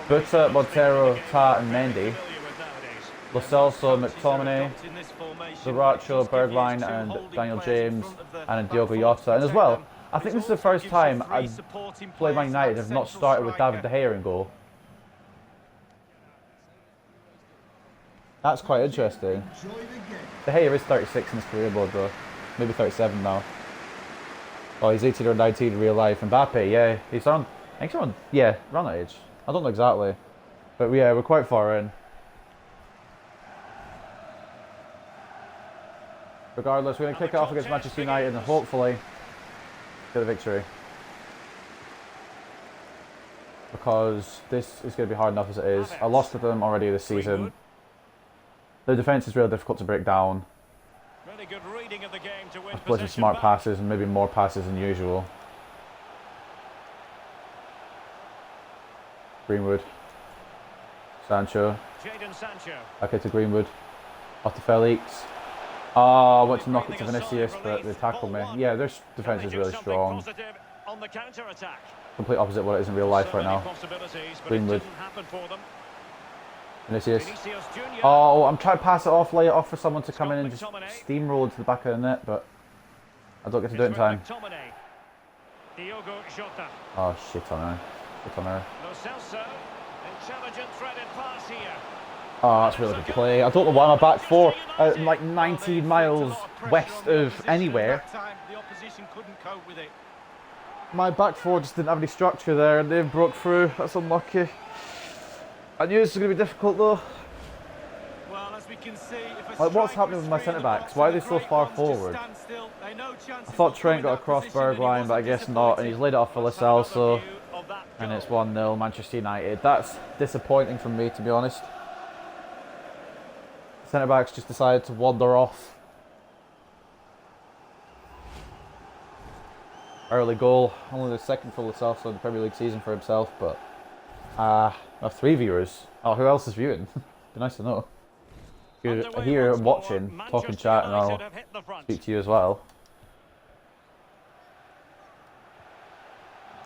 Buta, Montero, Ta and Mendy, Lo Celso, McTominay, Zaracho, Bergwijn and Daniel James and Diogo Jota. And as well, I think this is the first time I've played Man United have not started with David De Gea in goal. That's quite interesting. De Gea is 36 in his career mode though. Maybe 37 now. Oh, he's 18 or 19 in real life. Mbappe, yeah. He's on, I think he's on, yeah, around that age. I don't know exactly. But yeah, we're quite far in. Regardless, we're going to kick it off against Manchester United and hopefully get a victory. Because this is going to be hard enough as it is. I lost to them already this season. The defence is really difficult to break down. Really good reading of the game to win I've played some smart passes and maybe more passes than usual. Greenwood. Sancho. Okay to Greenwood. Off to Felix. Oh, I went to knock it to Vinicius, but they tackled me. Yeah, their defence is really strong. Complete opposite what it is in real life right now. Greenwood. Vinicius. Oh, I'm trying to pass it off, lay it off for someone to come in and just steamroll to the back of the net, but I don't get to do it in time. Oh, shit on her. Shit on her. Oh, that's really good play. I don't know why my back four, like 19 miles west of anywhere. My back four just didn't have any structure there and they broke through. That's unlucky. I knew this was going to be difficult though. Well, as we can see, like, what's happening with my centre-backs? Why are they so far forward? I thought Trent got across Bergwijn, but I guess not. And he's laid it off for Lo Celso. And it's 1-0 Manchester United. That's disappointing for me, to be honest. Centre-backs just decided to wander off. Early goal. Only the second for Lo Celso in the Premier League season for himself, but... I have 3 viewers. Oh, who else is viewing? Be nice to know. You're here watching, talking chat, and I'll speak to you as well.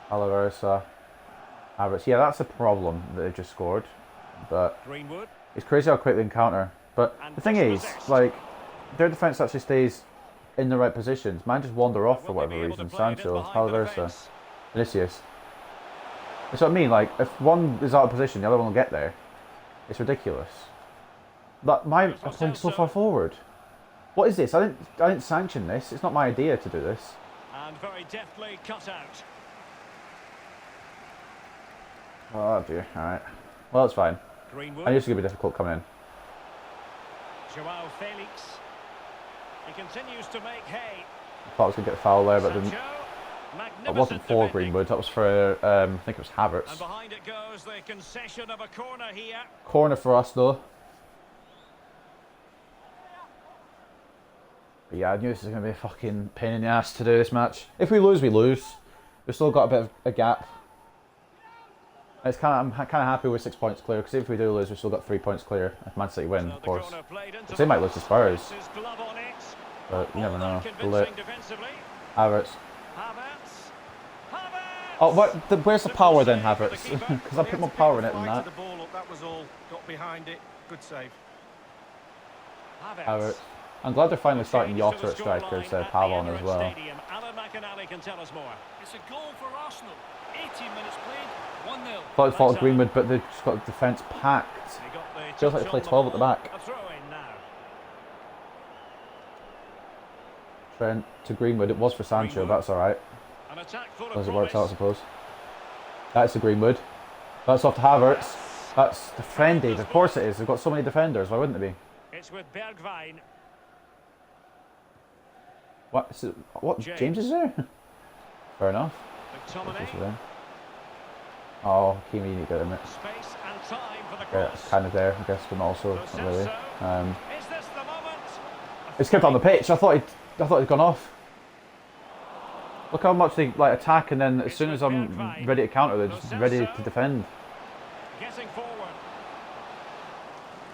Palaversa. Havertz. Yeah, that's a problem that they've just scored. But it's crazy how quick they can counter. But the thing is, like, their defence actually stays in the right positions. Mine just wander off for whatever reason. Sancho, Palaversa, Vinicius. That's what I mean, like, if one is out of position, the other one will get there. It's ridiculous. But I'm playing so far forward. What is this? I didn't sanction this. It's not my idea to do this. And very deftly cut out. Oh dear, alright. Well, it's fine. I knew it was going to be difficult coming in. Joao Felix. He continues to make hay. I thought I was going to get the foul there, but didn't. That wasn't for Greenwood, that was for, I think it was Havertz. And behind it goes the concession of a corner here. Corner for us though. But yeah, I knew this was going to be a fucking pain in the ass to do this match. If we lose, we lose. We've still got a bit of a gap. It's I'm kind of happy with 6 points clear, because if we do lose, we've still got 3 points clear. If Man City win, of course. They might lose to Spurs. But you never know. Havertz. Oh, where's the power then, Havertz? Because I put more power in it than that. That was all. Got behind it. Good save. Havertz. I'm glad they're finally starting Jota at striker instead of Pavon as well. It's a goal for Arsenal. 18 minutes played, 1-0. Thought it was fault of Greenwood, but they've just got the defence packed. Feels like they play 12 at the back. Trent to Greenwood. It was for Sancho, that's alright. As it works out, I suppose. That's the Greenwood. That's off to Havertz. That's defended. Of course it is. They've got so many defenders. Why wouldn't it be? It's with Bergwijn. What? Is it, what? James is there? Fair enough. McTominay. Oh, Kimi, you need to get him it. Space and time for the Yeah, cross. kind of there, I guess, but also Lo not really. Celso. Is this the moment? It's kept on the pitch. I thought he'd gone off. Look how much they like attack, and then as soon as I'm ready to counter, they're just ready to defend. Getting forward.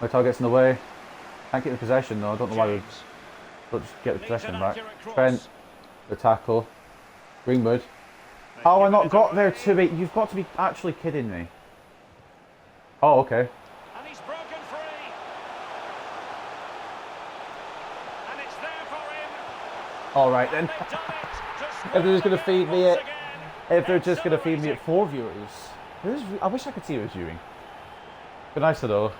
My target's in the way. Can't keep the possession though. I don't know why we don't just get the possession back. Trent, the tackle. Greenwood. How I not got there to be? You've got to be actually kidding me. Oh, okay. And he's broken free. And it's there for him. All right then. They've done it. If they're just going to feed me it, if they're just going to feed me it 4 viewers, I wish I could see who's viewing. But nice though.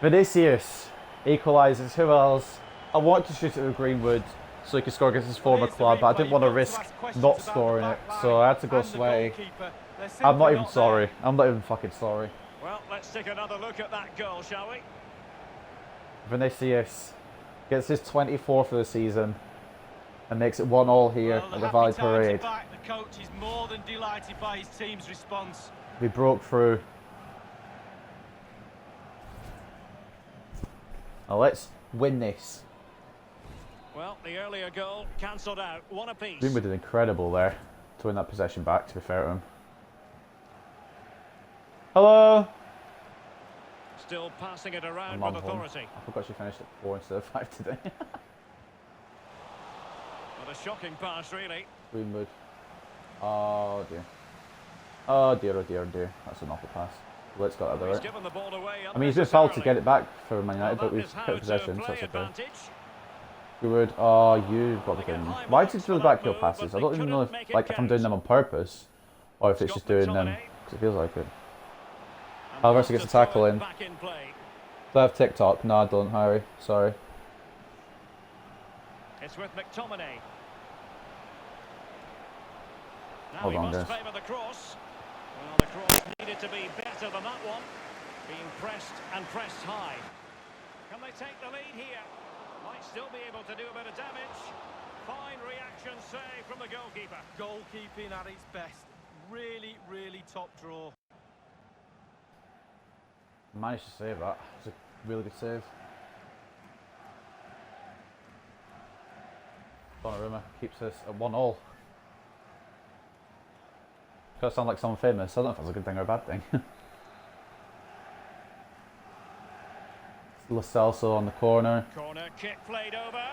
Vinicius equalises. Who else? I want to shoot it with Greenwood so he could score against his former club, but I didn't want to risk not scoring it, so I had to go sweaty. I'm not even sorry. I'm not even fucking sorry. Well, let's take another look at that goal, shall we? Vinicius gets his 24th of the season and makes it 1-1 here at the Valley Parade. The coach is more than delighted by his team's response. We broke through. Now let's win this. Well, the earlier goal cancelled out. One apiece. Greenwood did incredible there to win that possession back, to be fair to him. Hello! Still passing it around I'm with on home. authority. I forgot she finished at 4 instead of 5 today. What a shocking pass, really. Greenwood. Oh dear. Oh dear, oh dear, oh dear. That's an awful pass. Let's got that He's right. given the ball away. I mean, he's been fouled to get unnecessarily. it back for Man United, Well, but we've that is how kept to possession, so play that's okay. advantage. Greenwood. Oh, you've got the thing. Why do you do the backheel passes? I don't even know if, like, if I'm doing them on purpose or if it's just doing them because it feels like it. Alvarez gets a tackle in. Back in play. Do I have TikTok? No, I don't, Harry. Sorry. It's with McTominay. Now Hold he on, must guys. favour the cross. Well, the cross needed to be better than that one. Being pressed and pressed high. Can they take the lead here? Might still be able to do a bit of damage. Fine reaction save from the goalkeeper. Goalkeeping at its best. Really, really top draw. Managed to save that. It's a really good save. Donnarumma keeps us at 1-1. Does that sound like someone famous? I don't know if that's a good thing or a bad thing. Lo Celso on the corner. Corner kick played over.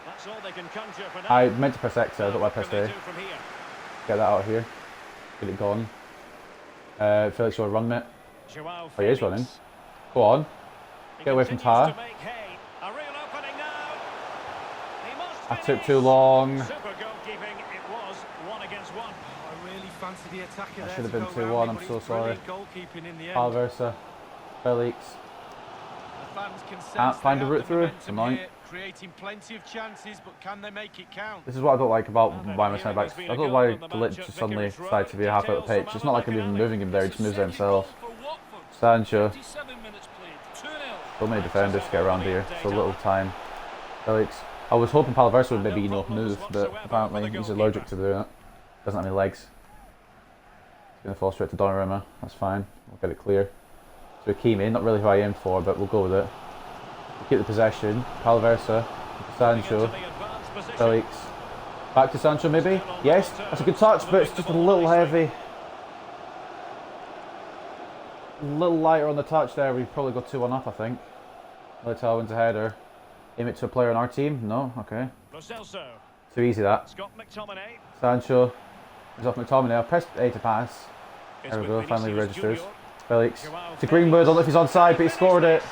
That's all they can conjure for now. I meant to press X, I don't know why I pressed What can A. they do from here? Get that out of here. Get it gone. Felix, you want to run, mate? Joao Oh, he is Felix. running. Go on. He Get away from continues Tar. to make hay. A real opening now. He must I took finish. too long. Super goalkeeping. It was 1-against-1. I really fancy the attacker That there should have to been go 2-1, round I'm it, but so it's sorry. brilliant goalkeeping in the end. Alversa. Felix. The fans can sense Can't find they a have route the through it. momentum Annoying. here, creating plenty of chances, but can they make it count? This is what I don't like about why my centre backs. I don't know why De Ligt just suddenly decided to be half out of the pitch. It's not like I'm even moving him there, he just moves there himself. Sancho. 57 minutes played. 2-0. So many defenders to get around here, so little time. Felix. I was hoping Palaversa would maybe, move, but apparently he's allergic to doing it. Doesn't have any legs. He's going to fall straight to Donnarumma. That's fine. We'll get it clear. So Kimi, not really who I aimed for, but we'll go with it. We'll keep the possession. Palaversa. Sancho. Felix. Back to Sancho maybe? Yes, that's a good touch, but it's just a little heavy. A little lighter on the touch there. We've probably got 2-1 up, I think. Militao wins a header. Aim it to a player on our team? No? Okay. Lo Celso. Too easy that. Scott McTominay. Sancho. He's off McTominay. I pressed A to pass. It's There we with go, finally Vinicius registers. Junior. Felix. Joao To Greenwood. I don't know if he's onside, but he scored it.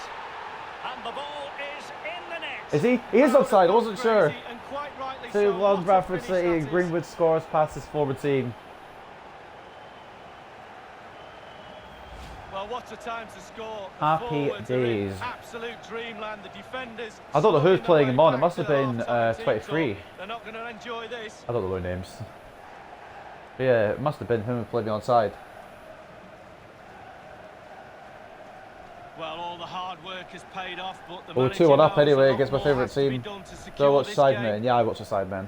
And the ball is in the net. Is he? He is onside, I wasn't sure. Crazy, and quite rightly so. 2-1 What a Bradford finish City that and is. Greenwood scores past his former team. Well, what a time to score. The Happy forwards are in days. Absolute dreamland. The defenders. I don't know who's slogging playing their him way on. It back must have to the been half-time team 23. goal. They're not going to enjoy this. I don't know their names. But yeah, it must have been him who played me onside. Well, all the hard work has paid off, but the We're manager 2-1 up knows a anyway lot against my more favourite has to be team. done to Do I secure watch this Sidemen? game. Yeah, I watch the Sidemen.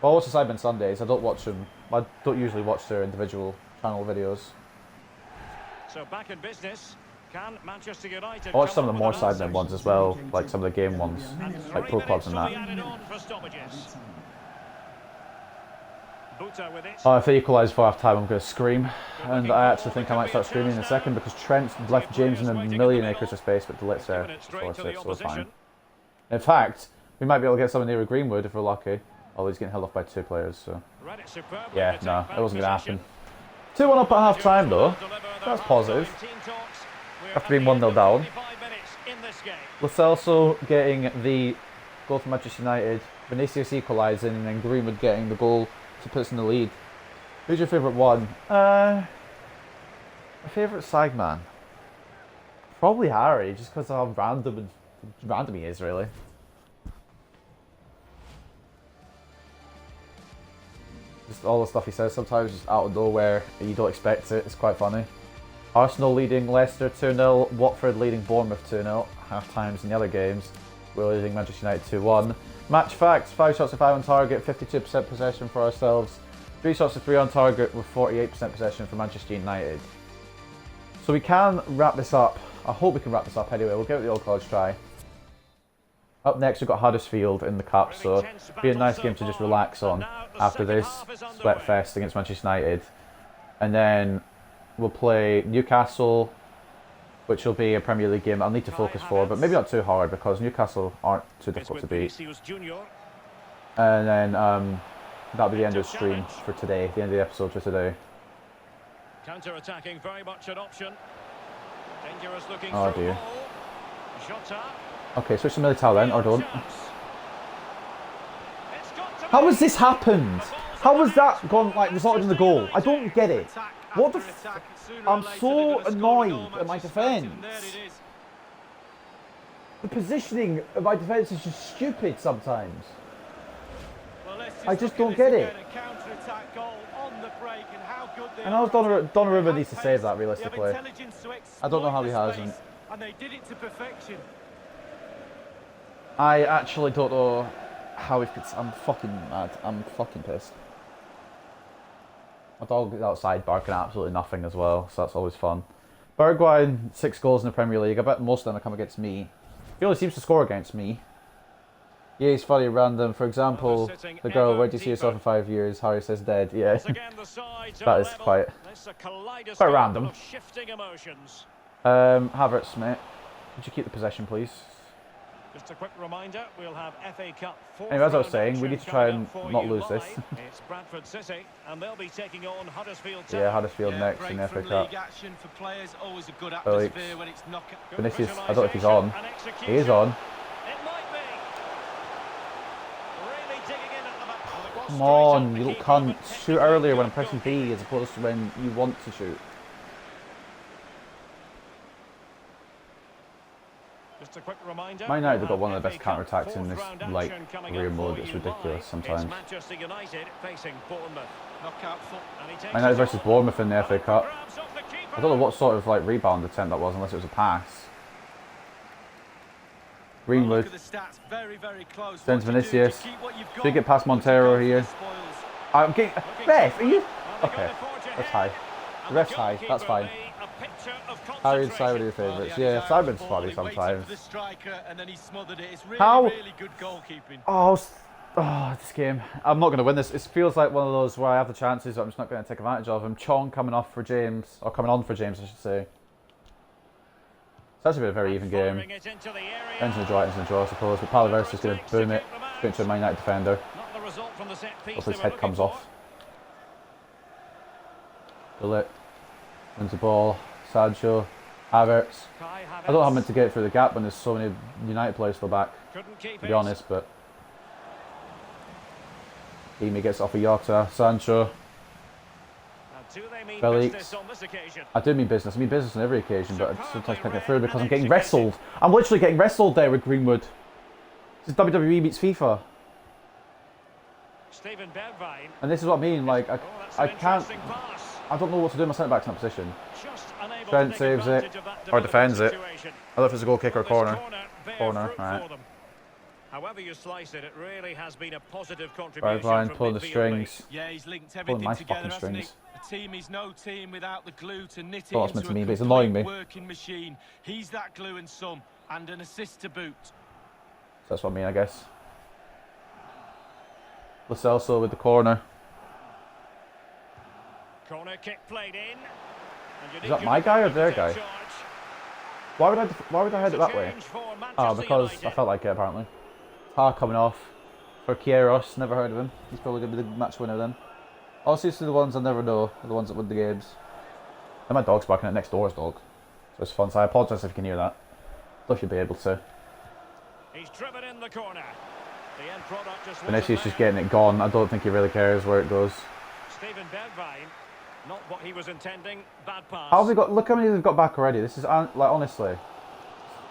Well, I watch the Sidemen Sundays. I don't watch them. I don't usually watch their individual channel videos. So back in business. Can Manchester United I watch some of the more come up with Sidemen an ones as well, like some of the game ones, answer? like Pro Clubs and Will that. be added on for stoppages. Buta with it. Oh, if they equalise for half time, I'm going to scream. And I actually think I might start screaming in a second because Trent left James in a million acres of space, but Delight's there. So we're fine. In fact, we might be able to get someone near Greenwood if we're lucky. Although he's getting held off by 2 players, so. Yeah, no, it wasn't going to happen. 2-1 up at half time though. That's positive. After being 1-0 down. Lo Celso getting the goal for Manchester United. Vinicius equalising and then Greenwood getting the goal to put us in the lead. Who's your favourite one? My favourite side man? Probably Harry, just because of how random he is, really. Just all the stuff he says sometimes just out of nowhere and you don't expect it. It's quite funny. Arsenal leading Leicester 2-0, Watford leading Bournemouth 2-0, half times in the other games. We're leading Manchester United 2-1. Match facts, 5 shots to 5 on target, 52% possession for ourselves. 3 shots to 3 on target with 48% possession for Manchester United. So we can wrap this up. I hope we can wrap this up anyway. We'll give it the old college try. Up next we've got Huddersfield in the cup, so it'll be a nice game to just relax on after this sweat fest against Manchester United. And then we'll play Newcastle, which will be a Premier League game I'll need to focus for, but maybe not too hard because Newcastle aren't too difficult to beat. And then that'll be the end of the stream for today, the end of the episode for today. Counter-attacking, very much an option. Dangerous looking. Oh dear. Jota. Okay, switch to Militao then, or don't. How has this happened? How has that gone, like, resulted in the goal? I don't get it. What the f... I'm so annoyed at my defence. The positioning of my defence is just stupid sometimes. I just don't get it. And I was Donnarumma needs to save that realistically. I don't know how he hasn't. And they did it to perfection. I actually don't know how he fits. I'm fucking mad. I'm fucking pissed. My dog is outside barking absolutely nothing as well, so that's always fun. Bergwijn, 6 goals in the Premier League. I bet most of them have come against me. He only seems to score against me. Yeah, he's funny, random. For example, the girl, where do you see yourself in 5 years? Harry says dead. Yeah, that is quite random. Havertz, mate. Would you keep the possession, please? Just a quick reminder, we'll have FA Cup. Anyway, as I was saying, we need to try and not lose this. It's Bradford City, and they'll be taking on Huddersfield. Yeah, Huddersfield next in the FA Cup. Vinicius, I don't know if he's on. He is on. Come on, you little cunt. Shoot earlier when I'm pressing B as opposed to when you want to shoot. Just a quick reminder, Man United have got one of the best counter-attacks in this, like, career mode. It's ridiculous sometimes. Manchester United facing Bournemouth. Man United versus Bournemouth in the FA Cup. I don't know what sort of, like, rebound attempt that was, unless it was a pass. Greenwood. Sends Vinicius. Should get past Montero here. I'm getting... Ref, are you... Okay, that's high. The ref's high, that's fine. Harry and Simon are your favourites. Yeah, Simon's funny sometimes. How? Oh, this game. I'm not going to win this. It feels like one of those where I have the chances, but I'm just not going to take advantage of them. Chong coming off for James, or coming on for James, I should say. It's actually been a very even game. Ends in a draw, ends in a draw, I suppose. But Palaver's is going to boom it. Straight into a Man United defender. Hopefully his head comes off. Bullet. Wins the ball. Sancho. Havertz. I don't know how I'm meant to get through the gap when there's so many United players still back, to be honest, but... Emi gets off of Jota. Sancho. Felix. I do mean business. I mean business on every occasion, but I sometimes can't get through because I'm getting wrestled. I'm literally getting wrestled there with Greenwood. This is WWE meets FIFA. And this is what I mean, like, I can't... I don't know what to do with my centre-backs in that position. Trent saves it, or defends it. I don't know if it's a goal kick or a corner. Corner, alright. However you slice it, it really has been a positive Right, contribution Brian from pulling the midfield strings. Yeah, he's linked Pulling everything my together, fucking hasn't he? strings. A team is no team without the glue to knit it Well, that's into meant to a mean, but it's complete annoying me. working machine. He's that glue and some, and an assist to boot. So that's what I mean, I guess. Lo Celso with the corner. Corner kick played in. Is that my guy or their guy? Why would I head it that way? Oh, because I felt like it apparently. Tar coming off for Kieros, never heard of him. He's probably going to be the match winner then. Obviously the ones I never know are the ones that win the games. And my dog's barking at next door's dog. So it's fun, so I apologise if you can hear that. Thought you'd be able to. He's driven in the corner. The end product just Vinicius just getting it gone. I don't think he really cares where it goes. Stephen Bergwijn, not what he was intending. Bad pass. How have they got? Look how many they've got back already. This is like honestly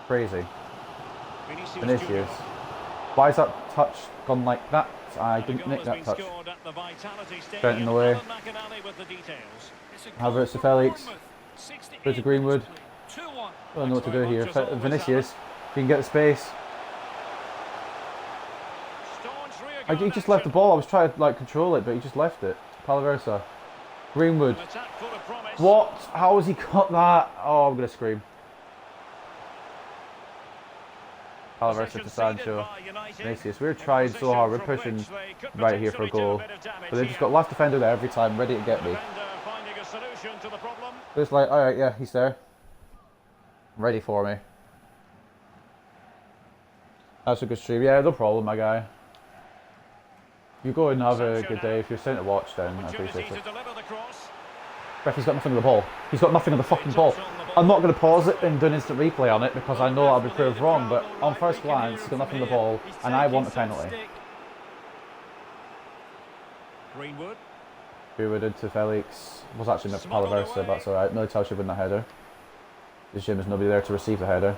crazy. Vinicius. Why is that touch gone like that? I didn't nick that touch. Trent in the way. Havertz to Felix. Go to Greenwood. I don't know what to do here. Vinicius, if you can get the space. He just left the ball. I was trying to like control it, but he just left it. Palaversa. Greenwood. What? How has he got that? Oh, I'm gonna scream. Palaversa to Sancho. Vinicius. We're trying so hard. We're pushing right here for a goal, but they've just got last defender there every time, ready to get me. It's like, all right, yeah, he's there, ready for me. That's a good stream. Yeah, no problem, my guy. You go and have a good day. If you're sitting to watch, then I appreciate it. Ref, he's got nothing on the ball. He's got nothing on the fucking ball. I'm not going to pause it and do an instant replay on it because I know I'll be proved wrong, but on first glance, he's got nothing on the ball, and I want a penalty. Greenwood into Felix. Was actually meant for Palaversa, but that's alright. Militao should win the header. There's Jim, there's nobody there to receive the header.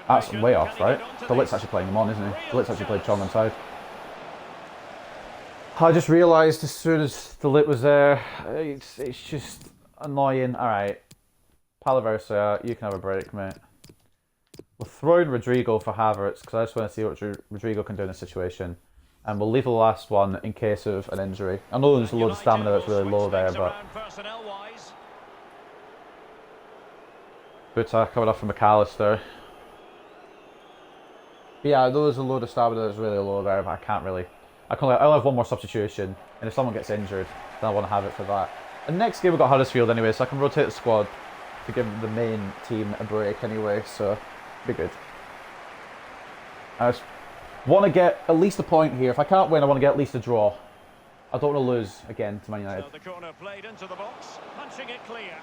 That's way off, right? The Lit's actually playing him on, isn't he? The Lit's actually played Chong inside. I just realised as soon as the Lit was there, it's just annoying. Alright, Palaversa, you can have a break, mate. We'll throw in Rodrigo for Havertz, because I just want to see what Rodrigo can do in this situation. And we'll leave the last one in case of an injury. I know there's a load of stamina that's really low there, but... Buta coming off from McAllister. But yeah, I know there's a load of stamina that's really low there, but I can't really... I'll have one more substitution, and if someone gets injured, then I want to have it for that. And next game we've got Huddersfield anyway, so I can rotate the squad to give the main team a break anyway, so be good. I just want to get at least a point here. If I can't win, I want to get at least a draw. I don't want to lose again to Man United.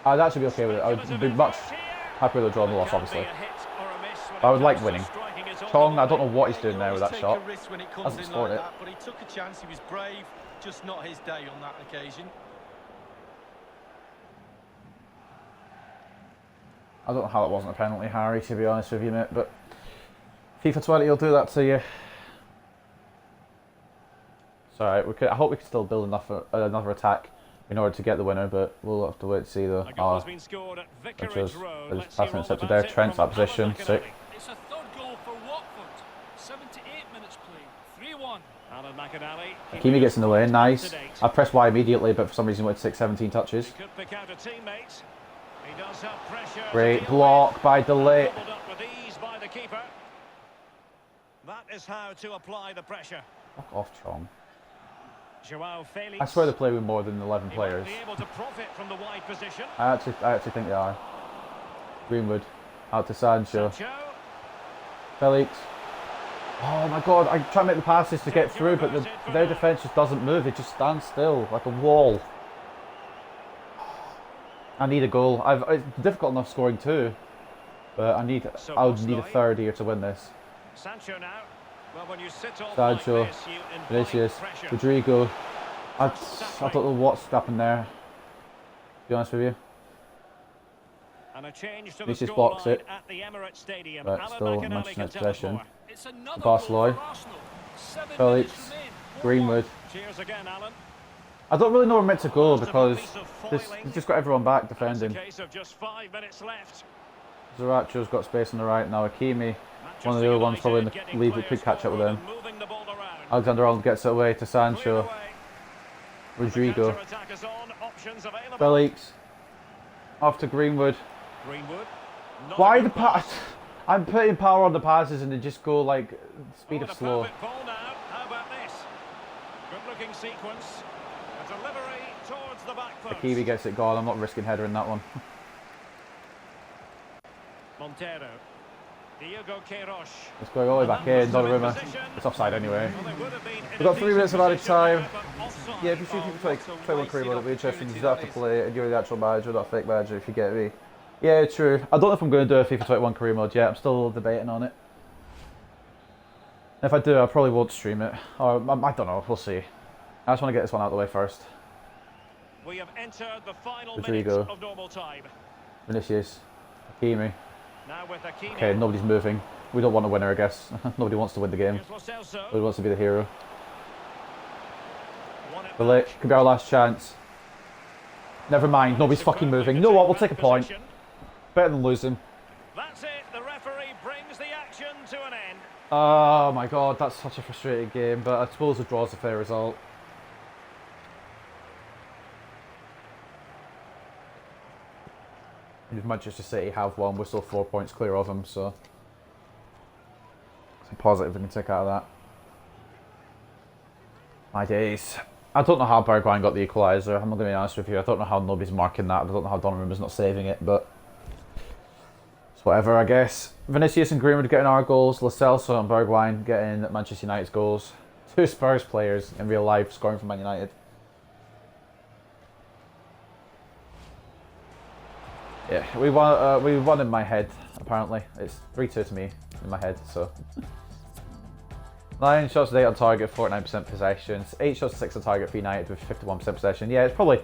I'd actually be okay with it. I would be much happier with a draw than a loss, obviously. But I would like winning. Chong, I don't know what he's doing there with that shot. Hasn't scored it. But he took a chance, he was brave, just not his day on that occasion. I don't know how it wasn't a penalty, Harry, to be honest with you, mate, but FIFA 20 will do that to you. It's alright, I hope we can still build enough another attack in order to get the winner, but we'll have to wait to see though. I just passing it to there. Trent's that position, sick. It's a third goal for Watford. 78 minutes played. 3-1. Hakimi gets in the way, nice. I pressed Y immediately, but for some reason it went to take 17 touches. Great block by Delay. That is how to apply the pressure. Fuck off, Chong. I swear they play with more than 11 players. I actually think they are. Greenwood out to Sancho. Felix. Oh my god, I try to make the passes to get through, but their defence just doesn't move. It just stands still like a wall. I need a goal. It's difficult enough scoring two, but I would need a third here to win this. Sancho now. Well, when you sit off Sancho, like this, Vinicius, Rodrigo. I don't know what's happened there, to be honest with you. And a change to Vinicius blocks it, at the Emirates Stadium. but still Manchester United possession. It's another Barcelona, goal for Arsenal. 7 Felix, minutes remain. 4-1. Greenwood. Cheers again, Alan. I don't really know where we're meant to go because they've just got everyone back defending. Case of just 5 minutes left. Zaracho's got space on the right now. Akimi, one of the other ones probably in the lead, we could catch up with him. Alexander-Arnold gets it away to Sancho. Rodrigo. Felix. Off to Greenwood. Why the pass? I'm putting power on the passes and they just go like speed of slow. How about this? Good-looking sequence. A delivery towards the back post. Akimi gets it gone. I'm not risking header in that one. Montero. Diego Queiroz. Let's go all the way back in. Donnarumma. It's offside anyway. We've got 3 minutes of added time. Yeah, if you shoot people like 21 career mode, it'll be interesting. You don't have to play it. You're the actual manager, not a fake manager, if you get me. Yeah, true. I don't know if I'm going to do a FIFA 21 career mode yet. I'm still debating on it. If I do, I probably won't stream it. Or I don't know. We'll see. I just want to get this one out of the way first. We have entered the final Rodrigo. minutes of normal time. Vinicius. Hakimi. Now with Hakimi. Okay, nobody's moving. We don't want a winner, I guess. Nobody wants to win the game. Nobody wants to be the hero. But could be our last chance. Never mind. Nobody's fucking moving. You know what? We'll take a point. Better than losing. That's it. The referee brings the action to an end. Oh my god, that's such a frustrating game, but I suppose a draw is a fair result. If Manchester City have one, we're still 4 points clear of them, so it's a positive we can take out of that. My days. I don't know how Bergwijn got the equaliser, I'm not going to be honest with you. I don't know how nobody's marking that, I don't know how Donnarumma's not saving it, but it's whatever, I guess. Vinicius and Greenwood getting our goals, Lo Celso and Bergwijn getting Manchester United's goals. 2 Spurs players in real life scoring for Man United. Yeah, we won in my head, apparently. It's 3-2 to me in my head, so. 9 shots to 8 on target, 49% possessions. 8 shots to 6 on target for United with 51% possession. Yeah, it's probably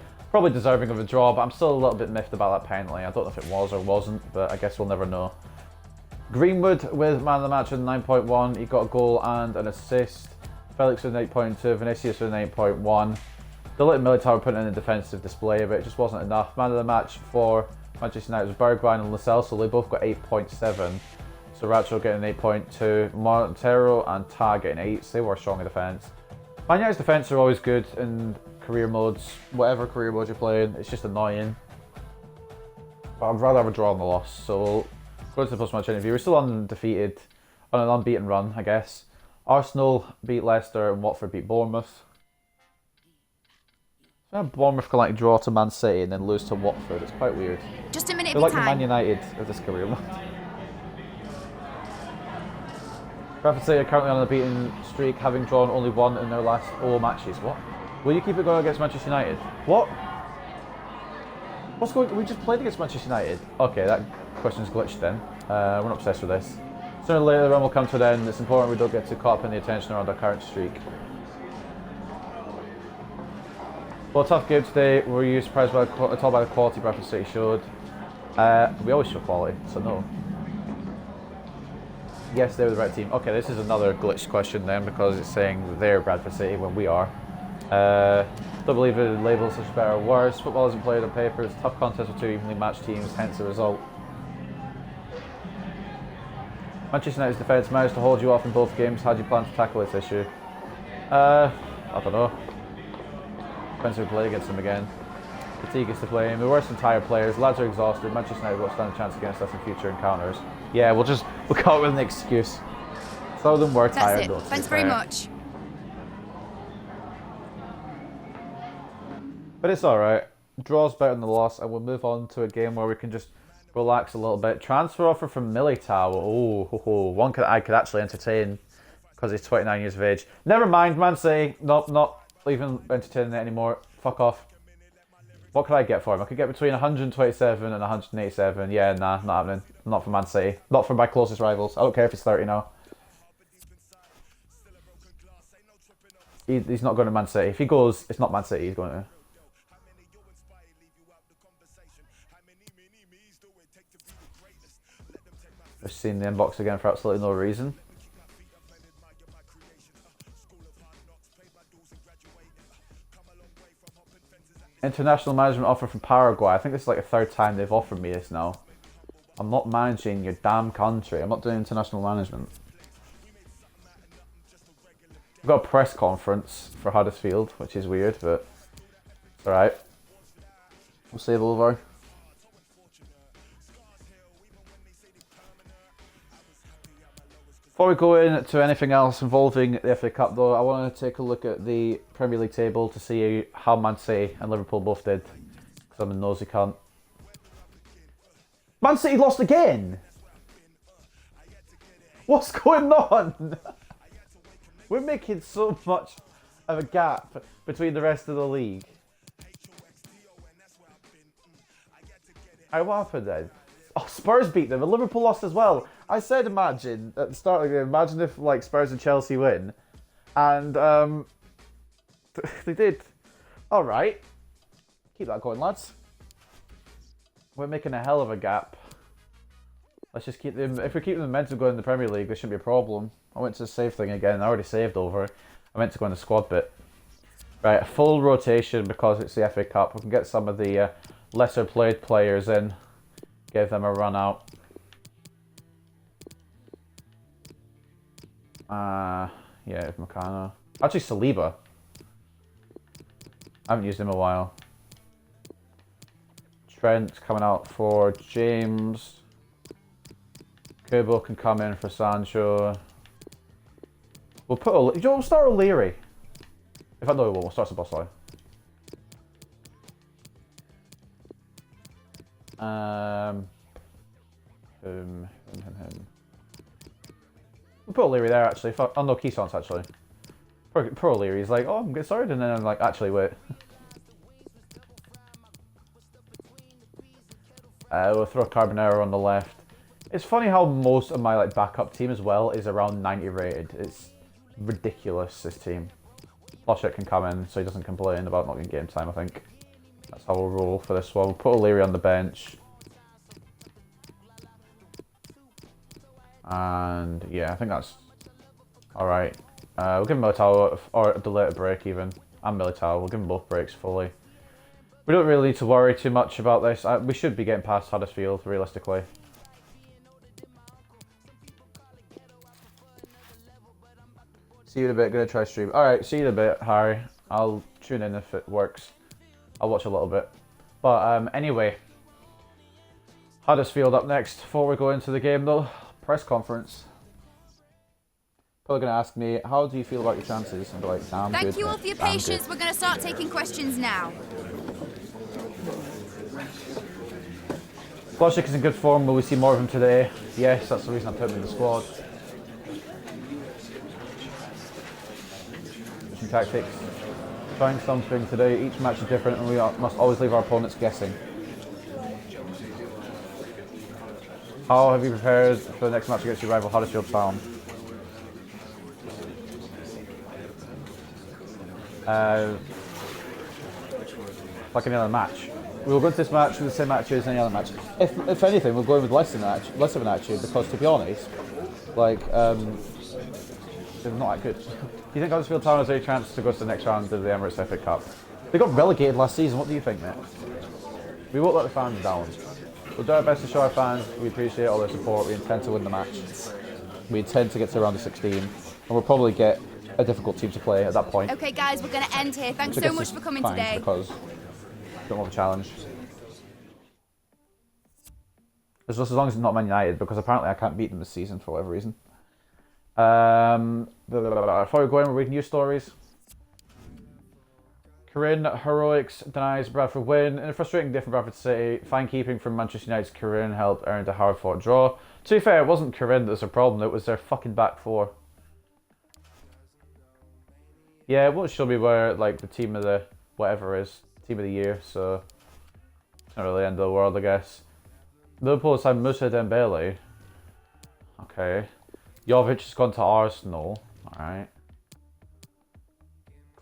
deserving of a draw, but I'm still a little bit miffed about that penalty. I don't know if it was or wasn't, but I guess we'll never know. Greenwood with man of the match with 9.1. He got a goal and an assist. Felix with an 8.2. Vinicius with an 8.1. The little Militao were putting in a defensive display, but it just wasn't enough. Man of the match for Manchester United was Bergwijn and Lo Celso, so they both got 8.7. Sriracha getting 8.2. Montero and Tar getting 8. So they were strong in defence. Man United's defence are always good in career modes, whatever career mode you're playing. It's just annoying. But I'd rather have a draw than a loss. So we'll go to the post-match interview. We're still undefeated, on an unbeaten run, I guess. Arsenal beat Leicester and Watford beat Bournemouth. Bournemouth can like draw to Man City and then lose to Watford. It's quite weird. Just a minute They're of like the time. Man United of this career mode. Bradford City are currently on a beaten streak, having drawn only 1 in their last 4 matches. What? Will you keep it going against Manchester United? What? What's going on? We just played against Manchester United. Okay, that question's glitched then. We're not obsessed with this. Sooner or later the run will come to an end. It's important we don't get too caught up in the attention around our current streak. Well, tough game today. Were you surprised at all by the quality Bradford City showed? We always show quality, so no. Yes, they were the right team. Okay, this is another glitched question then because it's saying they're Bradford City when we are. Don't believe it labels such better or worse. Football isn't played on paper. It's a tough contest with 2 evenly matched teams, hence the result. Manchester United's defence managed to hold you off in both games. How do you plan to tackle this issue? I don't know. Depends who we play against them again. Fatigue is to blame. We're worse than tired players. Lads are exhausted. Manchester United won't stand a chance against us in future encounters. Yeah, we'll come up with an excuse. Some of them were tired though. That's it. Thanks very much. But it's alright. Draw's better than the loss, and we'll move on to a game where we can just relax a little bit. Transfer offer from Militao. Oh, one I could actually entertain because he's 29 years of age. Never mind, Man City. Nope, not even entertaining it anymore. Fuck off. What could I get for him? I could get between 127 and 187. Yeah, nah, not happening. Not for Man City. Not for my closest rivals. I don't care if he's 30 now. He's not going to Man City. If he goes, it's not Man City he's going to. I've seen the inbox again for absolutely no reason. International management offer from Paraguay. I think this is like the third time they've offered me this now. I'm not managing your damn country. I'm not doing international management. We've got a press conference for Huddersfield, which is weird, but it's alright. We'll save over. Before we go into anything else involving the FA Cup though, I want to take a look at the Premier League table to see how Man City and Liverpool both did. Because I'm a nosy cunt. Man City lost again! What's going on? We're making so much of a gap between the rest of the league. Alright, what happened then? Oh, Spurs beat them and Liverpool lost as well. I said imagine at the start of the game, imagine if like Spurs and Chelsea win. And they did. Alright. Keep that going, lads. We're making a hell of a gap. Let's just keep them. If we keep the momentum going in the Premier League, there shouldn't be a problem. I went to the save thing again. I already saved over. I meant to go in the squad bit. Right, a full rotation because it's the FA Cup. We can get some of the lesser played players in. Give them a run out. Yeah, Makano. Actually, Saliba. I haven't used him in a while. Trent coming out for James. Kubo can come in for Sancho. We'll put. We'll start O'Leary. In fact, no, we won't. We'll start Szoboszlai. Him. We'll put O'Leary there actually. Oh no, Keyson's actually. Poor O'Leary. He's like, oh, I'm getting started, and then I'm like, actually, wait. We'll throw Carbonero on the left. It's funny how most of my like backup team as well is around 90 rated. It's ridiculous, this team. Ploshek can come in so he doesn't complain about not getting game time, I think. That's how we'll roll for this one. We'll put O'Leary on the bench. And yeah, I think that's alright. We'll give him Militao or a delayed break even. And Militao, we'll give them both breaks fully. We don't really need to worry too much about this. We should be getting past Huddersfield, realistically. See you in a bit, gonna try stream. Alright, see you in a bit, Harry. I'll tune in if it works. I'll watch a little bit. But anyway. Huddersfield up next. Before we go into the game though, press conference. Probably gonna ask me, how do you feel about your chances? And be like, damn good. Thank you all for your patience. We're going to start taking questions now. Ploshek is in good form. Will we see more of him today? Yes, that's the reason I put him in the squad. Some tactics. Trying something today. Each match is different and we must always leave our opponents guessing. How have you prepared for the next match against your rival Huddersfield Town? Like any other match. We will go into this match with the same attitude as any other match. If anything, we'll go in with less of an attitude because, to be honest, like, they're not that good. Do you think Huddersfield Town has any chance to go to the next round of the Emirates FA Cup? They got relegated last season. What do you think, mate? We won't let the fans down. We'll do our best to show our fans we appreciate all their support. We intend to win the match. We intend to get to round of 16, and we'll probably get a difficult team to play at that point. Okay, guys, we're going to end here. Thanks so much for coming today. Because don't want a challenge. As long as it's not Man United, because apparently I can't beat them this season for whatever reason. Before we go in, we're reading news stories. Corinne Heroics denies Bradford win. In a frustrating day for Bradford City, fine keeping from Manchester United's Corinne helped earn a hard-fought draw. To be fair, it wasn't Corinne that was the problem, it was their fucking back four. Yeah, it won't show me where, like, the team of the whatever is, team of the year, so it's not really the end of the world, I guess. Liverpool has signed Moussa Dembele. Okay. Jovic has gone to Arsenal. Alright.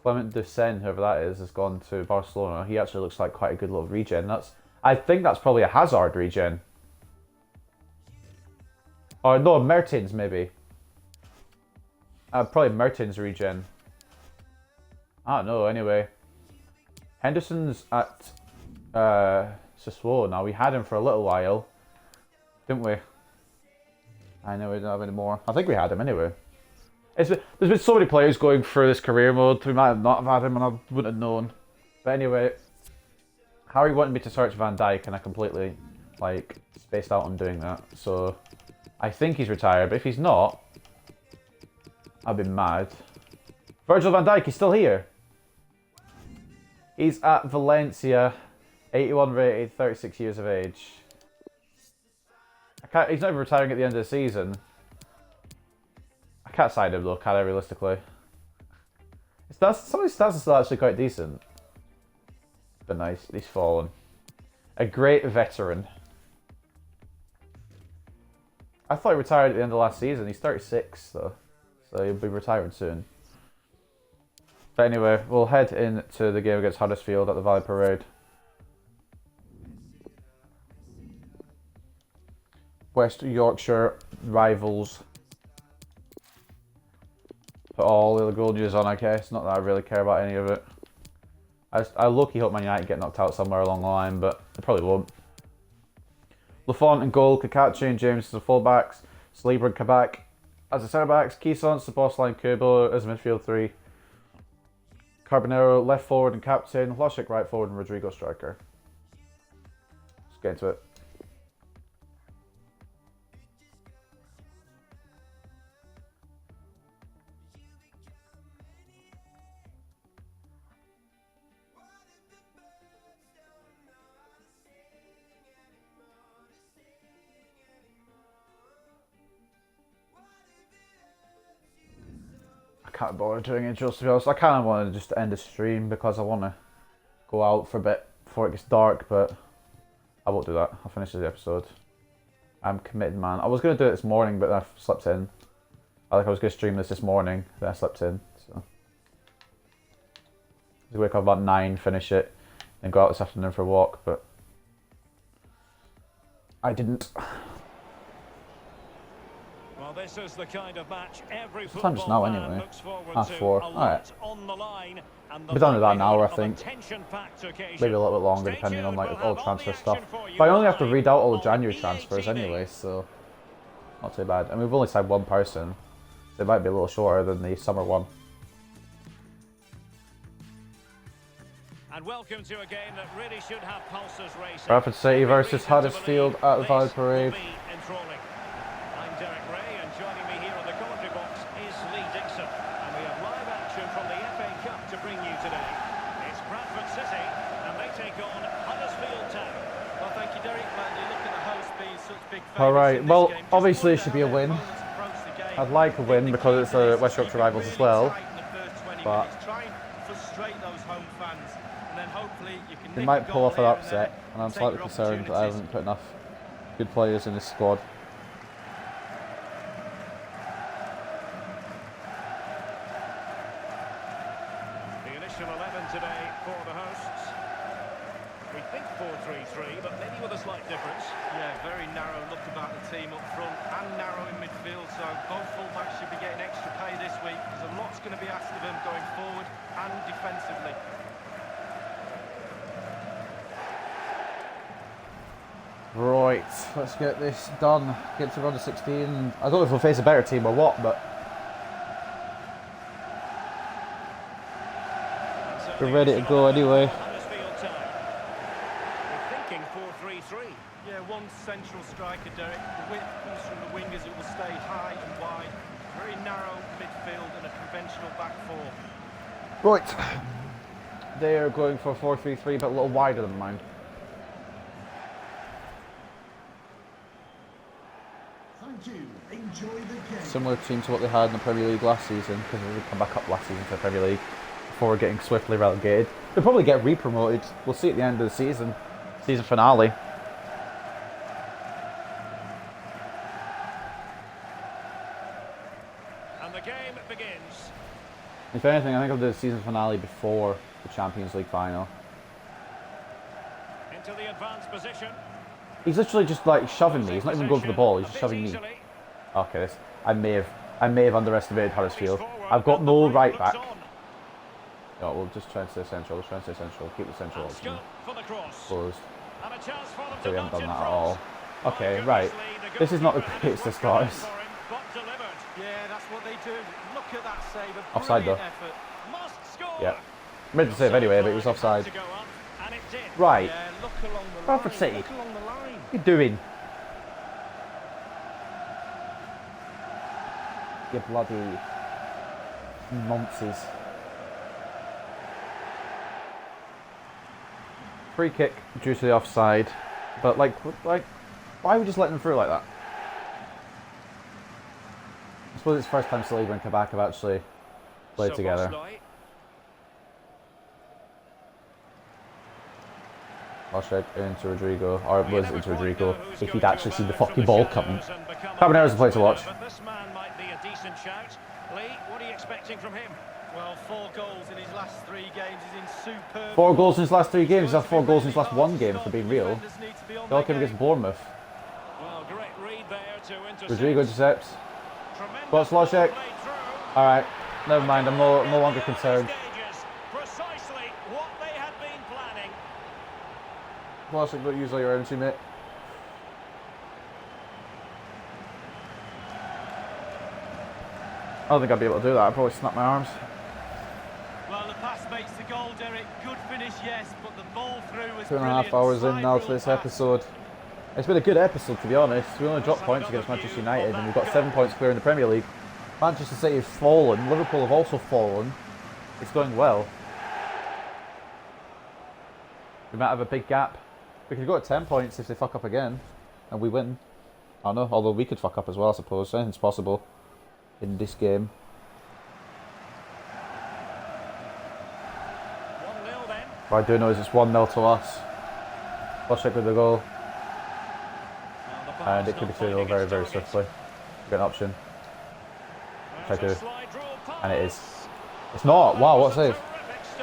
Clement Dussen, whoever that is, has gone to Barcelona. He actually looks like quite a good little regen. I think that's probably a Hazard regen. Or no, Mertens maybe. Probably Mertens regen. I don't know, anyway. Henderson's at Sassuolo now. We had him for a little while, didn't we? I know we don't have any more. I think we had him anyway. There's been so many players going through this career mode. We might have not have had him and I wouldn't have known. But anyway, Harry wanted me to search Van Dijk and I completely spaced out on doing that. So I think he's retired, but if he's not, I'd be mad. Virgil van Dijk, he's still here. He's at Valencia, 81 rated, 36 years of age. He's not even retiring at the end of the season. I can't sign him though, can I, realistically? Some of his stats are still actually quite decent. But nice, he's fallen. A great veteran. I thought he retired at the end of last season. He's 36 though, so he'll be retiring soon. But anyway, we'll head into the game against Huddersfield at the Valley Parade. West Yorkshire rivals. Put all the goal news on, I guess. Not that I really care about any of it. I low-key hope Man United get knocked out somewhere along the line, but they probably won't. Lafont in goal, Kakachi and James as the fullbacks, Saliba and Kabak as the centre-backs, Keysons, Sabosla and Kubo as the midfield three, Carbonero left forward and captain, Hlošek right forward and Rodrigo striker. Let's get into it. I can't bother doing intros, to be honest. I kind of want to just end the stream because I want to go out for a bit before it gets dark, but I won't do that. I'll finish the episode. I'm committed, man. I was going to do it this morning, but I slept in. I was going to stream this morning, then I slept in. So I wake up about 9, finish it, then go out this afternoon for a walk, but I didn't. Well, this is the kind of match every It's time just now football fan anyway. looks forward Half to. 4. A lot Alright. on the line, and the We've done it about an hour, I likelihood of a think. tension-packed occasion. Maybe a little bit longer, Stay depending on tuned, like we'll all have transfer the stuff. action for you But I only have to live read out all the on January EA transfers TV. anyway, so not too bad. And we've only signed one person, so it might be a little shorter than the summer one. And welcome to a game that really should have pulses racing. Bradford City versus Huddersfield at the Valley Parade. This will be enthralling. I'm Derek Ray, and joining me here on the commentary box is Lee Dixon. And we have live action from the FA Cup to bring you today. It's Bradford City, and they take on Huddersfield Town. Well, thank you, Derek. When you look at the host being such big favourites Alright, in this well, game, just obviously it wonder should be a how their win. opponents approach the game. I'd like a win because it's a West Yorkshire rivals as well. But try and frustrate those home fans, and then hopefully you can they nick might a pull goal off an here and upset, there and I'm take slightly your concerned that I opportunities. haven't put enough good players in this squad. The initial 11 today for the hosts. We think 4-3-3, but maybe with a slight difference. Yeah, very narrow look about the team up front and narrow in midfield, so both fullbacks should be getting extra pay this week because a lot's going to be asked of them going forward and defensively. Right, let's get this done. Get to round of 16. I don't know if we'll face a better team or what, but we're ready to go anyway. Huddersfield Town. We're thinking 4-3-3. Yeah, one central striker, Derek. The width comes from the wingers. It will stay high and wide. Very narrow midfield and a conventional back four. Right, they are going for 4-3-3, but a little wider than mine. Thank you. Enjoy the game. Similar team to what they had in the Premier League last season, because they come back up last season to the Premier League before getting swiftly relegated. They'll probably get re-promoted. We'll see at the end of the season finale. And the game begins. If anything, I think I'll do the season finale before the Champions League final. Into the advanced position. He's literally just like shoving me. He's not even going for the ball. He's just shoving me. Easily. Okay, I may have underestimated Huddersfield. I've got no right back. No, we'll just try and stay central. Let's try and stay central. Keep the central And option scope for the cross. closed. And a chance for them So to we haven't nudge done in that at front. all. Okay, My right. goodness me, This is not the goalkeeper greatest of just worked starts. hard for him, but delivered. Yeah, that's what they do. Look at that save. A Offside, brilliant though. effort. Must score. Yeah. Made the save anyway, but he was offside. To go up, and it did. Right. Yeah, look along the Bradford line. City. Look along the line. What are you doing? You bloody nonsense. Free kick due to the offside, but like, why are we just letting them through like that? I suppose it's the first time Saliba and Kabak have actually played together. Loshek into Rodrigo, or it was into Rodrigo, if he'd actually seen the fucking ball coming. Cabanera's a play to watch. But this man might be a decent shout. Lee, what are you expecting from him? Well, 4 goals in his last 3 games is in superb. 4 goals in his last 3 games, he's had 4 goals in his last 1 game, for being real. They all came against Bournemouth. Well, great read there to intercept. Rodrigo intercepts. Tremendous Got ball Loshek. played through. Alright, never mind, I'm no longer concerned. Stages, precisely what they had been planning. Loshek, don't use all your energy, mate. I don't think I'd be able to do that, I'd probably snap my arms. Well, the pass makes the goal, Derek. Good finish, yes, but the ball through was 2.5 hours in now to this episode. It's been a good episode, to be honest. We only dropped points against Manchester United and we've got 7 points clear in the Premier League. Manchester City have fallen, Liverpool have also fallen. It's going well. We might have a big gap. We could go to 10 points if they fuck up again and we win. I don't know, although we could fuck up as well, I suppose. Anything's possible in this game. 1-0 then. What I do know is it's 1-0 to us. Loshek with the goal. And it could be 2-0 very, very swiftly. We've got an option. Try to. And it is. It's not! Wow, what a save.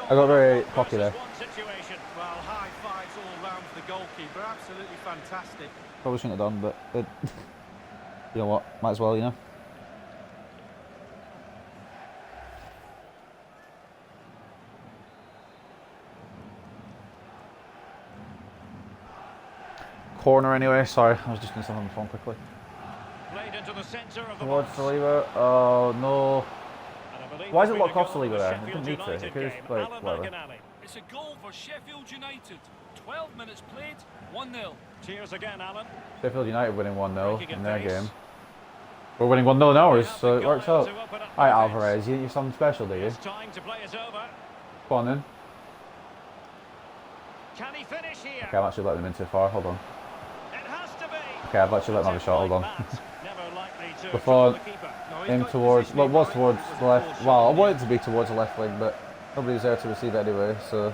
I got very cocky there. Well, high fives all round for the goalkeeper. Absolutely fantastic. Probably shouldn't have done, but you know what? Might as well, you know. Corner anyway, sorry, I was just doing something on the phone quickly. Played into the centre of the Towards box. Saliba, oh no. And I believe Why is it it's locked been a off goal Saliba for there? It Sheffield didn't need to, United it could game. just, like, Alan whatever. Marginelli. It's a goal for Sheffield United. 12 minutes played, 1-0. Cheers again, Alan. Sheffield United winning 1-0 Making in it their pace. game. We're winning 1-0 in ours, They so have it works the goal out. to open up Alright, the defence. Alvarez, you think you're something special, do you? It's time to play it over. Go on then. Can he finish here? Okay, I'm actually letting them in too far, hold on. It has to be. Okay, I've actually let him have a shot, hold on. Never likely to Before- trouble the keeper. No, he's Aim got towards, positioning well, it was right, towards it's a the left. ball Well, I shot, wanted it to be towards the left wing, but nobody was there to receive it anyway, so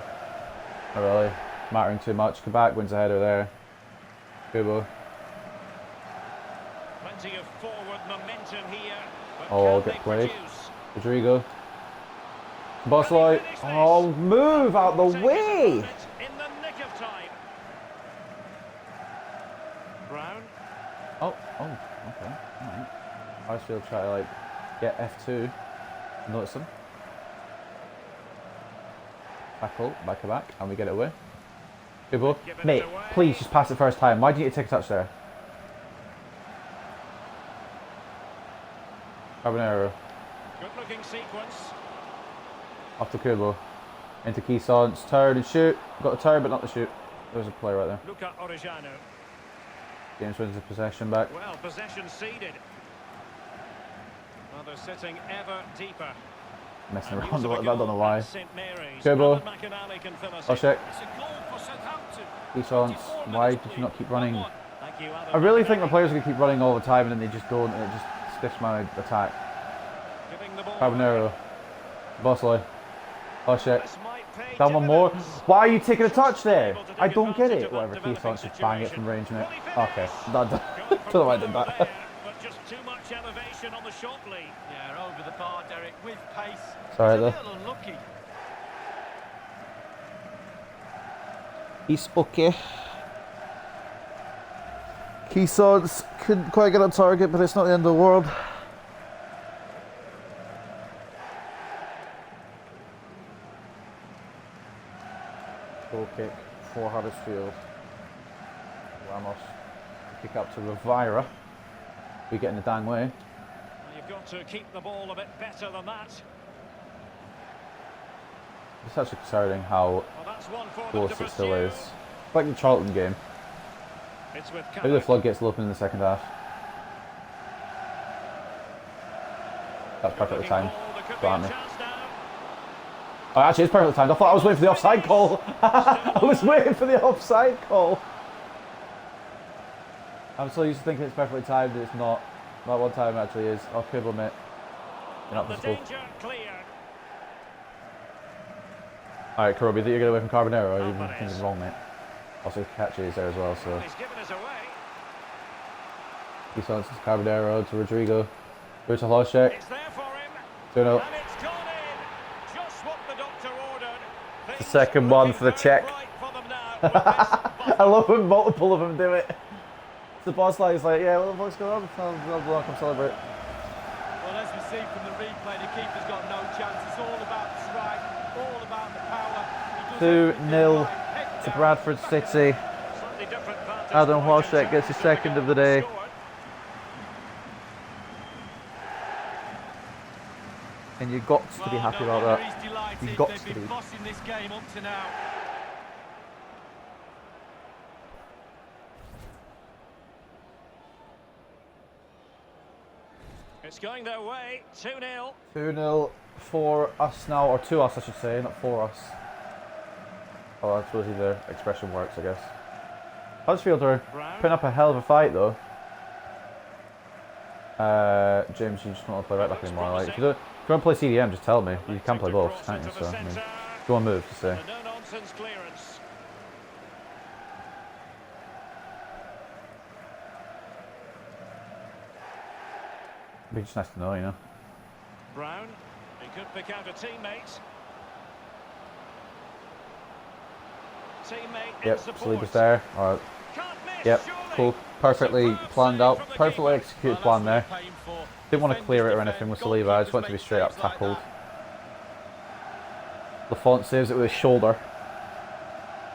not really mattering too much. Kabak wins the header there. Kubo. Plenty of forward momentum here. But Oh, I'll can get they played. produce? Rodrigo. Bosley. Oh, move out the Take his way! opponent in the nick of time. Brown. Oh, okay. Alright. Huddersfield try to like get F2. Notice them. Tackle, back to back, and we get it away. Kubo. Given it Mate, away. please just pass it first time. Why do you need to take a touch there? Cabanero. Good looking sequence. Off to Kubo. Into Keyson's turn and shoot. Got the turn, but not the shoot. There's a play right there. Luca Orejano. James wins the possession back. Well, possession ceded. Well, they're sitting ever deeper. Messing And around use a of a little bit, I don't know goal why. at St Mary's. Kubo. Alan McInally can fill us in. Loshek. It's a goal for Southampton. Keyson's. 24 Why minutes did you played, not keep running? 1-1. Thank you, Alan I really think the McInally. players are going to keep running all the time and then they just don't and it just stiffs my attack. Giving the ball Cabanero. Bosley. Loshek. This might pay Down one more. dividends. Why are you taking a touch there? Able to take I don't get advantage it. of that Whatever, developing Keyson's just bang it situation. from range, mate. Will he Okay. finish? Don't Going know from why I did corner that. there, but just too much elevation on the shot lead. Yeah, over the bar, Derek, with pace. Sorry, He's a though. little unlucky. He's okay. Keyson's couldn't quite get on target, but it's not the end of the world. Goal kick for Huddersfield. Ramos. Kick up to Rivera. We get in the dang way. You've got to keep the ball a bit better than that. It's actually concerning how Well, that's one for them close to it still pursue. is. Like the Charlton game. It's with Maybe the floodgates will open in the second half. That's perfectly timed. Grant me. Oh, actually, it's perfectly timed. I thought I was waiting for the offside call. I was waiting for the offside call. I'm so used to thinking it's perfectly timed, it's not. Not one time it actually is. I'll quibble, mate. You're not The visible. danger cleared. Alright, Karobi, you think you're going away from Carbonero, or are you thinking wrong, mate? Also, Catchy is there as well, so. He's given us away. He sends to Carbonero, to Rodrigo. Go to Hlošek. It's there for him. 2-0. And it's gone in. Just what the doctor ordered. The second one for the check. Right for them now. I love when multiple of them do it. The boss line is like, yeah, what the fuck's going on? I'll come celebrate. Well, as we see from the replay, the keeper's got no chance. It's all about the strike, all about the power. 2-0 to Bradford City. Adam Hlošek gets his second of the day. And you've got to be happy about that. You've got to be. Bossing this game up to now. It's going their way. 2-0. 2-0 for us now, or to us I should say, not for us. Oh, I suppose either expression works, I guess. Huddersfield are putting up a hell of a fight though. James, you just don't want to play right back anymore. Like, if you want to play CDM, just tell me. You can play both, can't you? So, I mean, if you want to move, just say. No nonsense clearance. It'd be just nice to know, you know. Brown. He could pick out a teammate. Teammate Yep, in support. Saliba's there. Alright. Can't miss, Yep, surely. cool. Perfectly Superb planned save out. from the Perfectly keeper. executed plan there. Didn't want to clear it or anything with Saliba. I just wanted to be straight up tackled. Lafont saves it with his shoulder.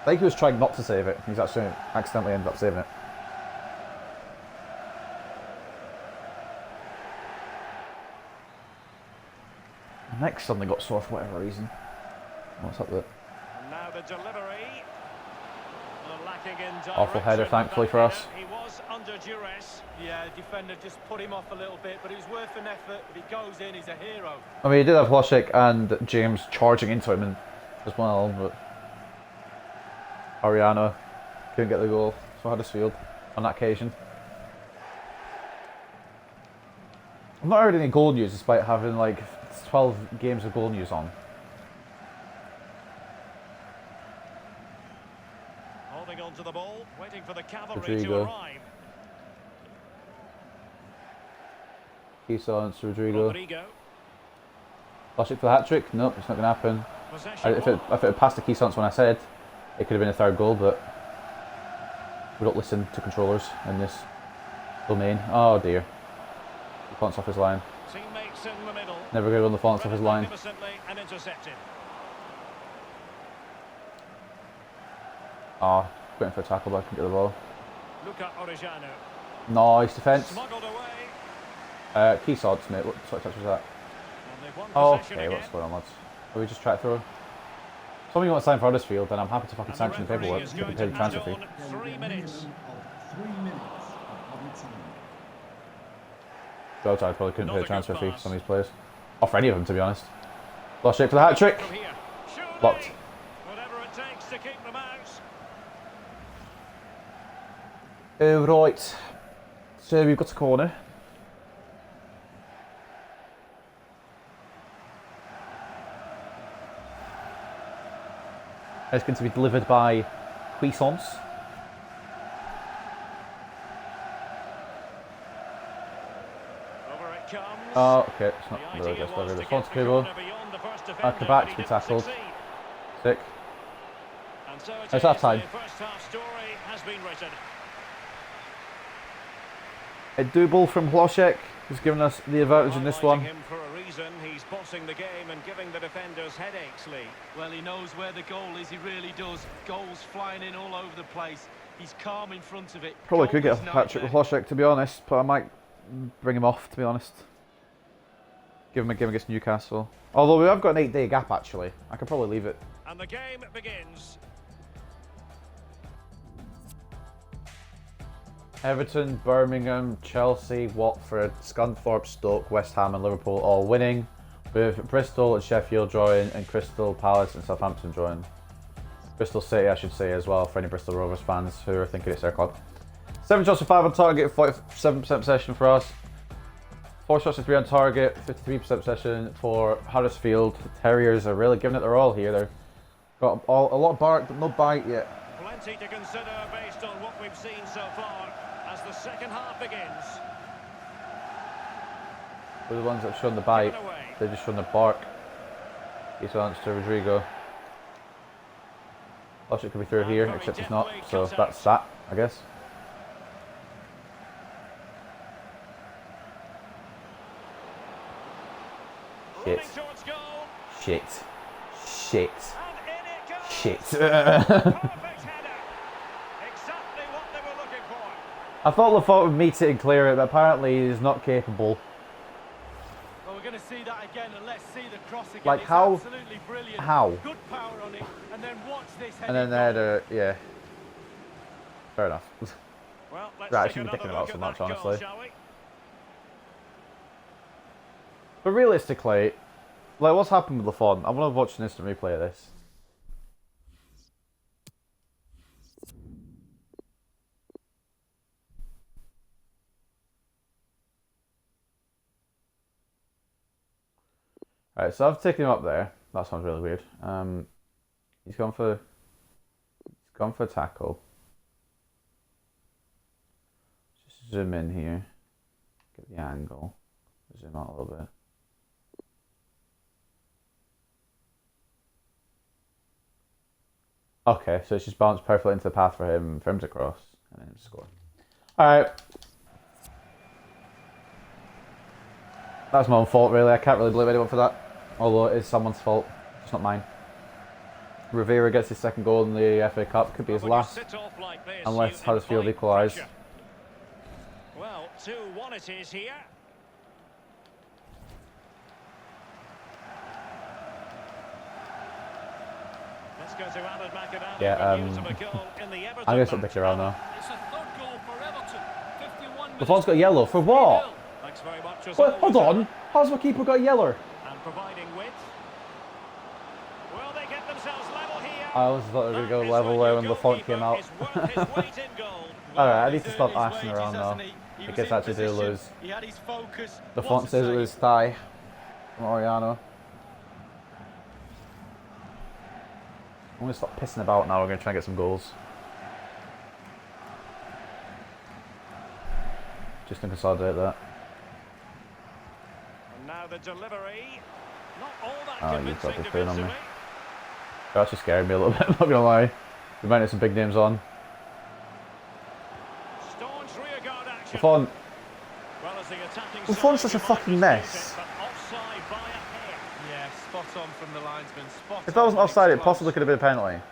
I think he was trying not to save it. He's actually accidentally ended up saving it. Next suddenly got sore for whatever reason. What's up with it? And now the delivery. Lacking in Awful header, direction. thankfully for us. He was under duress. Yeah, the defender just put him off a little bit, but it was worth an effort. If he goes in, he's a hero. I mean, he did have Hlošek and James charging into him and as well, but Ariano couldn't get the goal for Huddersfield on that occasion. I've not heard any goal news despite having like 12 games of goal news on. Holding on to the ball, waiting for the cavalry Rodrigo. to arrive. Keysons, Rodrigo. Rodrigo. Hlošek for the hat-trick? Nope, it's not going to happen. If it had passed to Keysons when I said, it could have been a third goal, but we don't listen to controllers in this domain. Oh dear. Lafont's off his line. Teammates in the middle. Never good when Lafont's off his line. Magnificently and intercepted. Oh, waiting for a tackle, but I couldn't get the ball. Luca Orejano. Nice defence. Smuggled away. Keysons, mate. What sort of touch was that? And they've won Oh, possession okay, again. what's going on, lads? Will we just try it through? Somebody want to sign for Huddersfield, then I'm happy to fucking And sanction the referee paperwork. is You can going pay to the transfer add fee. on 3 minutes. Of 3 minutes of added time. Joe, I probably couldn't Not pay a the transfer good fee for pass. some of these players. Or for any of them, to be honest. Hlošek for the hat-trick. From here. Surely, Blocked. whatever it takes to keep them out. Right. So we've got a corner. It's going to be delivered by Cuisance. Over it comes. Oh, okay. It's not The really idea good. was to Very get good. the Cable. corner beyond the first defender, Kabak's but he been didn't tackled. succeed. Sick. And so it It's is, half time. the first half story has been written. A double from Hlošek has given us the advantage in this Highlighting one. him for a reason. He's bossing the game and giving the defenders headaches, Lee. Well, he knows where the goal is, he really does. Goals flying in all over the place. He's calm in front of it. Probably could get a Patrick Hlošek, to be honest, but I might bring him off, to be honest. Give him a game against Newcastle. Although we have got an 8-day gap, actually. I could probably leave it. And the game begins. Everton, Birmingham, Chelsea, Watford, Scunthorpe, Stoke, West Ham and Liverpool all winning, with Bristol and Sheffield drawing and Crystal Palace and Southampton drawing. Bristol City, I should say, as well, for any Bristol Rovers fans who are thinking it's their club. 7 shots to 5 on target, 47% possession for us. 4 shots to 3 on target, 53% possession for Huddersfield. The Terriers are really giving it their all here. They've got a lot of bark, but no bite yet. Plenty to consider based on what we've seen so far as the second half begins. We're the ones that have shown the bite, they've just shown the bark. He's on to Rodrigo. Hlošek could be through here, except he's not, so that's that, I guess. Shit. Shit. Shit. Shit. I thought Lafont would meet it and clear it, but apparently he's not capable. Well, we're going to see that again, and let's see the cross again. Like it's how? Absolutely brilliant. How? Good power on it, and then watch this. And then there, yeah. Fair enough. Well, let's Right, I take shouldn't be another thinking about look so at much, that goal, honestly. shall we? But realistically, like what's happened with Lafont? I want to watch an instant replay of this. Alright, so I've taken him up there. That sounds really weird. He's gone for a tackle. Just zoom in here. Get the angle. Zoom out a little bit. Okay, so it's just bounced perfectly into the path for him to cross and then score. Alright. That's my own fault, really. I can't really blame anyone for that. Although it is someone's fault. It's not mine. Rivera gets his second goal in the FA Cup. Could be his last. Unless Huddersfield equalise. Well, 2-1 it is here. Let's go to Alan McAdam. Yeah, I'm going to stop picking around now. It's a third goal for Everton. 51 minutes. Lafont's got a yellow. For what? Thanks very much. What? Hold on. How's my keeper got a yellow? And providing width. Will they get themselves level here? I always thought they were going to go level there when Lafont came out. Alright, I need to stop asking around now. Because actually do lose. He had his focus. Lafont says it was thigh from Oriano. I'm going to stop pissing about now. We're going to try and get some goals. Just to consolidate that. And now the delivery. Not all that Oh, you've got convincing the phone on me. defensively. That actually scared me a little bit, I'm not going to lie. We might have some big names on. Staunch rearguard action. Lafont. Well, as the attacking Lafont's side, such a you might fucking mistake mess. it, but offside by a hair. Yeah, spot on from the linesman. Spot If that wasn't offside, it close. possibly could have been a penalty.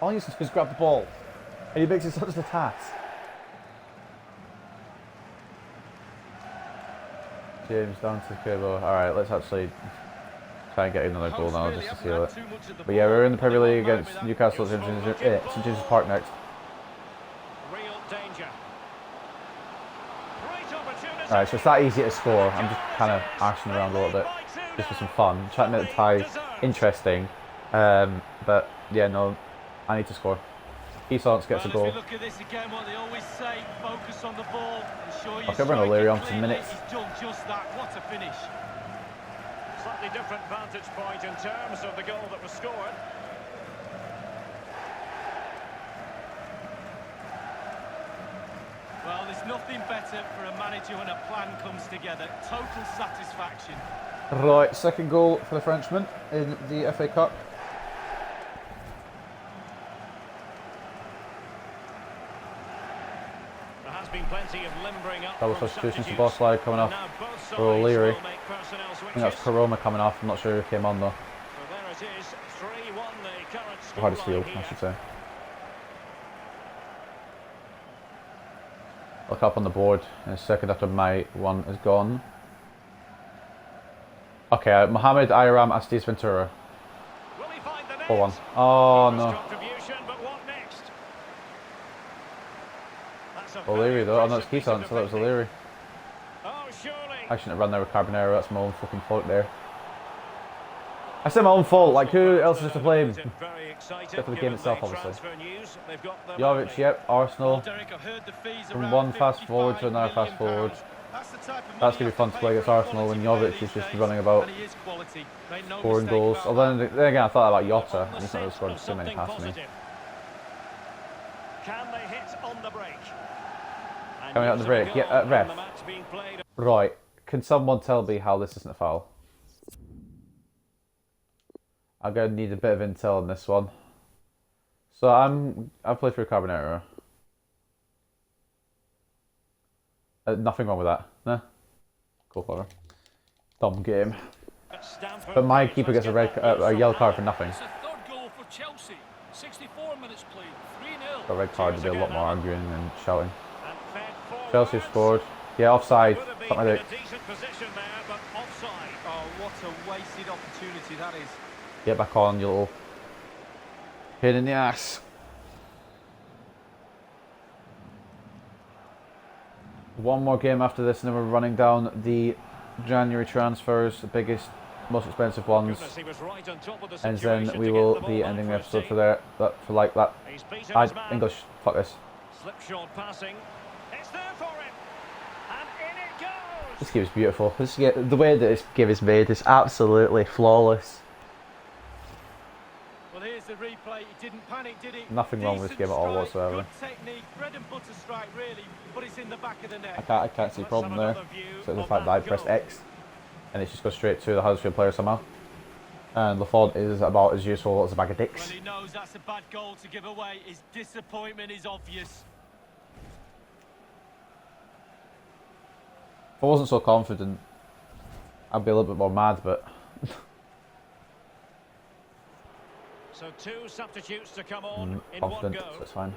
All he needs to do is grab the ball. And he makes it such a task. James down to Kubo. Alright, let's actually try and get another goal now just to seal it. But yeah, we're in the Premier League against Newcastle at St James's Park next. Real danger. Great opportunity. Alright, so it's that easy to score. I'm just kind of arcing around a little bit. Just for some fun. Trying to make the tie interesting. But yeah, no, I need to score. Easons gets a goal. If you look at this again, what they always say, focus on the ball, ensure you Okay, we're going to O'Leary on for some minutes. He's done just that. What a finish. Slightly different vantage point in terms of the goal that was scored. Well, there's nothing better for a manager when a plan comes together. Total satisfaction. Right, second goal for the Frenchman in the FA Cup. There has been plenty of limbering up Double substitutions for boss slide coming off Now both for sides O'Leary. will make personnel I think that's switches. Karoma coming off. I'm not sure who came on though. So there it is, 3-1 the current Or Huddersfield, scoreline I here. should say. Look up on the board in a second after my one is gone. Okay, Mohamed Ayram Astis Ventura. Will he find the net? 4-1. Oh First no. contribution, but what next? That's a O'Leary very though. Oh no, it's impressive piece Keaton, of so that was defending. O'Leary. Oh, surely. I shouldn't have run there with Carbonero, that's my own fucking fault there. I said my own fault, like who else is to blame? Very excited, Except for the game given itself, the obviously. transfer news. They've got the Jovic, yep, Arsenal. Derek, I've heard the fees From around one fast 55 forward to another fast million forward. pounds. That's the type of That's money going to be you fun have to play against pay for a Arsenal when quality Jovic player is just these running days, about and he is quality. Make no scoring mistake goals. about Although that. then again, I thought about on Jota. the He's not really scent scored of so many something past me. positive. Can they hit on the break? And Coming out on the news of a break, yeah, goal ref. and the match being played. Right, can someone tell me how this isn't a foul? I'm going to need a bit of intel on this one. So I've played through Carbonero. Nothing wrong with that. Nah. Cool corner. Dumb game. Stamford But my Bridge, keeper let's gets get that a news yellow from card for Alan. nothing. It's the third goal for Chelsea. 64 minutes played. 3-0. A red card to do a lot more arguing and shouting. And fed forwards. Chelsea have scored. Yeah, offside. Would have been Something in like a that. decent position there, but offside. Oh, what a wasted opportunity that is. Get back on, you little pain in the ass. One more game after this, and then we're running down the January transfers, the biggest, most expensive ones, Goodness, he was right on top of the and situation then we to will get the be ball ending the back for episode his for team. there. For like that. He's beaten his man. English. Fuck this. Slipshod passing. It's there for him. And in it goes. This game is beautiful. The way that this game is made is absolutely flawless. Well, here's the replay. He didn't panic, did he? Nothing wrong with this game at all Decent whatsoever. strike, good technique, bread and butter strike, really, but it's in the back of the net. I can't see a Let's problem have there. another view So the of fact that I that pressed goal. X and it just goes straight to the Huddersfield player somehow. And Lafont is about as useful as a bag of Well, dicks. he knows that's a bad goal to give away. His disappointment is obvious. If I wasn't so confident, I'd be a little bit more mad, but So two substitutes to come on in one confident, go. so it's fine.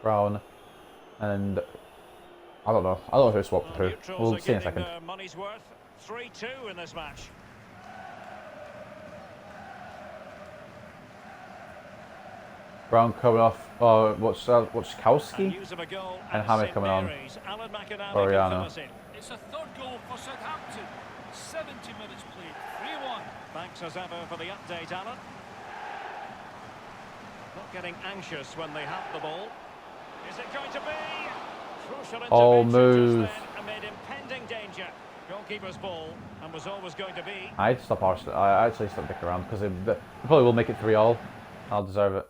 Brown, and I don't know. I don't know who swapped Well, who. neutrals We'll are see in a getting second. their money's worth. 3-2 in this match. Brown coming off. Oh, what's And Kowski? news of a goal And at Hammett St. coming on. Mary's. Alan McAnally Floriano. can fill us in. It's a third goal for Southampton. 70 minutes played. 3-1. Thanks as ever for the update, Alan. Not getting anxious when they have the ball. Is it going to be? Crucial Oh, intervention move. just then amid impending danger. Goalkeeper's ball, and was always going to be. I'd stop Arsenal. I actually stop dicking around because they probably will make it 3-all. I'll deserve it.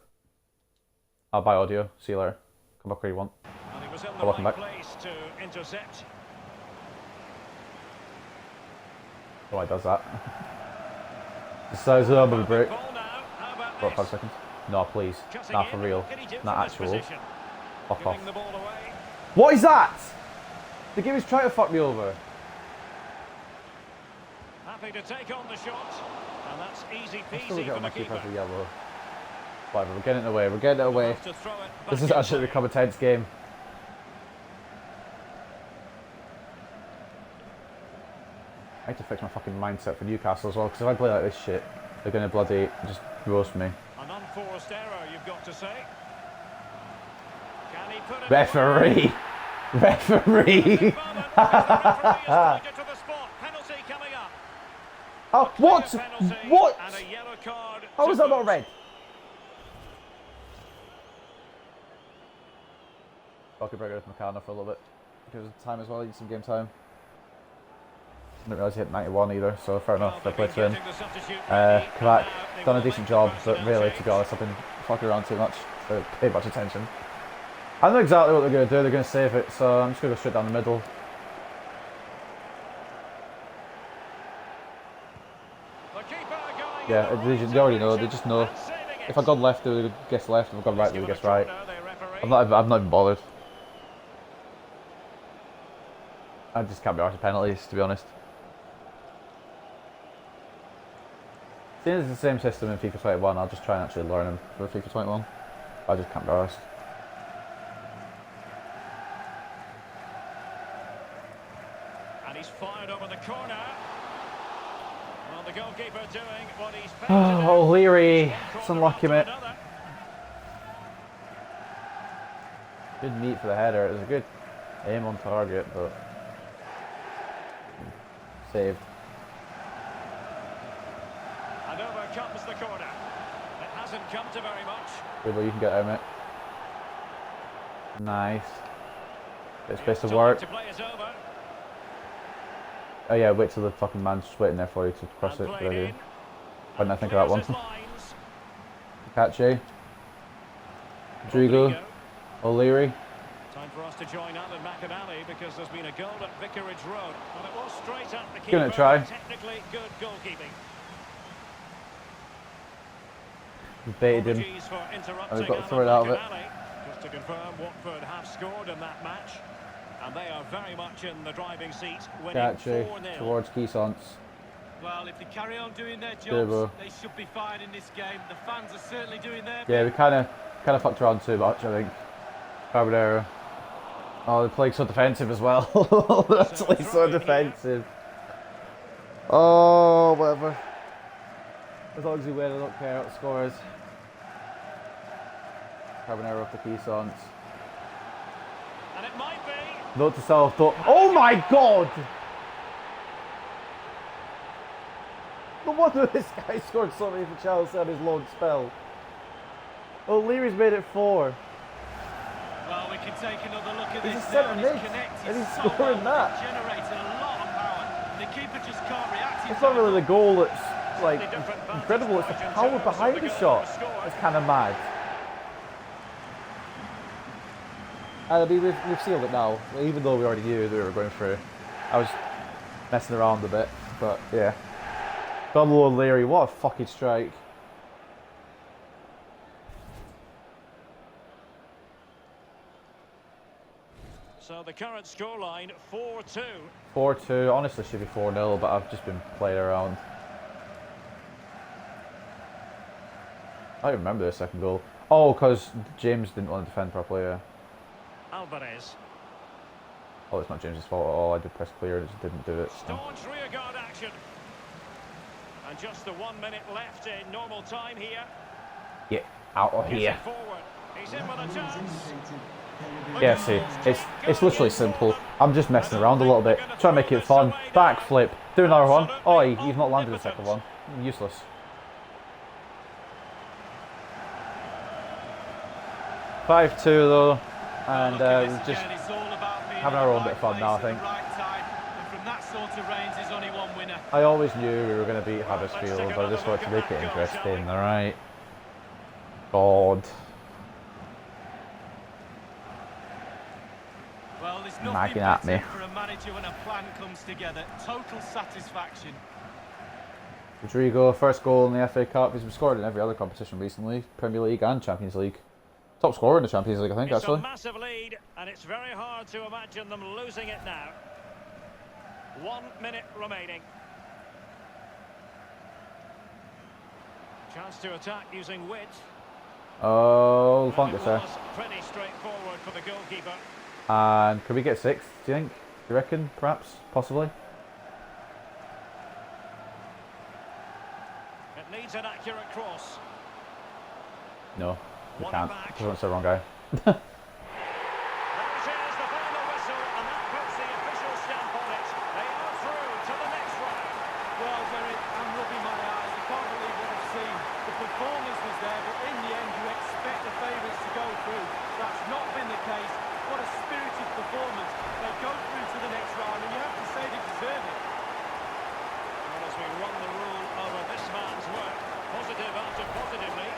I'll buy audio. See you later. Come back where you want. And he was in the Welcome right back. place to intercept. Oh, he does that. Decides I'm gonna break. Ball now. How about What, 5 this? seconds? No, please. Cutting Not for in. real. What can he do Not from this actual. position? Fuck off. Giving the ball away. What is that? The game is trying to fuck me over. Happy to take on the shot. And that's easy I'm still peasy getting for my the keeper keeper. for yellow. Whatever, we're getting it away. We're getting it away. Have to throw it This back is actually inside. become a tense game. I need to fix my fucking mindset for Newcastle as well, because if I play like this shit, they're going to bloody just roast me. An unforced error, you've got to say. Can he put it Referee! Referee! Oh, what? What? How is that not red? I could break it with McCann for a little bit. Because of time as well, I need some game time. I didn't realise he hit 91 either, so fair enough, fair play to him. Kvak, done a decent job, but really, to be honest, I've been fucking around too much to pay much attention. I know exactly what they're going to do, they're going to save it, so I'm just going to go straight down the middle. Yeah, they already know, they just know. If I've gone left, they would guess left, if I've gone right, they would guess right. I'm not even bothered. I just can't be arsed with penalties, to be honest. Seeing as it's the same system in FIFA 21, I'll just try and actually learn them for FIFA 21. I just can't be arsed. And he's fired over the corner. Well, the goalkeeper doing what he's paid to do. O'Leary, it's unlucky, mate. Good meat for the header. It was a good aim on target, but saved. And over comes the corner. It hasn't come to very much. Good, well, you can get out, mate. Nice. Bit of space to work. To play is over. Oh yeah, wait till the fucking man's just waiting there for you to cross it. Good idea. Why didn't I think of that one? Kachi. Rodrigo. O'Leary. Time for us to join Alan McAnally because there's been a goal at Vicarage Road. And it was straight at the keeper. Gonna try. Technically good goalkeeping. Baited him. Oh, we've got to throw it out of it. Just to confirm, Watford have scored in that match. And they are very much in the driving seat, winning 4-0. Towards Keysons. Well, if they carry on doing their jobs, Durbo. they should be fine in this game. The fans are certainly doing their Yeah, we kind of fucked around too much, I think. Carbonero. Oh, they're playing so defensive as well. They're actually so defensive. Oh, whatever. As long as we win, I don't care what the score is. Carbonero off the Keysons. And it might be. Note to self, don't. Oh my god! No wonder this guy scored so many for Chelsea on his loan spell. O'Leary's made it 4. Well, we can take another look at He's this a now, centre and mid, he's connected and he's so scoring well, that. generating a lot of power. The keeper just can't react. It's not really the goal that's like incredible, it's the power behind the shot that's kind of mad. I mean, we've sealed it now, even though we already knew that we were going through. I was messing around a bit, but yeah. Double O'Leary, what a fucking strike. So the current scoreline, 4-2. 4-2, honestly should be 4-0, but I've just been playing around. I don't remember the second goal. Oh, because James didn't want to defend properly, yeah. Alvarez. Oh, it's not James's fault at all. I did press clear, it just didn't do it. So. Staunch rearguard action. And just the 1 minute left in normal time here. Get out of here. Forward. He's in with a chance. Yeah, see, it's literally simple. I'm just messing around a little bit, trying to make it fun. Backflip, do another one. Oh, you've not landed the second one. Useless. (5-2) though, and just having our own bit of fun now, I think. I always knew we were going to beat Huddersfield, but I just wanted to make it interesting, alright? God. Well, there's nothing Nagging at me. for a manager when a plan comes together. Total satisfaction. Rodrigo, first goal in the FA Cup. He's been scored in every other competition recently, Premier League and Champions League. Top scorer in the Champions League, I think, actually. It's a massive lead, and it's very hard to imagine them losing it now. 1 minute remaining. Chance to attack using wit. Oh, Fungus there. Pretty straightforward for the goalkeeper. And could we get 6, do you think? Do you reckon, perhaps? Possibly? It needs an accurate cross. No, we One can't. back. Because the wrong guy. There it is, the final whistle, and that puts the official stamp on it. They are through to the next round. Well, Derek, I'm rubbing my eyes. I can't believe what I've seen. The performance was there, but in the end, you expect the favourites to go through. That's not been the case. What a spirited performance. They go through to the next round, and you have to say they deserve it. Well, as we run the rule over this man's work, positive after positively.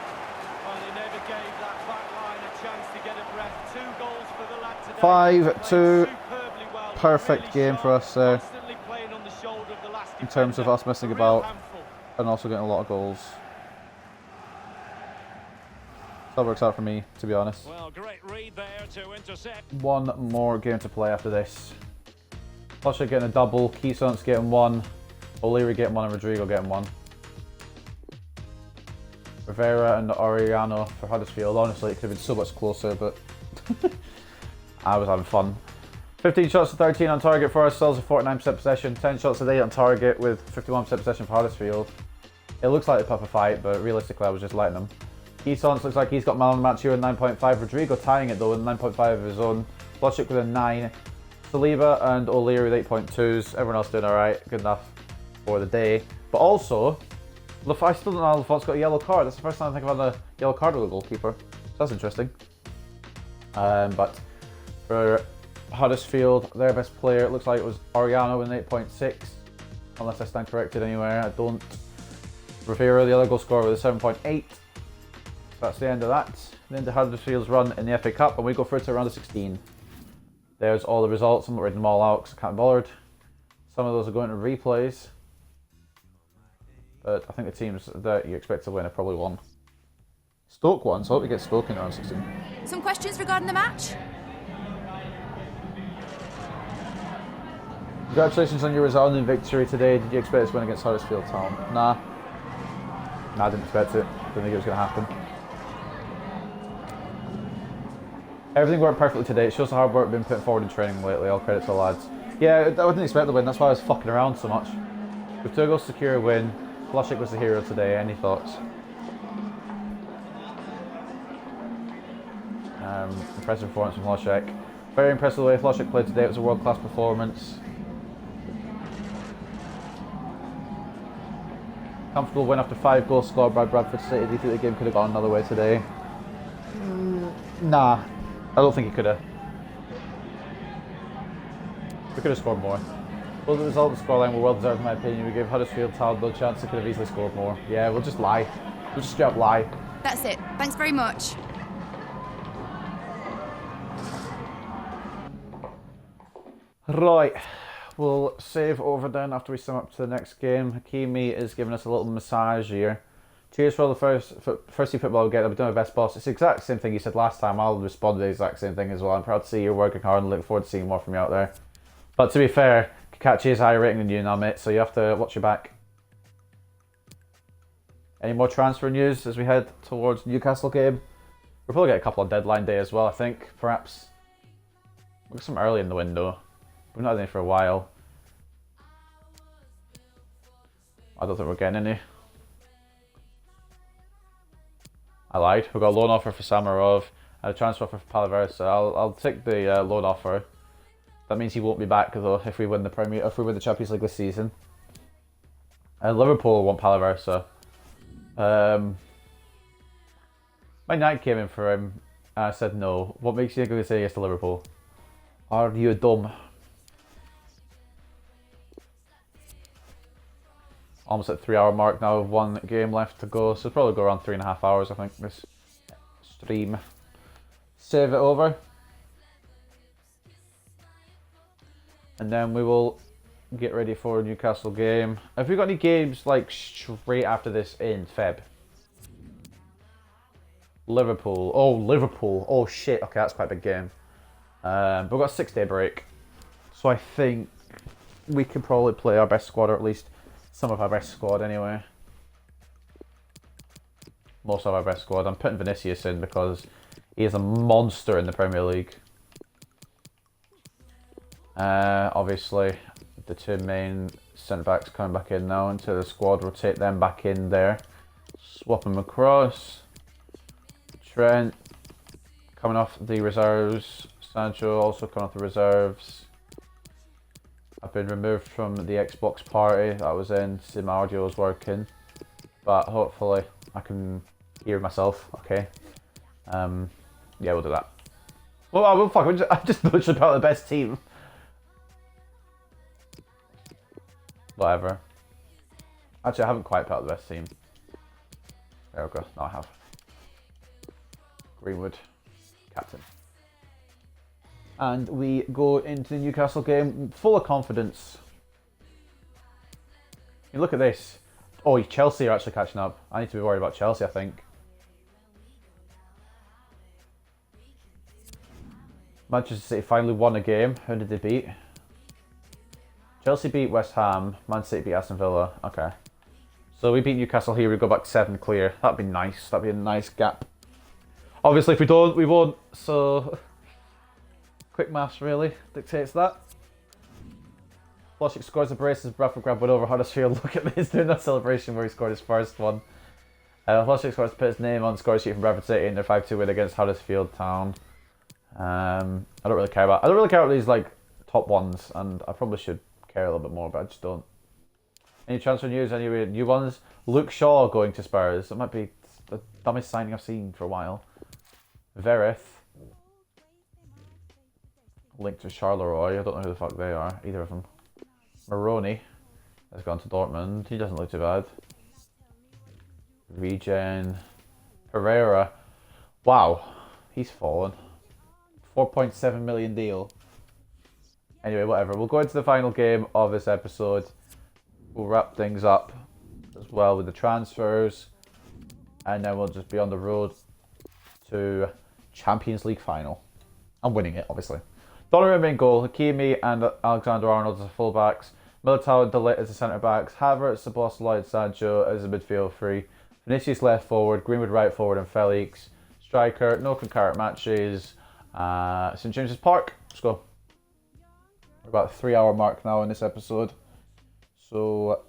Well, they never gave that back line a chance to get a breath. 2 goals for the lad today. 5-2. Superbly well. Perfect Really game for sharp, us constantly playing on the shoulder of the last in terms of defender. us messing A real about handful. and also getting a lot of goals. That works out for me, to be honest. Well, great read there to intercept. One more game to play after this. Flushik getting a double, Keyson's getting one, O'Leary getting one, and Rodrigo getting one. Rivera and Oriano for Huddersfield. Honestly, it could have been so much closer, but I was having fun. 15 shots to 13 on target for ourselves with 49% possession. 10 shots a 8 on target with 51% possession for Huddersfield. It looks like they put up a fight, but realistically I was just letting them. Keysons looks like he's got man of the match here with 9.5. Rodrigo tying it though with 9.5 of his own. Flushik with a 9. Saliba and O'Leary with 8.2s. Everyone else doing alright. Good enough for the day. But also, I still don't know how Lafont's got a yellow card. That's the first time I think about the yellow card with a goalkeeper. So that's interesting. But for Huddersfield, their best player, it looks like it was Oriano with an 8.6. Unless I stand corrected anywhere, I don't. Rivera, the other goal scorer, with a 7.8. So that's the end of that. The end of Huddersfield's run in the FA Cup, and we go through to round of 16. There's all the results. I'm not reading them all out because I can't be bothered. Some of those are going to replays. But I think the teams that you expect to win have probably won. Stoke won, so I hope we get Stoke in round 16. Some questions regarding the match? Congratulations on your resounding victory today. Did you expect us to win against Huddersfield Town? Nah. Nah, I didn't expect it. Didn't think it was going to happen. Everything worked perfectly today. It shows the hard work been put forward in training lately. All credit to the lads. Yeah, I didn't expect the win. That's why I was fucking around so much. With 2 goals secure a win. Flushik was the hero today. Any thoughts? Impressive performance from Flushik. Very impressive the way Flushik played today. It was a world-class performance. Comfortable win after 5 goals scored by Bradford City. Do you think the game could have gone another way today? Nah, I don't think he could have. We could have scored more. Well, the result of the scoreline were well deserved in my opinion. We gave Huddersfield Town no chance. They could have easily scored more. Yeah, we'll just lie. We'll just straight up lie. That's it. Thanks very much. Right, we'll save over then after we sum up to the next game. Hakimi is giving us a little massage here. Cheers for all the first team football we get. I'll be doing my best, boss. It's the exact same thing you said last time. I'll respond to the exact same thing as well. I'm proud to see you're working hard and look forward to seeing more from you out there. But to be fair, Kakachi is higher rating than you now, mate, so you have to watch your back. Any more transfer news as we head towards Newcastle game? We'll probably get a couple on deadline day as well, I think. Perhaps we'll get some early in the window. We've not had any for a while. I don't think we're getting any. I lied. We've got a loan offer for Samarov and a transfer offer for Palaver, so I'll take the loan offer. That means he won't be back though if we win the Champions League this season. And Liverpool want Palaver, so my night came in for him and I said no. What makes you going to say yes to Liverpool? Are you dumb? Almost at the 3-hour mark now with 1 game left to go, so it'll probably go around 3.5 hours I think this stream. Save it over. And then we will get ready for a Newcastle game. Have we got any games like straight after this in Feb? Liverpool. Oh, Liverpool. Oh shit. Okay, that's quite a big game. But we've got a 6-day break. So I think we can probably play our best squad, or at least some of our best squad anyway. Most of our best squad. I'm putting Vinicius in because he is a monster in the Premier League. Obviously, the 2 main centre-backs coming back in now into the squad. Rotate them back in there. Swap them across. Trent coming off the reserves. Sancho also coming off the reserves. I've been removed from the Xbox party that I was in. See my audio is working. But hopefully I can hear myself okay. Yeah, we'll do that. Well, fuck, I'm just literally about the best team. Whatever. Actually, I haven't quite put out the best team. There we go. No, I have. Greenwood, captain. And we go into the Newcastle game full of confidence. You look at this. Oh, Chelsea are actually catching up. I need to be worried about Chelsea, I think. Manchester City finally won a game. Who did they beat? Chelsea beat West Ham. Man City beat Aston Villa. Okay. So we beat Newcastle here. We go back 7 clear. That'd be nice. That'd be a nice gap. Obviously, if we don't, we won't. So quick maths really dictates that. Ploshik scores a brace as Bradford grab one over Huddersfield. Look at this, doing that celebration where he scored his first one. Ploshik scores to put his name on the score sheet from Bradford City in their 5-2 win against Huddersfield Town. I don't really care about these like top ones, and I probably should care a little bit more, but I just don't. Any transfer news? Any new ones? Luke Shaw going to Spurs. That might be the dumbest signing I've seen for a while. Verith. Linked to Charleroi. I don't know who the fuck they are, either of them. Maroney has gone to Dortmund. He doesn't look too bad. Regen. Pereira. Wow. He's fallen. 4.7 million deal. Anyway, whatever. We'll go into the final game of this episode. We'll wrap things up as well with the transfers. And then we'll just be on the road to Champions League final. I'm winning it, obviously. Donnarumma in goal. Hakimi and Alexander-Arnold as the fullbacks. Militao and De Ligt as the centre-backs. Havertz, Szoboszlai and Sancho as the midfield three. Vinicius left forward. Greenwood right forward and Felix. Striker. No concurrent matches. St James's Park. Let's go. We're about the 3-hour mark now in this episode. So,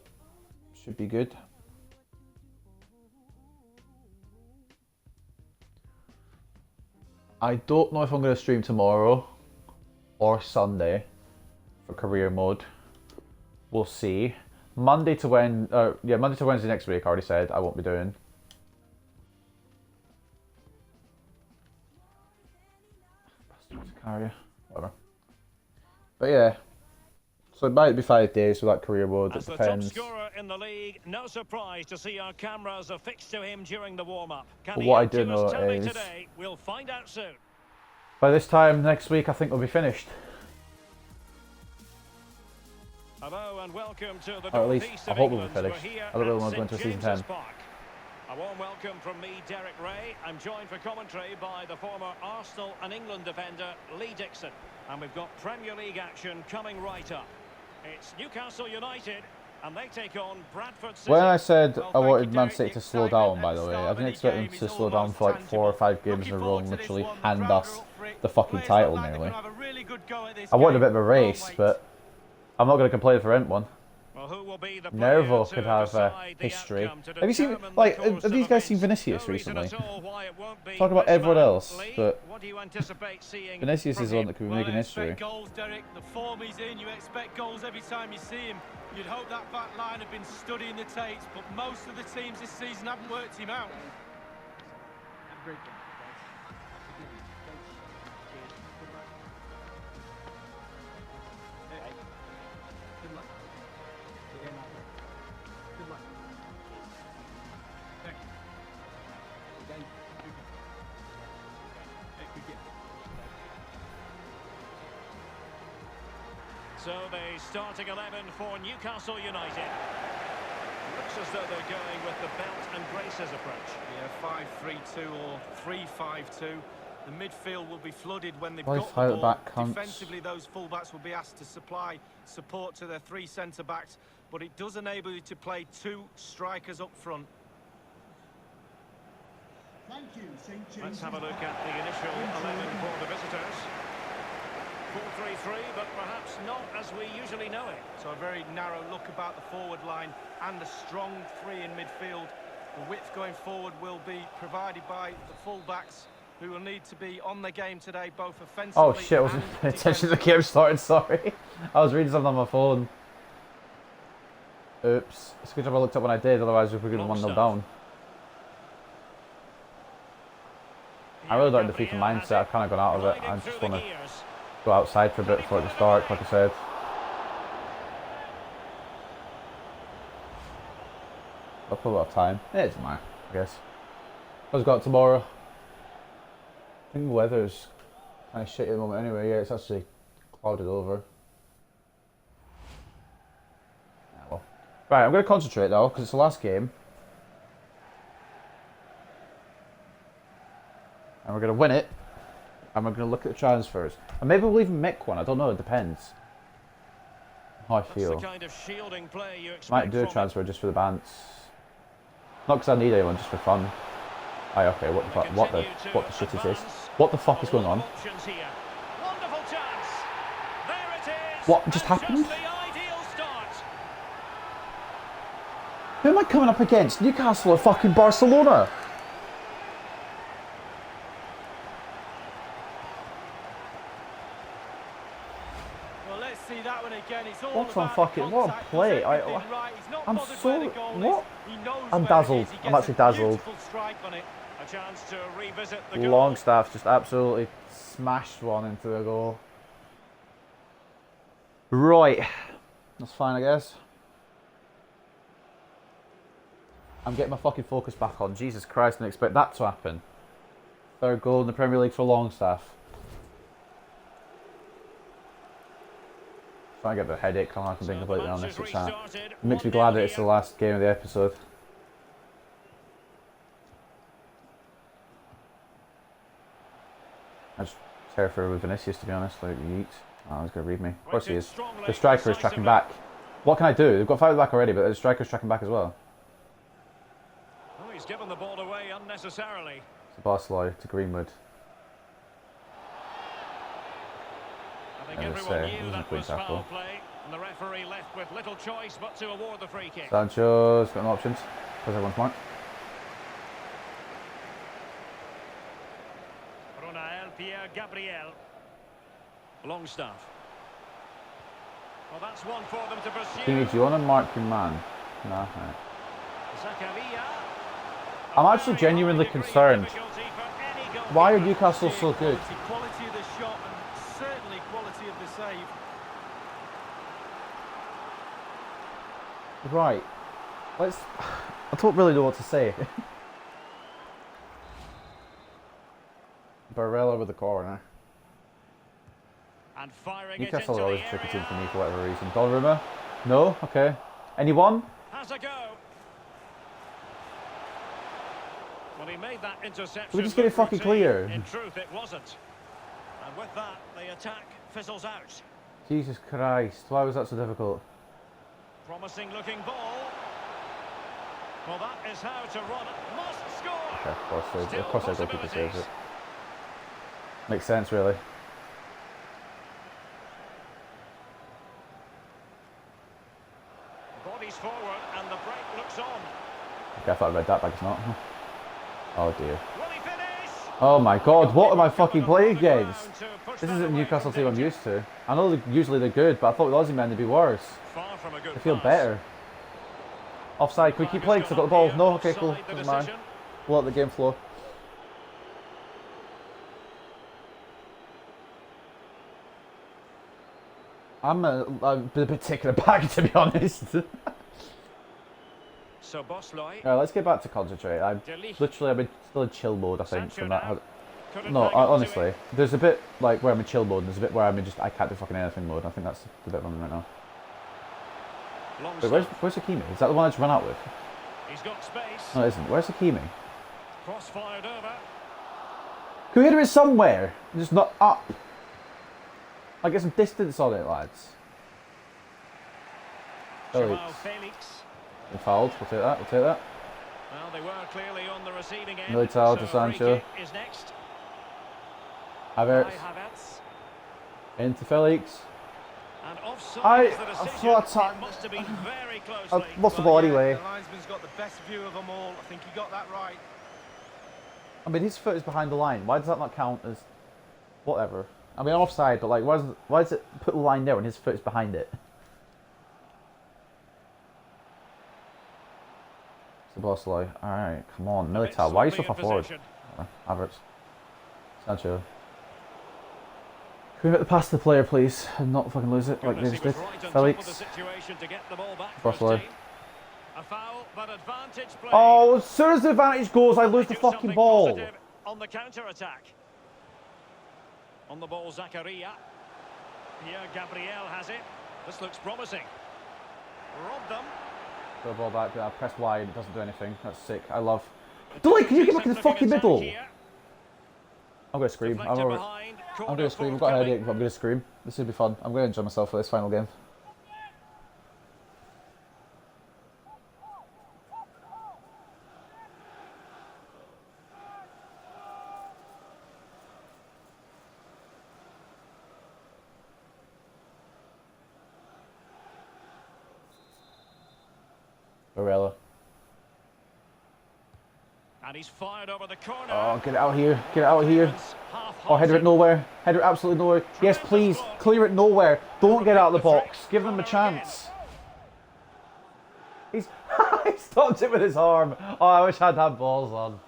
should be good. I don't know if I'm going to stream tomorrow or Sunday for career mode. We'll see. Monday to Wednesday next week, I already said I won't be doing. Whatever. But yeah. So it might be 5 days without career mode, it depends. As the top scorer in the league, no surprise to see our cameras affixed to him during the warm-up. But what I do know is, today? We'll find out soon. By this time next week, I think we'll be finished. Hello and welcome to the Or at least, I hope we'll be England. finished. I don't really want to go into season 10. A warm welcome from me, Derek Ray. I'm joined for commentary by the former Arsenal and England defender, Lee Dixon. And we've got Premier League action coming right up. It's Newcastle United, and they take on Bradford City. When I said I wanted Man City to slow down, by the way, I didn't expect them to slow down for like 4 or 5 games in a row and literally hand us the fucking title nearly. I wanted a bit of a race, but I'm not going to complain for one. Nervo could have history. Have you seen, like, have these guys seen Vinicius recently? Talk about everyone else, but Vinicius is the one that could be making history. Goals, Derek. The form he's in, you expect goals every time you see him. You'd hope that back line had been studying the tapes, but most of the teams this season haven't worked him out. So the starting 11 for Newcastle United. Looks as though they're going with the belt and braces approach. Yeah, 5-3-2 or 3-5-2. The midfield will be flooded when they've Why got the fire ball. back cunts? Defensively, those fullbacks will be asked to supply support to their 3 centre-backs, but it does enable you to play 2 strikers up front. Thank you, St. James's. Let's have a look at the initial 11 for the visitors. 4-3-3, but perhaps not as we usually know it. So a very narrow look about the forward line and a strong 3 in midfield. The width going forward will be provided by the full-backs, who will need to be on the game today, both offensively. Oh shit, I wasn't paying attention to the game started, sorry. I was reading something on my phone. Oops. It's a good job I looked up when I did, otherwise we were going to 1-0 down. I really don't have the FIFA mindset, I've kind of gone out of it. I just want to go outside for a bit before it starts, like I said. I'll put a lot of time. Yeah, it doesn't matter, I guess. What's got tomorrow? I think the weather's kind of shitty at the moment anyway. Yeah, it's actually clouded over. Yeah, well. Right, I'm going to concentrate though, because it's the last game. And we're going to win it. And we're going to look at the transfers. And maybe we'll even make one, I don't know, it depends. how I That's feel. the kind of shielding play you expect Might do a from transfer just for the bants. Not because I need anyone, just for fun. Aye, okay, what the fuck? What the shit is this? What the fuck is going on? Wonderful chance. There it is. What just And happened? Just the ideal start. Who am I coming up against? Newcastle or fucking Barcelona? Well, let's see that one again. It's all What's on about fucking... What a contact. play. He's everything right. He's not I'm bothered so... where the goal is. What? He knows I'm where it dazzled. is. He I'm gets actually a dazzled. beautiful strike on it. A chance to revisit the goal. Longstaff just absolutely smashed one into a goal. Right. That's fine, I guess. I'm getting my fucking focus back on. Jesus Christ, I didn't expect that to happen. Third goal in the Premier League for Longstaff. Trying to get a bit of headache, I can be completely honest. It makes me glad that it's the last game of the episode. I just terrified with Vinicius, to be honest. Like, yeet. Oh, he's going to read me. Of course he is. The striker is tracking back. What can I do? They've got 5 back already, but the striker's tracking back as well. Oh, he's given the ball away unnecessarily. To Barcelona, to Greenwood. I think As I everyone say, it knew wasn't that a clean was tackle. foul play, and the referee left with little choice but to award the free kick. Sancho's got no options. Because everyone's marked. Ronael Pierre Gabriel. Longstaff. Well, that's one for them to pursue. King, do you want to mark your man? No, right. Zakaria. I'm actually genuinely concerned. Why are Newcastle so good? Quality of the shot and certainly quality of the save. Right. Let's... I don't really know what to say. Barella with the corner. And firing Newcastle it are always into a the tricky team area. for me for whatever reason. Donnarumma? No? Okay. Anyone? Has a go. Well, he made that interception. Can we just get it look fucking routine. clear? In truth, it wasn't. And with that, the attack fizzles out. Jesus Christ. Why was that so difficult? Promising looking ball. Well, that is how to run it. Must score. Okay, Still of course their goalkeeper possibilities. saves it. Makes sense, really. Bodies forward and the break looks on. Okay, I thought I read that, but it's not. Oh dear. Will he finish? Oh my god, what am I fucking playing On the ground against? to push This that isn't away Newcastle from team I'm danger. used to. I know usually they're good, but I thought with Aussie men they'd be worse. Far from a good They feel pass. better. Offside, can we keep playing because I've got the ball? No, okay, cool. Doesn't matter. We'll let the game flow. I'm a bit taken aback, to be honest. So Bosloy. Let's get back to concentrate. I'm still in chill mode, I think, from that. No, honestly, there's a bit like where I'm in chill mode, and there's a bit where I'm in just I can't do fucking anything mode. I think that's the bit I'm in right now. Wait, where's Hakimi? Is that the one I just run out with? He's got space. No, it isn't. Where's Hakimi? Cross fired over. Kuhira is somewhere, just not up. Like, get some distance on it, lads. Joao Felix. Been fouled. We'll take that. We'll take that. Well, they were clearly on the receiving end. Militao to so a free Sancho. kick is next. Havertz By Havertz. into Felix. And offside I is the decision. thought It must have been very I closely. lost the ball Yeah, anyway. the linesman's got the best view of them all. I think he got that right. I mean, his foot is behind the line. Why does that not count as whatever? I mean, I'm offside, but like, why does it put the line there when his foot is behind it? It's the boss line. All right, come on, Militao. Why are you so far forward? Havertz, Sancho. Can we get the pass to the player, please, and not fucking lose it like they just did? Felix. Barcelona. A foul, but advantage play. Oh, as soon as the advantage goes, I lose the Do fucking something ball. positive on the counter attack. On the ball, Zakaria. Pierre Gabriel has it. This looks promising. Robbed them. Throw the ball back. I press Y and it doesn't do anything. That's sick. I love. Delay, can you get back in the fucking middle? I'm gonna scream. I'm gonna scream. I've got a headache, but I'm gonna scream. This will be fun. I'm gonna enjoy myself for this final game. Barella. And he's fired over the corner. Oh, get it out here. Get it out here. Oh, header it nowhere. Header it absolutely nowhere. Yes, please. Clear it nowhere. Don't get out of the box. Give them a chance. He's he stopped it with his arm. Oh, I wish I'd had balls on.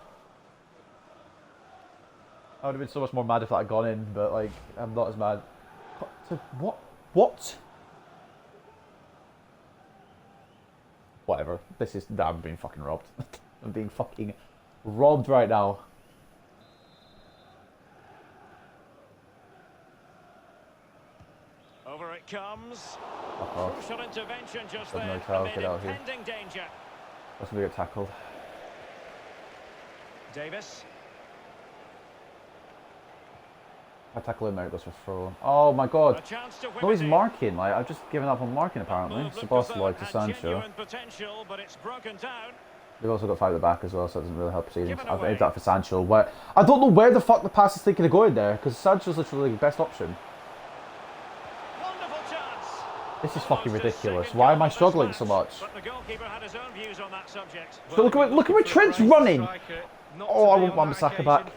I would have been so much more mad if that had gone in, but like, I'm not as mad. What? What? Whatever. This is... I'm being fucking robbed. I'm being fucking robbed right now. Over it comes. Uh-oh. Crucial intervention just Doesn't then. know how to Amid get out here. impending danger. That's going to get tackled. Davis. I tackle him there, it goes for throw. Oh my A god. chance to No, he's win it. marking. Like, I've just given up on marking apparently. Move It's the looked as boss though like it to had Sancho. genuine potential, but it's broken down. They've also got 5 at the back as well, so it doesn't really help proceedings. Given I've away. aimed that for Sancho. Where I don't know where the fuck the pass is thinking of going there, because Sancho's literally the best option. Wonderful chance. This is fucking Almost a ridiculous. second Why goal am I of this struggling match, so much? But the goalkeeper had his own views on that subject. So look at where Trent's running. Oh, I want Wan-Bissaka back.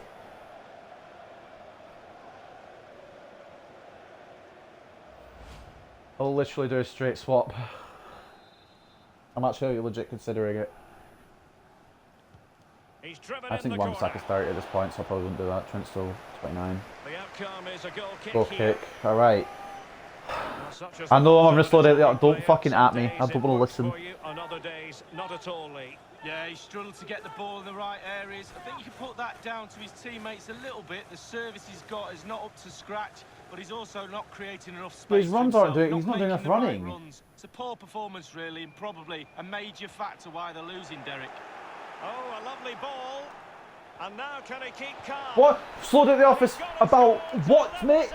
I'll literally do a straight swap. I'm actually legit considering it. He's driven I in think the Wan-Bissaka's corner. 30 at this point, so I probably wouldn't do that. Trent's still 29. The outcome is a goal kick. Goal here. kick. Alright. Such as I know I'm the gonna slow down. players, Don't fucking some at me. days I don't it want to works listen. for you, on other days, not at all, Lee. Yeah, he struggled to get the ball in the right areas. I think you can put that down to his teammates a little bit. The service he's got is not up to scratch, but he's also not creating enough space. But his for runs himself, aren't doing. He's not doing making enough the right running. runs. It's a poor performance, really, and probably a major factor why they're losing, Derek. Oh, a lovely ball. And now can he keep calm? What? Slowed at the office about what, mate?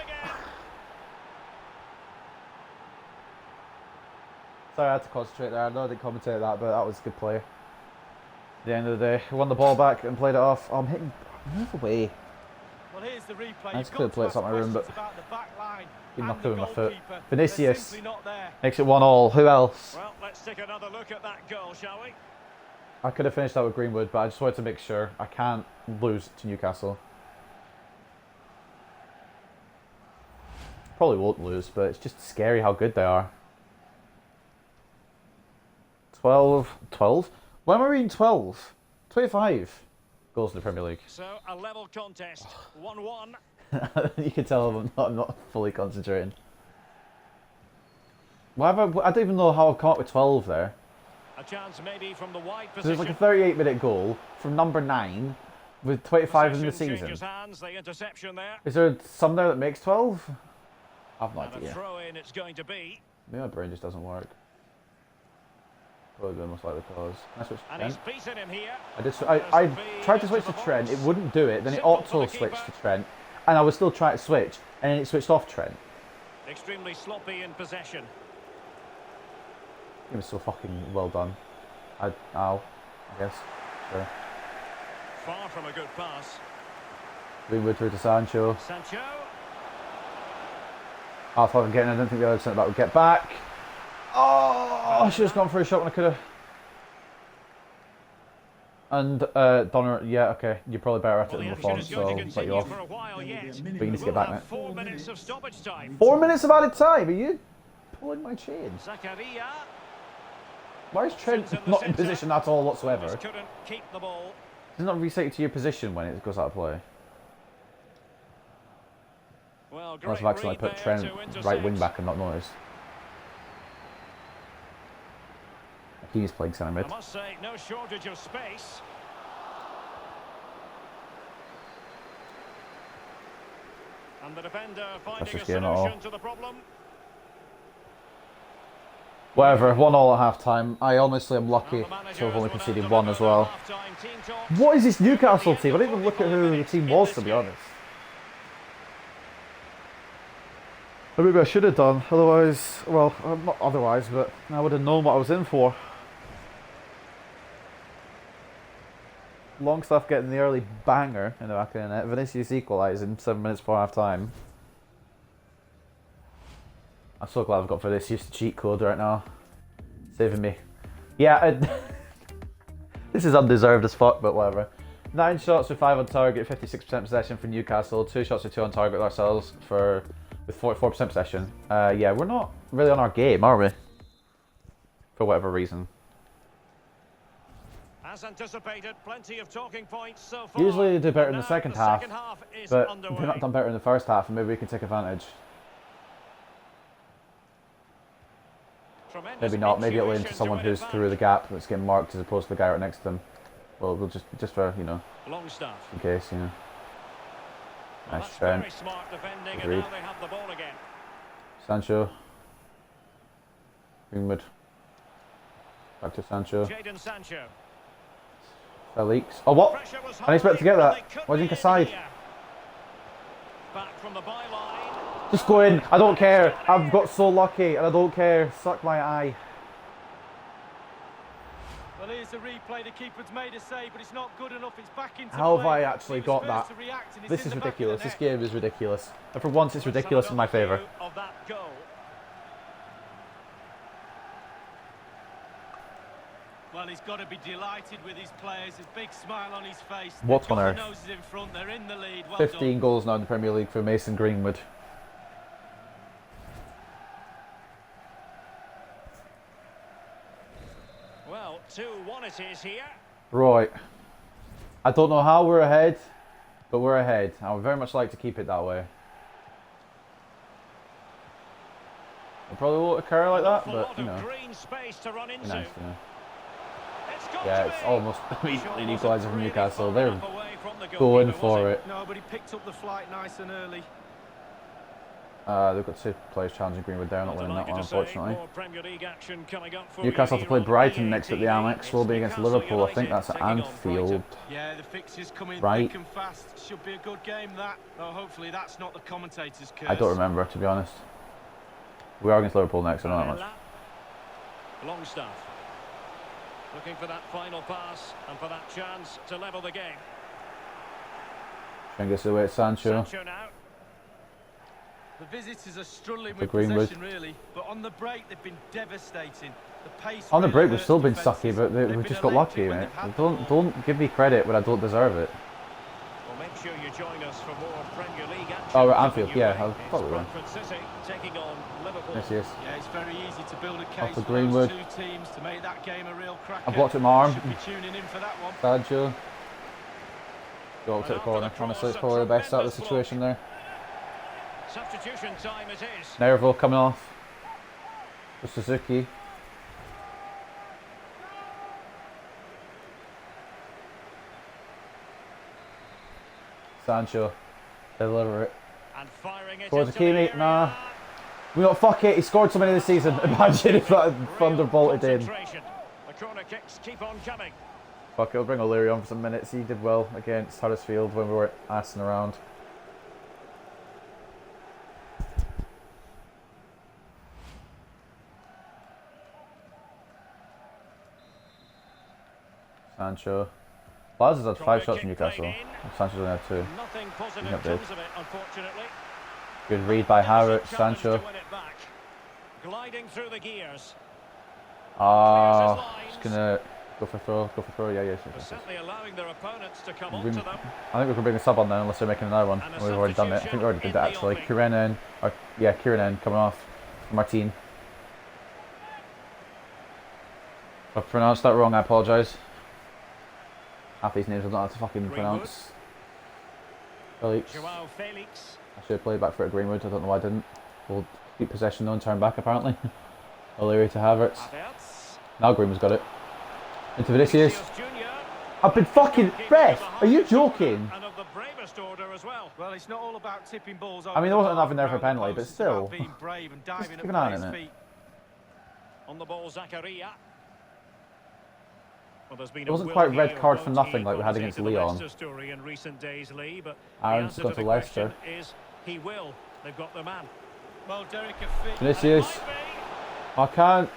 Sorry, I had to concentrate there. I know I didn't commentate that, but that was a good play. At the end of the day, he won the ball back and played it off. Oh, I'm hitting. Move away. Well, here's the replay. I just could have played something in my room, but You're not doing my foot. Vinicius makes it 1-1. Who else? Well, let's take another look at that goal, shall we? I could have finished that with Greenwood, but I just wanted to make sure I can't lose to Newcastle. Probably won't lose, but it's just scary how good they are. 12? When am I reading 12? 25 goals in the Premier League. So, a level contest. 1-1. You can tell I'm not fully concentrating. Why have I don't even know how I've come up with 12 there. A chance maybe from the wide So position. there's like a 38-minute goal from number 9 with 25 in the Possession season. changes hands, the interception there. Is there some there that makes 12? I've no And a idea. throw in it's going to be. Maybe my brain just doesn't work. Probably the most likely cause. I switched to And Trent. he's beaten him here. I tried to switch to Trent, it wouldn't do it, then it auto switched to Trent, and I was still trying to switch, and then it switched off Trent. Extremely sloppy in possession. It was so fucking well done. Ow, I guess. Sure. Far from a good pass. Greenwood through to Sancho. Sancho. I thought I didn't think the other centre back would get back. Oh, I should have gone for a shot when I could have. And Donner, yeah, okay, you're probably better at it Well, than the Lafont, action is going so to I'll let you continue off. for a while yet. But you need to get We'll back, have mate. 4 minutes of stoppage time. 4 minutes of added time, are you pulling my chain? Zakaria. Why is Trent not in position at all whatsoever? Just couldn't keep the ball. Does it not reset you to your position when it goes out of play? Well, Unless great I've accidentally read put there Trent to intercept. right wing back and not noticed. He's playing centre mid. I must say, no shortage of space. And the defender finding a just game at all. solution to the problem. Whatever, 1-1 at half time. I honestly am lucky Well, the to have managers only will now conceded deliver 1 as their well. half-time team talks. What is this Newcastle At the team? I end didn't of even look at 45 who the minutes team in was, this to be game. honest. Or maybe I should have done, otherwise, well, not otherwise, but I would have known what I was in for. Longstaff getting the early banger in the back of the net. Vinicius equalising 7 minutes before half time. I'm so glad I've got Vinicius cheat code right now. Saving me Yeah, this is undeserved as fuck, but whatever. 9 shots with 5 on target, 56% possession for Newcastle. 2 shots with 2 on target ourselves with 44% possession. Yeah, we're not really on our game, are we? For whatever reason. As anticipated, plenty of talking points so far. Usually they do better in the Now second half, is but underway. they've not done better in the first half, and maybe we can take advantage. Tremendous Maybe not. Maybe it'll intuition into to someone win who's it back. through the gap that's getting marked as opposed to the guy right next to them. Well, we'll just for, you know, Longstaff. in case, you know. Well, Nice that's Trent. very smart defending, Agreed. and now they have the ball again. Sancho. Greenwood. Back to Sancho. Jadon Sancho. Felix. Oh, what? Pressure was I expect to get high, that. and they could Why didn't be you side? here. Back from the byline. Just go in. I don't care. I've got so lucky and I don't care. Suck my eye. Well, here's the replay. The keeper's made a save, but it's not good enough. It's back into How have play. I actually He was got first that? to react, and it's This in is the back of the ridiculous. This net. game is ridiculous. And for once, it's ridiculous in my favour. Of that goal. Well, he's got to be delighted with his players. A big smile on his face. What They've got on the earth? noses in front. They're in the lead. Well 15 done. goals now in the Premier League for Mason Greenwood. Well, 2-1 it is here. Right. I don't know how we're ahead, but we're ahead. I would very much like to keep it that way. It probably won't occur like that, Awful but, lot you of know, green space to run be into. nice, you know. It's got Yeah, to it's be. almost Shot immediately an wasn't equaliser from really Newcastle. far They're enough away from the going goalkeeper, was for it? it. No, but he picked up the flight nice and early. They've got 2 players challenging Greenwood there, not winning that Delighted one, to say, unfortunately. more Premier League action coming up for Newcastle you have to play here on Brighton next at the BA Amex. TV. Will be against Newcastle Liverpool. I think United that's at taking on Anfield. Brighton. Yeah, the fixtures coming Right. thick and fast. Should be a good game, that. Oh, hopefully that's not the commentator's curse. I don't remember, to be honest. We are against Liverpool next, I know that much. Longstaff. Looking for that final pass and for that chance to level the game. Try and get away at Sancho. Sancho now. The visitors are struggling For with Greenwood. possession, really. But on the break, they've been devastating. The pace On the really break, we've hurts still been defences. sucky, but They've we've been just got lucky, electric when mate. they've had Don't give me credit when I don't deserve it. Well, make sure you join us for more Premier League action. Oh, we're at coming Anfield, your yeah, way. I thought we It's were. Bradford City taking on Liverpool. Yes, yes. Yeah, it's very easy to build a Off case for for Greenwood. those two teams to make that game a real cracker. I blocked it with my arm. Should be tuning in for that one. Sancho. Go up to the corner. Honestly, it's probably the best out of the situation there. Substitution time it is. Nervo coming off. For Suzuki. Sancho. Deliver it. And firing it Towards into Hakimi. the Nah. area. We got fuck it. He scored so many this season. Imagine if that had thunderbolted in. Concentration. The corner kicks keep on coming. Fuck it. We'll bring O'Leary on for some minutes. He did well against Huddersfield when we were assing around. Sancho. Laz has had 5 shots from Newcastle. Sancho's only had 2. Nothing positive Yep, comes of it, unfortunately. Good read by Havertz. Challenge Sancho. to win it back. Gliding through the gears. Just gonna go for throw. Go for throw. Yeah, yes. But yes, yes. certainly allowing their opponents to come We- onto them. I think we can bring a sub on then, unless they're making another one. And a We've already done it. I think we already did that actually. substitution in the Kieran N coming off. Martin. If I pronounced that wrong, I apologise. Half these names I don't have to fucking Greenwood. pronounce. Felix. Joao Felix. I should have played back for it Greenwood. I don't know why I didn't. We'll keep possession though and turn back apparently. O'Leary to Havertz. Havertz. Now Greenwood's got it. Into Vinicius. Junior. I've been fucking ref. Are you joking? And of the bravest order as well. Well, it's not all about tipping balls over I mean, the there wasn't bar enough in there for a around the penalty, but post. It's about still. being brave and diving keep at an eye on players' it. feet. On the ball, Zakaria. Well, there's been It wasn't a quite will red here, card won't for nothing he, like we had quality against to the Leon. Leicester story in recent days, Lee, but Aaron's the got answer to the question Leicester. is he will. They've got the man. Well, Derek, a fit. Vinicius. Might I can't. be.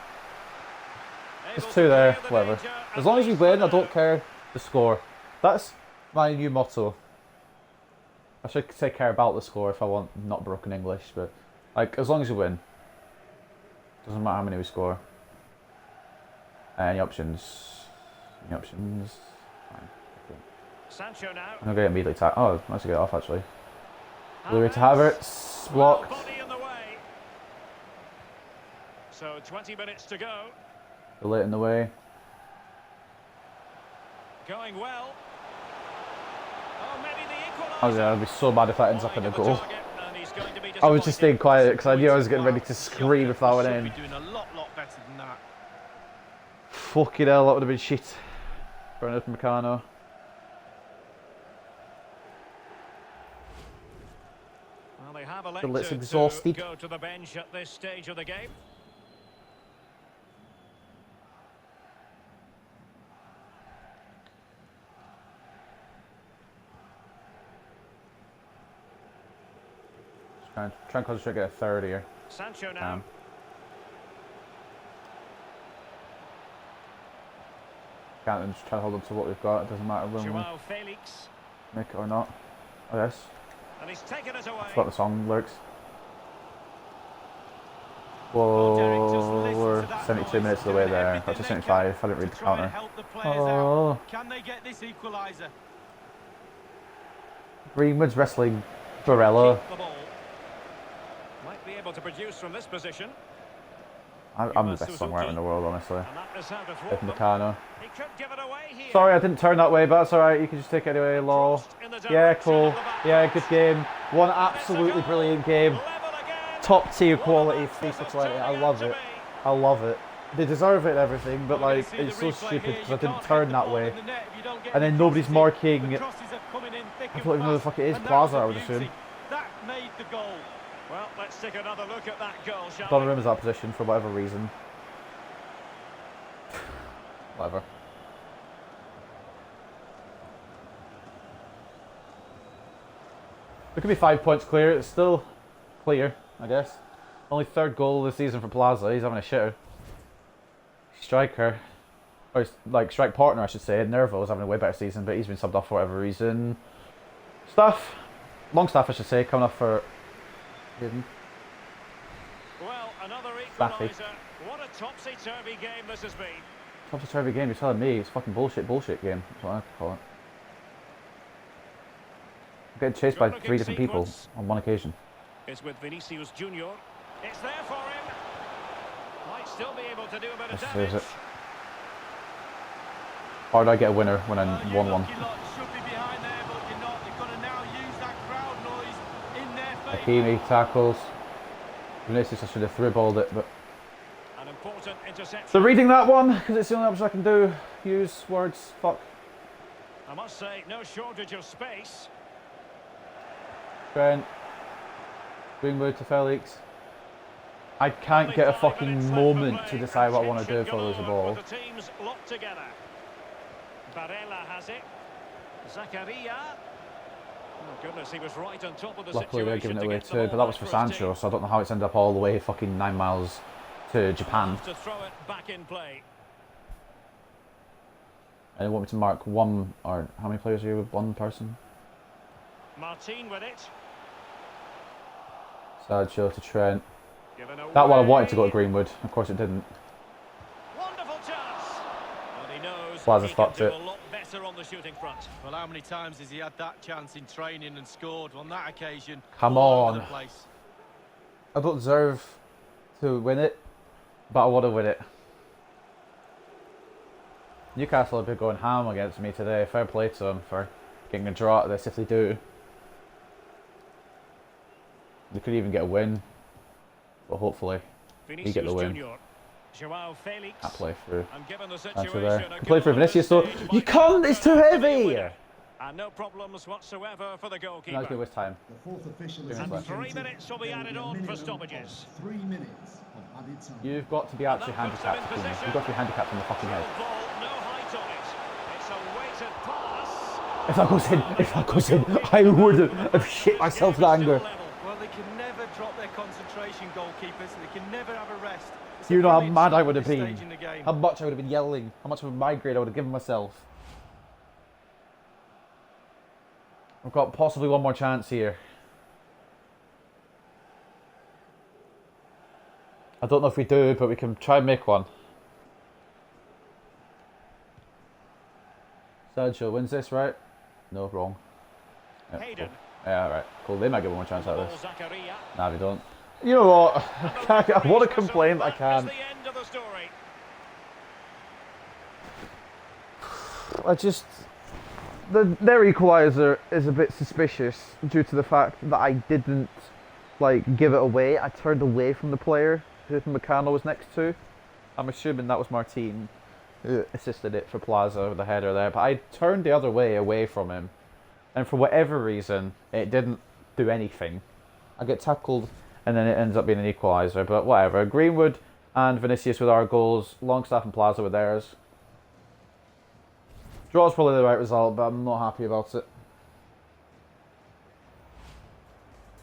There's Able 2 to there. clear the Whatever. danger As long as we and win, I nice don't run care the score. That's my new motto. I should say care about the score if I want not broken English, but like as long as you win, doesn't matter how many we score. Any options? Any options? Fine. Sancho now. I'm going to get immediately tacked. Oh, nice to get off actually. Louis to Havertz. Havertz. Well, Blocked. body in the way. So 20 minutes to go. Late in the way. Going well. Oh, maybe the equaliser. Oh yeah, I'd be so mad if that ends up in a Wide of the goal. target, and he's going to be I was just staying disappointed. quiet because I knew I was getting ready to scream if that went Should in. be doing a lot better than that. Fucking hell, that would have been shit. Bernard Meccano. Well, they have It's elected exhausted. to go to the bench at this stage of the game. Try and concentrate, get a third here. Sancho now. Can't just try to hold on to what we've got. It doesn't matter when we Joao Felix. make it or not. Oh yes. And he's taken it away. I forgot the song lyrics. Well, Derek, just Whoa, listen we're to that 72 noise. minutes of the way Doing there. everything That's just they 75. I can didn't read to the try and counter. help the players Oh. out. Can they get this equaliser? Greenwood's wrestling Barella. Keep the ball. Might be able to produce from this position. I'm the best songwriter in the world, honestly. And that is how to thwart With them. Meccano. He could give it away here. Sorry, I didn't turn that way, but that's alright. You can just take it anyway, lol. Crossed in the Yeah, direction cool. of the back Yeah, post. good game. One absolutely brilliant game. Level again. Top tier What quality a match FIFA this is 20. I turning love out to it. be. I love it. They deserve it and everything, but Well, we're like, gonna see it's the so replay stupid here. because You I didn't can't turn hit the that ball way. in the net if you don't get And the then nobody's crosses in. marking. The crosses are coming in thick I and don't even know who the fast, fuck it is. and that Plaza, was I a would beauty. assume. That made the goal. Well, let's take another look at that goal, shall we? Donnarumma's that position for whatever reason. Whatever. There could be 5 points clear. It's still clear, I guess. Only third goal of the season for Plaza. He's having a shitter. Striker, or his, like strike partner, I should say. Nervo's having a way better season, but he's been subbed off for whatever reason. Staff, Longstaff, I should say, coming off for hidden. Well, another Staffy. equaliser. What a topsy-turvy game this has been. Topsy-turvy game. You're telling me it's fucking bullshit game. That's what I call it. I'm getting chased by Good-looking 3 different people sequence. on one occasion. It's with Vinicius Junior. It's there for him. Might still be able to do a bit of This damage. is it. Or do I get a winner when I'm You 1-1? lucky lot should be behind there, but you're not. They've got to now use that crowd noise in their favour. Hakimi tackles. Vinicius, I should have through-balled it, but... An important interception. So reading that one, because it's the only option I can do. Use words, fuck. I must say, no shortage of space. Trent. Greenwood to Felix. I can't Only get a 5 fucking minutes left moment for to play, decide what I and want to do if I tension lose the galore ball. with the teams locked together. Barella has it. Zakaria. Oh goodness, he was right on top of the Luckily they're situation giving it to away get the too, but ball that was back for for his Sancho, team. so I don't know how it's ended up all the way fucking 9 miles to Japan. To throw it back in play. And they want me to mark one, or how many players are you with one person? Martin with it. Sergio to Trent. Given That one I away. wanted to go to Greenwood, of course it didn't. Wonderful chance. And he knows Plaza's he can fucked do it. a lot better on the shooting front. Well, how many times has he had that chance in training and scored? On that occasion, Come all over on. the place. I don't deserve to win it, but I want to win it. Newcastle have been going ham against me today. Fair play to them for getting a draw out of this if they do. They could even get a win, but hopefully Vinicius get the win. Junior. Joao Felix. that play through. And given the Sancho situation, there. a Can play goal for at this Vinicius though. stage You might can't! It's too turn out to be a heavy! winner. And no problems whatsoever for the Now it's goalkeeper. good waste time. The fourth official is And And 3 indicated minutes will be there added will on be a for minimum stoppages. of 3 minutes of added time. You've got to be actually And that puts them in handicapped. Keane. position. You've got to be handicapped from the fucking head. Through ball, no height on it. It's a weighted pass. If that goes in, I would have shit myself with anger. Well, they can never drop their concentration, goalkeepers. They can never have a rest. It's a You know how brilliant mad start I would at have this been. stage in the game. How much I would have been yelling. How much of a migraine I would have given myself. We've got possibly one more chance here. I don't know if we do, but we can try and make one. Sergio wins this, right? No, wrong. Yep, Hayden. cool. Yeah, right. Cool. They might give one more chance like Ball this. Zakaria. Nah, they don't. You know what? I want to complain, but I That is can't. the end of the story. I just... Their equaliser is a bit suspicious due to the fact that I didn't like give it away. I turned away from the player who McCannell was next to. I'm assuming that was Martin who assisted it for Plaza with the header there, but I turned the other way away from him, and for whatever reason it didn't do anything. I get tackled and then it ends up being an equaliser, but whatever. Greenwood and Vinicius with our goals, Longstaff and Plaza with theirs. Draw's probably the right result, but I'm not happy about it.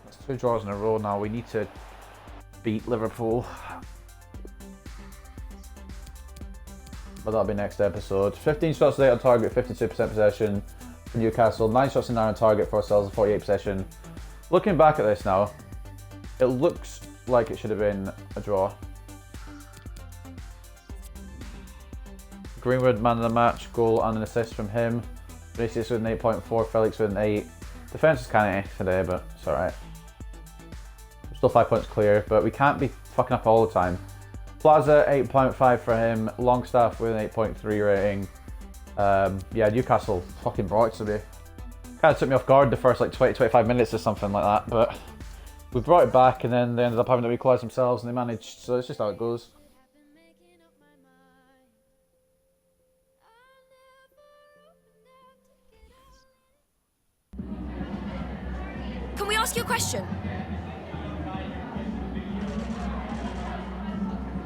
That's 2 draws in a row now. We need to beat Liverpool. But that'll be next episode. 15 shots today on target, 52% possession for Newcastle. 9 shots in 9 on target for ourselves, 48 possession. Looking back at this now, it looks like it should have been a draw. Greenwood, man of the match, goal and an assist from him. Vinicius with an 8.4, Felix with an 8. Defence is kind of today, but it's alright. Still 5 points clear, but we can't be fucking up all the time. Plaza, 8.5 for him. Longstaff with an 8.3 rating. Yeah, Newcastle fucking brought it to me. Kind of took me off guard the first like 20-25 minutes or something like that, but we brought it back and then they ended up having to equalise themselves and they managed, so it's just how it goes. Can we ask you a question?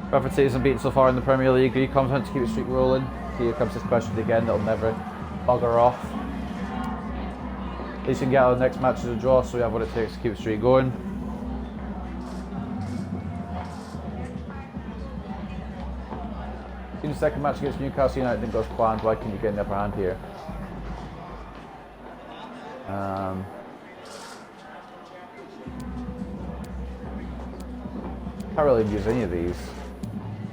Bradford City isn't beaten so far in the Premier League. Are you confident to keep the streak rolling? Here comes this question again, that'll never bugger off. At least we can get our next match as a draw, so we have what it takes to keep the streak going. Seen the second match against Newcastle United didn't go as planned. Why can you get in the upper hand here? Can't really use any of these.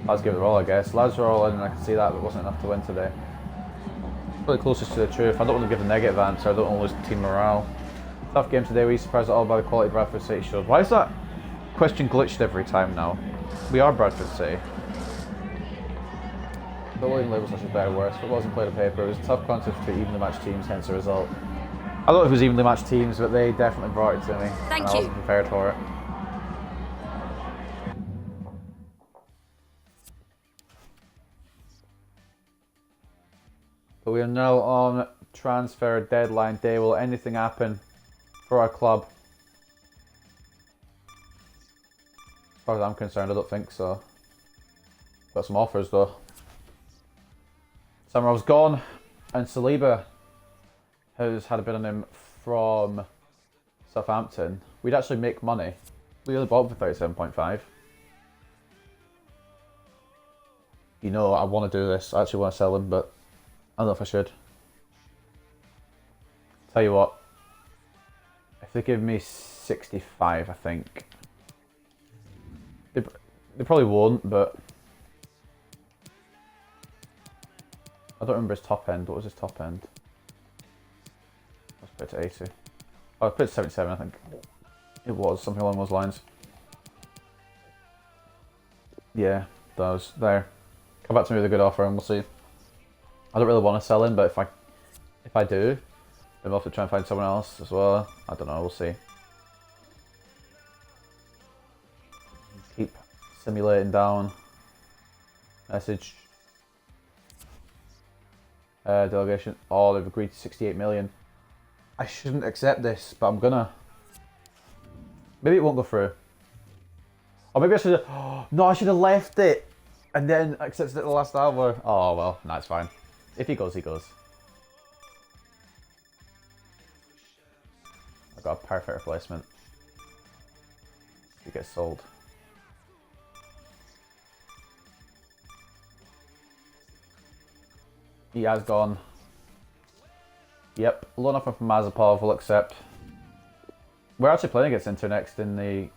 Lads give it all, I guess. Lads are all in, and I can see that, but it wasn't enough to win today. Probably closest to the truth. I don't want to give a negative answer. I don't want to lose team morale. Tough game today. Were you surprised at all by the quality Bradford City showed? Why is that question glitched every time now? We are Bradford City. The William labels such as better or worse. Football wasn't played on paper. It was a tough contest for evenly matched teams, hence the result. I don't know if it was evenly matched teams, but they definitely brought it to me. Thank and I you. wasn't prepared for it. But we are now on transfer deadline day. Will anything happen for our club? As far as I'm concerned, I don't think so. Got some offers though. Samarov's gone, and Saliba has had a bid on him from Southampton. We'd actually make money. We only bought him for 37.5. You know, I want to do this. I actually want to sell him, but I don't know if I should. Tell you what, if they give me 65, I think. They probably won't, but I don't remember his top end. What was his top end? Let's put it to 80. Oh, I put it to 77, I think. It was, something along those lines. Yeah, those. There. Come back to me with a good offer and we'll see. I don't really want to sell him, but if I do, then we'll have to try and find someone else as well. I don't know, we'll see. Keep simulating down. Message. Delegation. Oh, they've agreed to 68 million. I shouldn't accept this, but I'm gonna. Maybe it won't go through. Or maybe I should have. Oh, no, I should have left it and then accepted it at the last hour. Oh, well, that's fine. If he goes, he goes. I've got a perfect replacement. He gets sold. He has gone. Yep, loan offer from Mazepov, we'll accept. We're actually playing against Inter next in the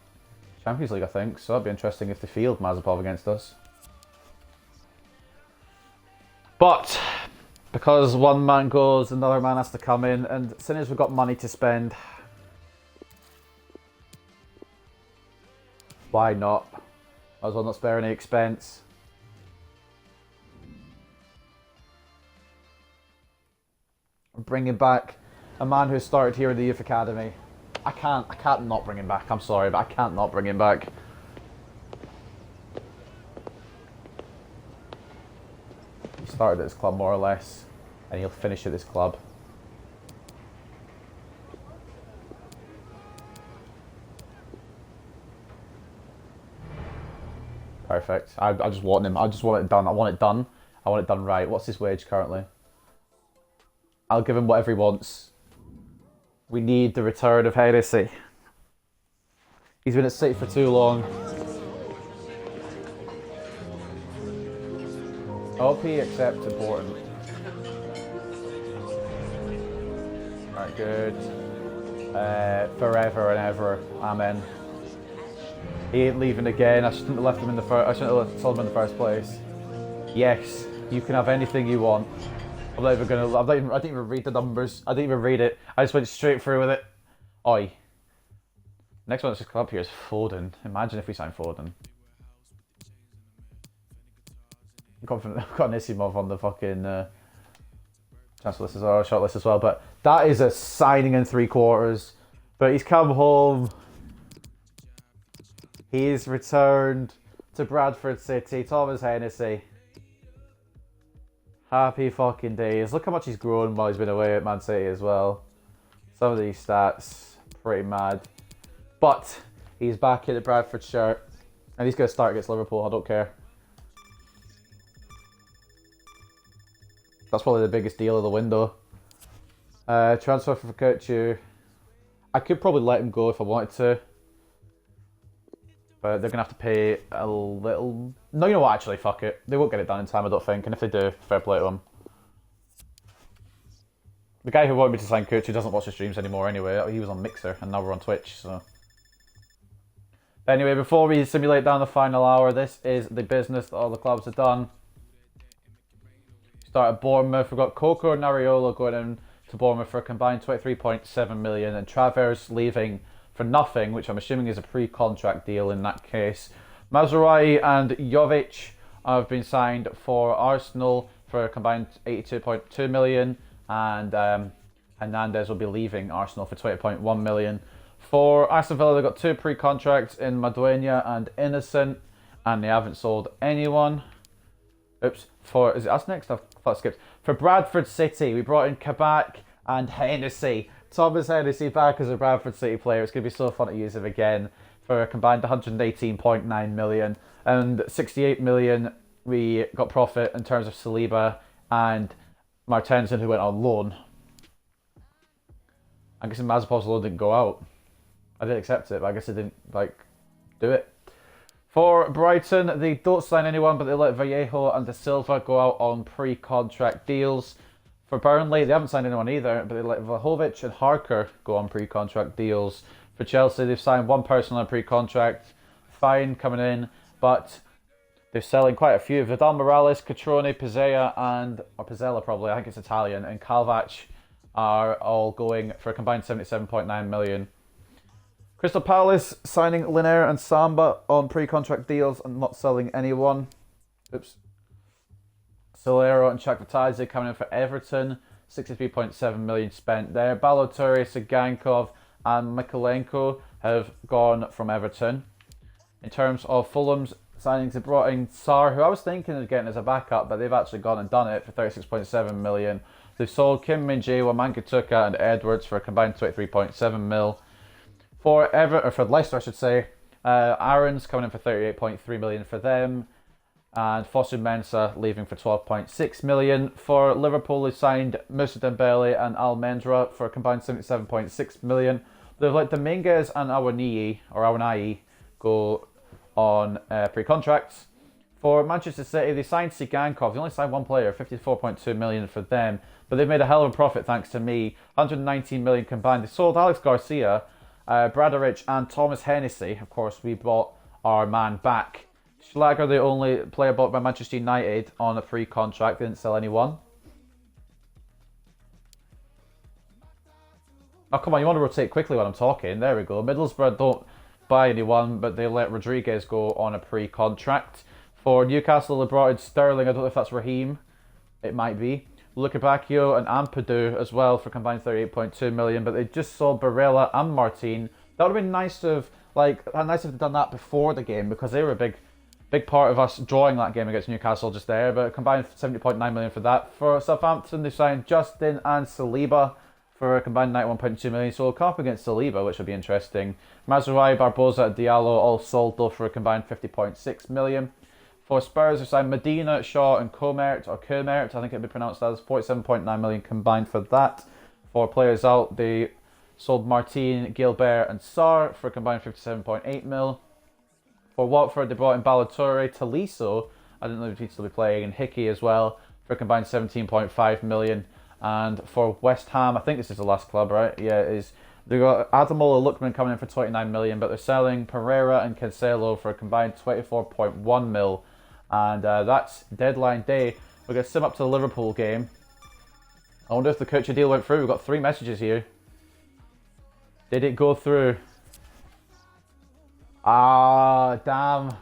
Champions League, I think, so that'd be interesting if they field Mazepov against us. But because one man goes, another man has to come in, and as soon as we've got money to spend, why not? Might as well not spare any expense. Bringing back a man who started here in the youth academy. I can't not bring him back. I'm sorry, but I can't not bring him back. He started at this club more or less, and he'll finish at this club. Perfect. I just want him. I just want it done. I want it done. I want it done right. What's his wage currently? I'll give him whatever he wants. We need the return of Hennessy. He's been at City for too long. OP accept important. Right, good. Forever and ever. Amen. He ain't leaving again. I shouldn't have left him in the first. I shouldn't have told him in the first place. Yes, you can have anything you want. I'm not even gonna. I didn't even read the numbers. I didn't even read it. I just went straight through with it. Oi. Next one that's just come up here is Foden. Imagine if we signed Foden. I've got an Isimov on the fucking transfer list as well, short list as well. But that is a signing in 3/4. But he's come home. He's returned to Bradford City. Thomas Hennessy. Happy fucking days. Look how much he's grown while he's been away at Man City as well. Some of these stats, pretty mad. But he's back in the Bradford shirt. And he's going to start against Liverpool, I don't care. That's probably the biggest deal of the window. Transfer for Coutinho. I could probably let him go if I wanted to. But they're going to have to pay a little... No, you know what, actually, fuck it. They won't get it done in time, I don't think. And if they do, fair play to them. The guy who wanted me to sign Coutinho doesn't watch the streams anymore anyway. He was on Mixer, and now we're on Twitch, so... Anyway, before we simulate down the final hour, this is the business that all the clubs have done. Start at Bournemouth. We've got Coco and Nariola going in to Bournemouth for a combined 23.7 million, and Travers leaving for nothing, which I'm assuming is a pre-contract deal in that case. Mazraoui and Jovic have been signed for Arsenal for a combined 82.2 million, and Hernandez will be leaving Arsenal for 20.1 million. For Aston Villa, they've got two pre-contracts in Maduena and Innocent, and they haven't sold anyone. Oops. Is it us next? I thought I skipped. For Bradford City, we brought in Kabak and Hennessy. Thomas Hennessy back as a Bradford City player. It's going to be so fun to use him again for a combined 118.9 million. And 68 million we got profit in terms of Saliba and Martensen, who went on loan. I guess Mazapov's loan didn't go out. I did accept it, but I guess it didn't do it. For Brighton, they don't sign anyone, but they let Vallejo and De Silva go out on pre-contract deals. For Burnley, they haven't signed anyone either, but they let Vlahovic and Harker go on pre-contract deals. For Chelsea, they've signed one person on a pre-contract. Fine coming in, but they're selling quite a few. Vidal Morales, Catrone, Pizzella probably, I think it's Italian, and Kalvac are all going for a combined 77.9 million. Crystal Palace signing Linaire and Samba on pre-contract deals and not selling anyone. Oops. Solero and Chakvetadze coming in for Everton. 63.7 million spent there. Balotelli, Sigankov and Mikolenko have gone from Everton. In terms of Fulham's signings, they brought in Sarr, who I was thinking of getting as a backup, but they've actually gone and done it for 36.7 million. They've sold Kim Min-jae, Wamangituka and Edwards for a combined 23.7 mil. For Leicester, I should say, Aaron's coming in for 38.3 million for them, and Fosu Mensah leaving for 12.6 million. For Liverpool, they signed Moussa Dembele and Almendra for a combined 77.6 million. They've let Dominguez and Awoniyi go on pre-contracts. For Manchester City, they signed Sigankov. They only signed one player, 54.2 million for them, but they've made a hell of a profit thanks to me. 119 million combined. They sold Alex Garcia, Bradorich and Thomas Hennessy. Of course, we bought our man back. Schlager, the only player bought by Manchester United on a pre-contract, didn't sell anyone. Oh, come on, you want to rotate quickly when I'm talking. There we go. Middlesbrough don't buy anyone, but they let Rodriguez go on a pre-contract. For Newcastle, they brought in Sterling. I don't know if that's Raheem. It might be. Lukebakio and Ampadu as well for combined 38.2 million, but they just sold Barella and Martin. That would have been nice to have, nice if they'd done that before the game, because they were a big part of us drawing that game against Newcastle just there. But combined 70.9 million for that. For Southampton, they signed Justin and Saliba for a combined 91.2 million. So we'll come up against Saliba, which will be interesting. Mazraoui, Barbosa, and Diallo all sold though for a combined 50.6 million. For Spurs, they signed Medina, Shaw, and Comert, I think it'd be pronounced as 47.9 million combined for that. For players out, they sold Martin, Gilbert, and Sarr for a combined 57.8 mil. For Watford, they brought in Ballatore, Tolisso, I didn't know if he'd still be playing, and Hickey as well for a combined 17.5 million. And for West Ham, I think this is the last club, right? Yeah, it is. They got Adamola Lookman coming in for 29 million, but they're selling Pereira and Cancelo for a combined 24.1 mil. And that's deadline day. We're going to sim up to the Liverpool game. I wonder if the Kutcher deal went through. We've got 3 messages here. Did it go through? Ah, damn.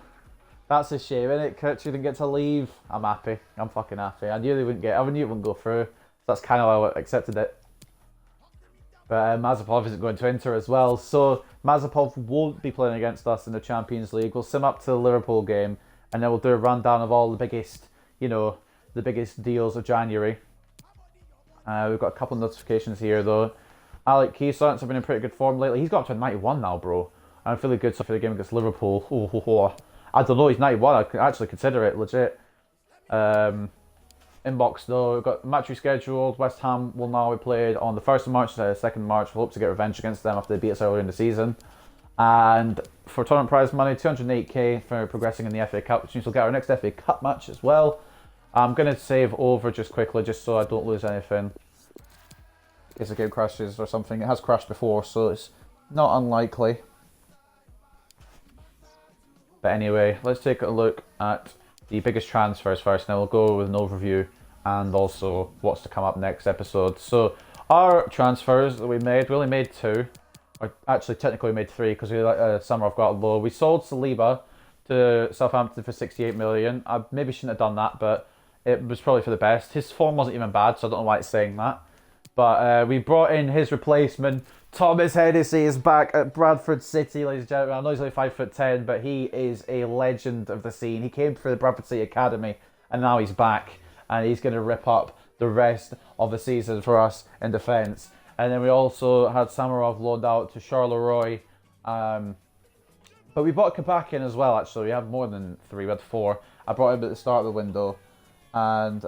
That's a shame, isn't it? Kutcher didn't get to leave. I'm happy. I'm fucking happy. I knew it wouldn't go through. So that's kind of why I accepted it. But Mazepov isn't going to enter as well. So Mazepov won't be playing against us in the Champions League. We'll sim up to the Liverpool game. And then we'll do a rundown of all the biggest, the biggest deals of January. We've got a couple of notifications here, though. Alec Keyson's been in pretty good form lately. He's got up to 91 now, bro. I'm feeling good stuff for the game against Liverpool. I don't know, he's 91. I could actually consider it legit. Inbox, though, we've got match rescheduled. West Ham will now be played on the 1st of March instead of 2nd of March. We'll hope to get revenge against them after they beat us earlier in the season. And for tournament prize money, 208k for progressing in the FA Cup, which means we'll get our next FA Cup match as well. I'm going to save over just quickly, just so I don't lose anything. In case the game crashes or something. It has crashed before, so it's not unlikely. But anyway, let's take a look at the biggest transfers first, and then we'll go with an overview and also what's to come up next episode. So, our transfers that we only made 2. Or actually, technically we made 3 because we Summerov got low. We sold Saliba to Southampton for 68 million. I maybe shouldn't have done that, but it was probably for the best. His form wasn't even bad, so I don't know why it's saying that. But we brought in his replacement. Thomas Hennessy is back at Bradford City, ladies and gentlemen. I know he's only 5'10", but he is a legend of the scene. He came through the Bradford City Academy, and now he's back, and he's going to rip up the rest of the season for us in defence. And then we also had Samarov loaned out to Charleroi. But we brought Kabak in as well, actually. We have more than 3, we had 4. I brought him at the start of the window. And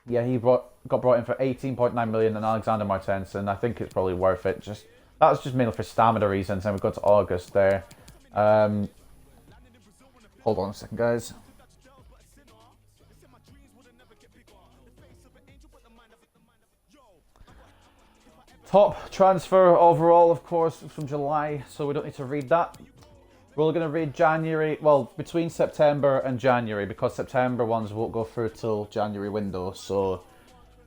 yeah, he got brought in for 18.9 million, and Alexander Martensen. I think it's probably worth it. That was just mainly for stamina reasons, and we got to August there. Hold on a second, guys. Top transfer overall, of course, from July, so we don't need to read that. We're going to read January, well, between September and January, because September ones won't go through till January window, so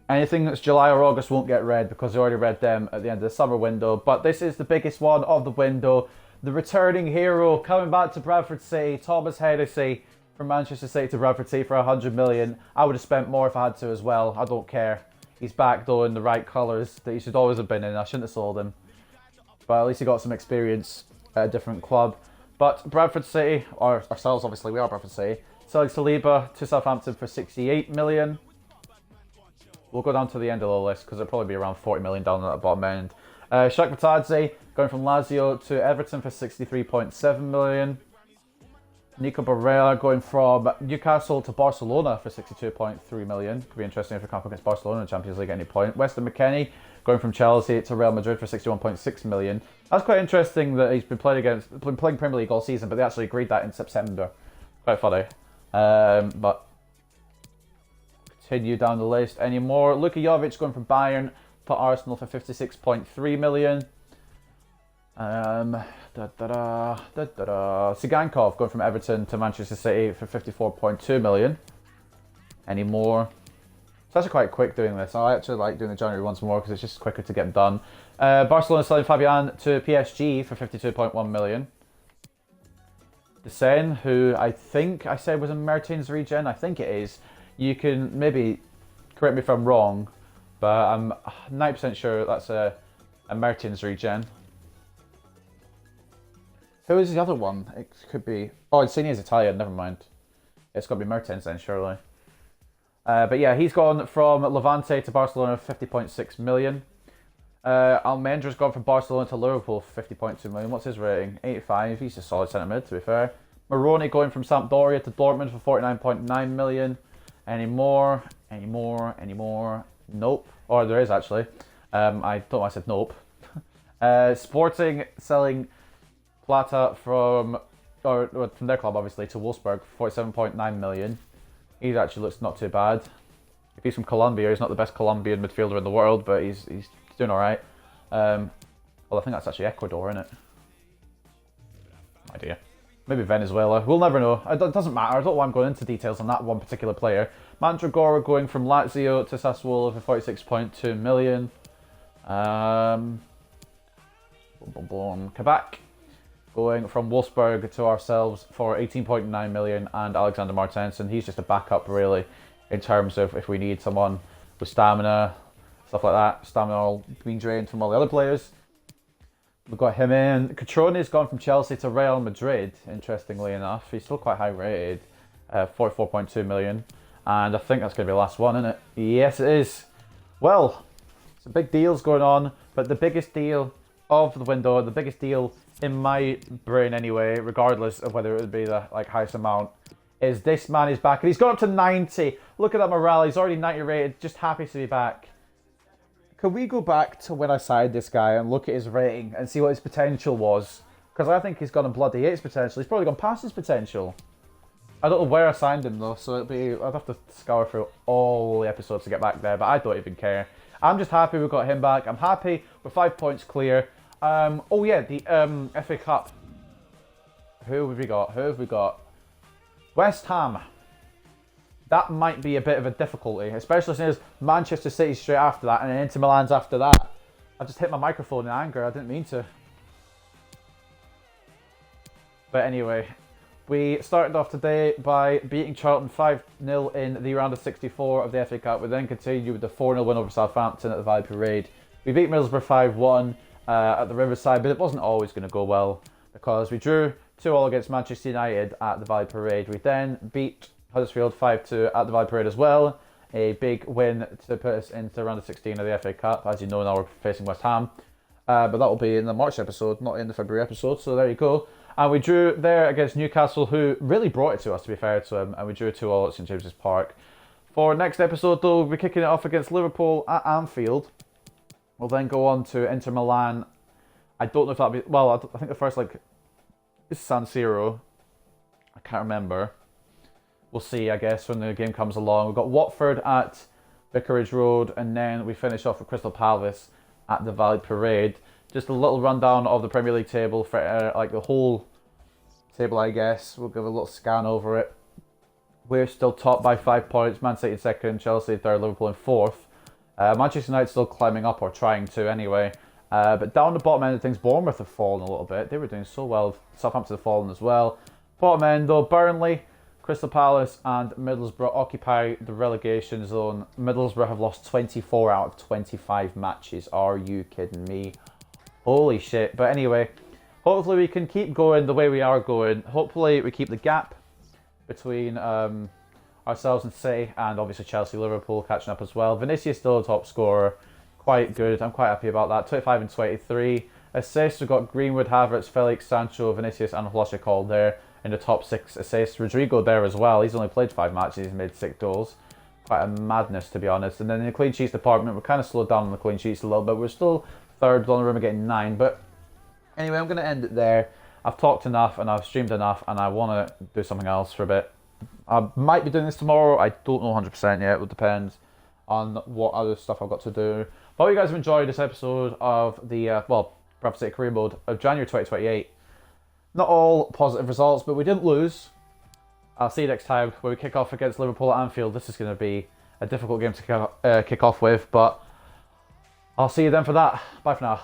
anything that's July or August won't get read because we already read them at the end of the summer window. But this is the biggest one of the window. The returning hero coming back to Bradford City, Thomas Hennessy from Manchester City to Bradford City for 100 million. I would have spent more if I had to as well. I don't care. He's back though in the right colours that he should always have been in. I shouldn't have sold him. But at least he got some experience at a different club. But Bradford City, or ourselves obviously, we are Bradford City, selling Saliba to Southampton for 68 million. We'll go down to the end of the list because it'll probably be around 40 million down at the bottom end. Shaq Batadze going from Lazio to Everton for 63.7 million. Nico Barella going from Newcastle to Barcelona for 62.3 million. Could be interesting if we come up against Barcelona in the Champions League at any point. Weston McKennie going from Chelsea to Real Madrid for 61.6 million. That's quite interesting that he's been playing Premier League all season, but they actually agreed that in September. Quite funny. But continue down the list anymore. Luka Jovic going from Bayern to Arsenal for 56.3 million. Sigankov going from Everton to Manchester City for 54.2 million. Any more? It's actually quite quick doing this. I actually like doing the January ones more because it's just quicker to get them done. Barcelona selling Fabian to PSG for 52.1 million. Sen, who I think I said was a Mertens regen. I think it is. You can maybe correct me if I'm wrong, but I'm 90% sure that's a Mertens regen. Who is the other one? It could be... Oh, Insigne is Italian. Never mind. It's got to be Mertens then, surely. But yeah, he's gone from Levante to Barcelona for 50.6 million. Almendra's gone from Barcelona to Liverpool for 50.2 million. What's his rating? 85. He's a solid centre mid, to be fair. Moroni going from Sampdoria to Dortmund for 49.9 million. Any more? Nope. Or there is actually. I don't know why I said nope. Sporting selling Plata from their club, obviously, to Wolfsburg for 47.9 million. He actually looks not too bad. If he's from Colombia, he's not the best Colombian midfielder in the world, but he's doing alright. Well, I think that's actually Ecuador, isn't it? No idea. Maybe Venezuela. We'll never know. It doesn't matter. I don't know why I'm going into details on that one particular player. Mandragora going from Lazio to Sassuolo for 46.2 million. Kabak going from Wolfsburg to ourselves for 18.9 million. And Alexander Martensen, he's just a backup, really, in terms of if we need someone with stamina, stuff like that. Stamina all being drained from all the other players. We've got him in. Catroni's gone from Chelsea to Real Madrid, interestingly enough. He's still quite high rated, 44.2 million. And I think that's going to be the last one, isn't it? Yes, it is. Well, some big deals going on, but the biggest deal of the window, the biggest deal in my brain anyway, regardless of whether it would be the highest amount, is this man is back. And he's gone up to 90. Look at that morale. He's already 90 rated, just happy to be back. Can we go back to when I signed this guy and look at his rating and see what his potential was? Because I think he's gone and bloody hit his potential. He's probably gone past his potential. I don't know where I signed him though, so I'd have to scour through all the episodes to get back there, but I don't even care. I'm just happy we got him back. I'm happy we're 5 points clear. Oh yeah, the FA Cup. Who have we got? West Ham. That might be a bit of a difficulty, especially since Manchester City straight after that and then Inter Milan's after that. I just hit my microphone in anger, I didn't mean to. But anyway, we started off today by beating Charlton 5-0 in the round of 64 of the FA Cup. We then continued with the 4-0 win over Southampton at the Valley Parade. We beat Middlesbrough 5-1 at the Riverside, but it wasn't always going to go well because we drew 2-2 against Manchester United at the Valley Parade. We then beat Huddersfield 5-2 at the Valley Parade as well. A big win to put us into round of 16 of the FA Cup. As you know, now we're facing West Ham. But that will be in the March episode, not in the February episode. So there you go. And we drew there against Newcastle, who really brought it to us, to be fair to him. And we drew 2-2 at St James's Park. For next episode, though, we'll be kicking it off against Liverpool at Anfield. We'll then go on to Inter Milan. I don't know if that'll be... Well, I think the first leg is San Siro. I can't remember. We'll see, I guess, when the game comes along. We've got Watford at Vicarage Road, and then we finish off with Crystal Palace at the Valley Parade. Just a little rundown of the Premier League table for the whole table, I guess. We'll give a little scan over it. We're still top by 5 points. Man City in second, Chelsea third, Liverpool in fourth. Manchester United still climbing up, or trying to anyway. But down the bottom end of things, Bournemouth have fallen a little bit. They were doing so well. Southampton have fallen as well. Bottom end, though, Burnley, Crystal Palace and Middlesbrough occupy the relegation zone. Middlesbrough have lost 24 out of 25 matches. Are you kidding me? Holy shit. But anyway, hopefully we can keep going the way we are going. Hopefully we keep the gap between ourselves and City, and obviously Chelsea, Liverpool catching up as well. Vinicius still a top scorer. Quite good. I'm quite happy about that. 25 and 23. Assists, we've got Greenwood, Havertz, Felix, Sancho, Vinicius and Hlosik all there in the top 6 assists. Rodrigo there as well. He's only played 5 matches. He's made 6 goals. Quite a madness, to be honest. And then in the clean sheets department, we're kind of slowed down on the clean sheets a little bit. We're still third, Donnarumma getting 9. But anyway, I'm going to end it there. I've talked enough and I've streamed enough, and I want to do something else for a bit. I might be doing this tomorrow. I don't know 100% yet. It will depend on what other stuff I've got to do. But I hope you guys have enjoyed this episode of the, Bradford City Career Mode of January 2028. Not all positive results, but we didn't lose. I'll see you next time when we kick off against Liverpool at Anfield. This is going to be a difficult game to kick off with, but I'll see you then for that. Bye for now.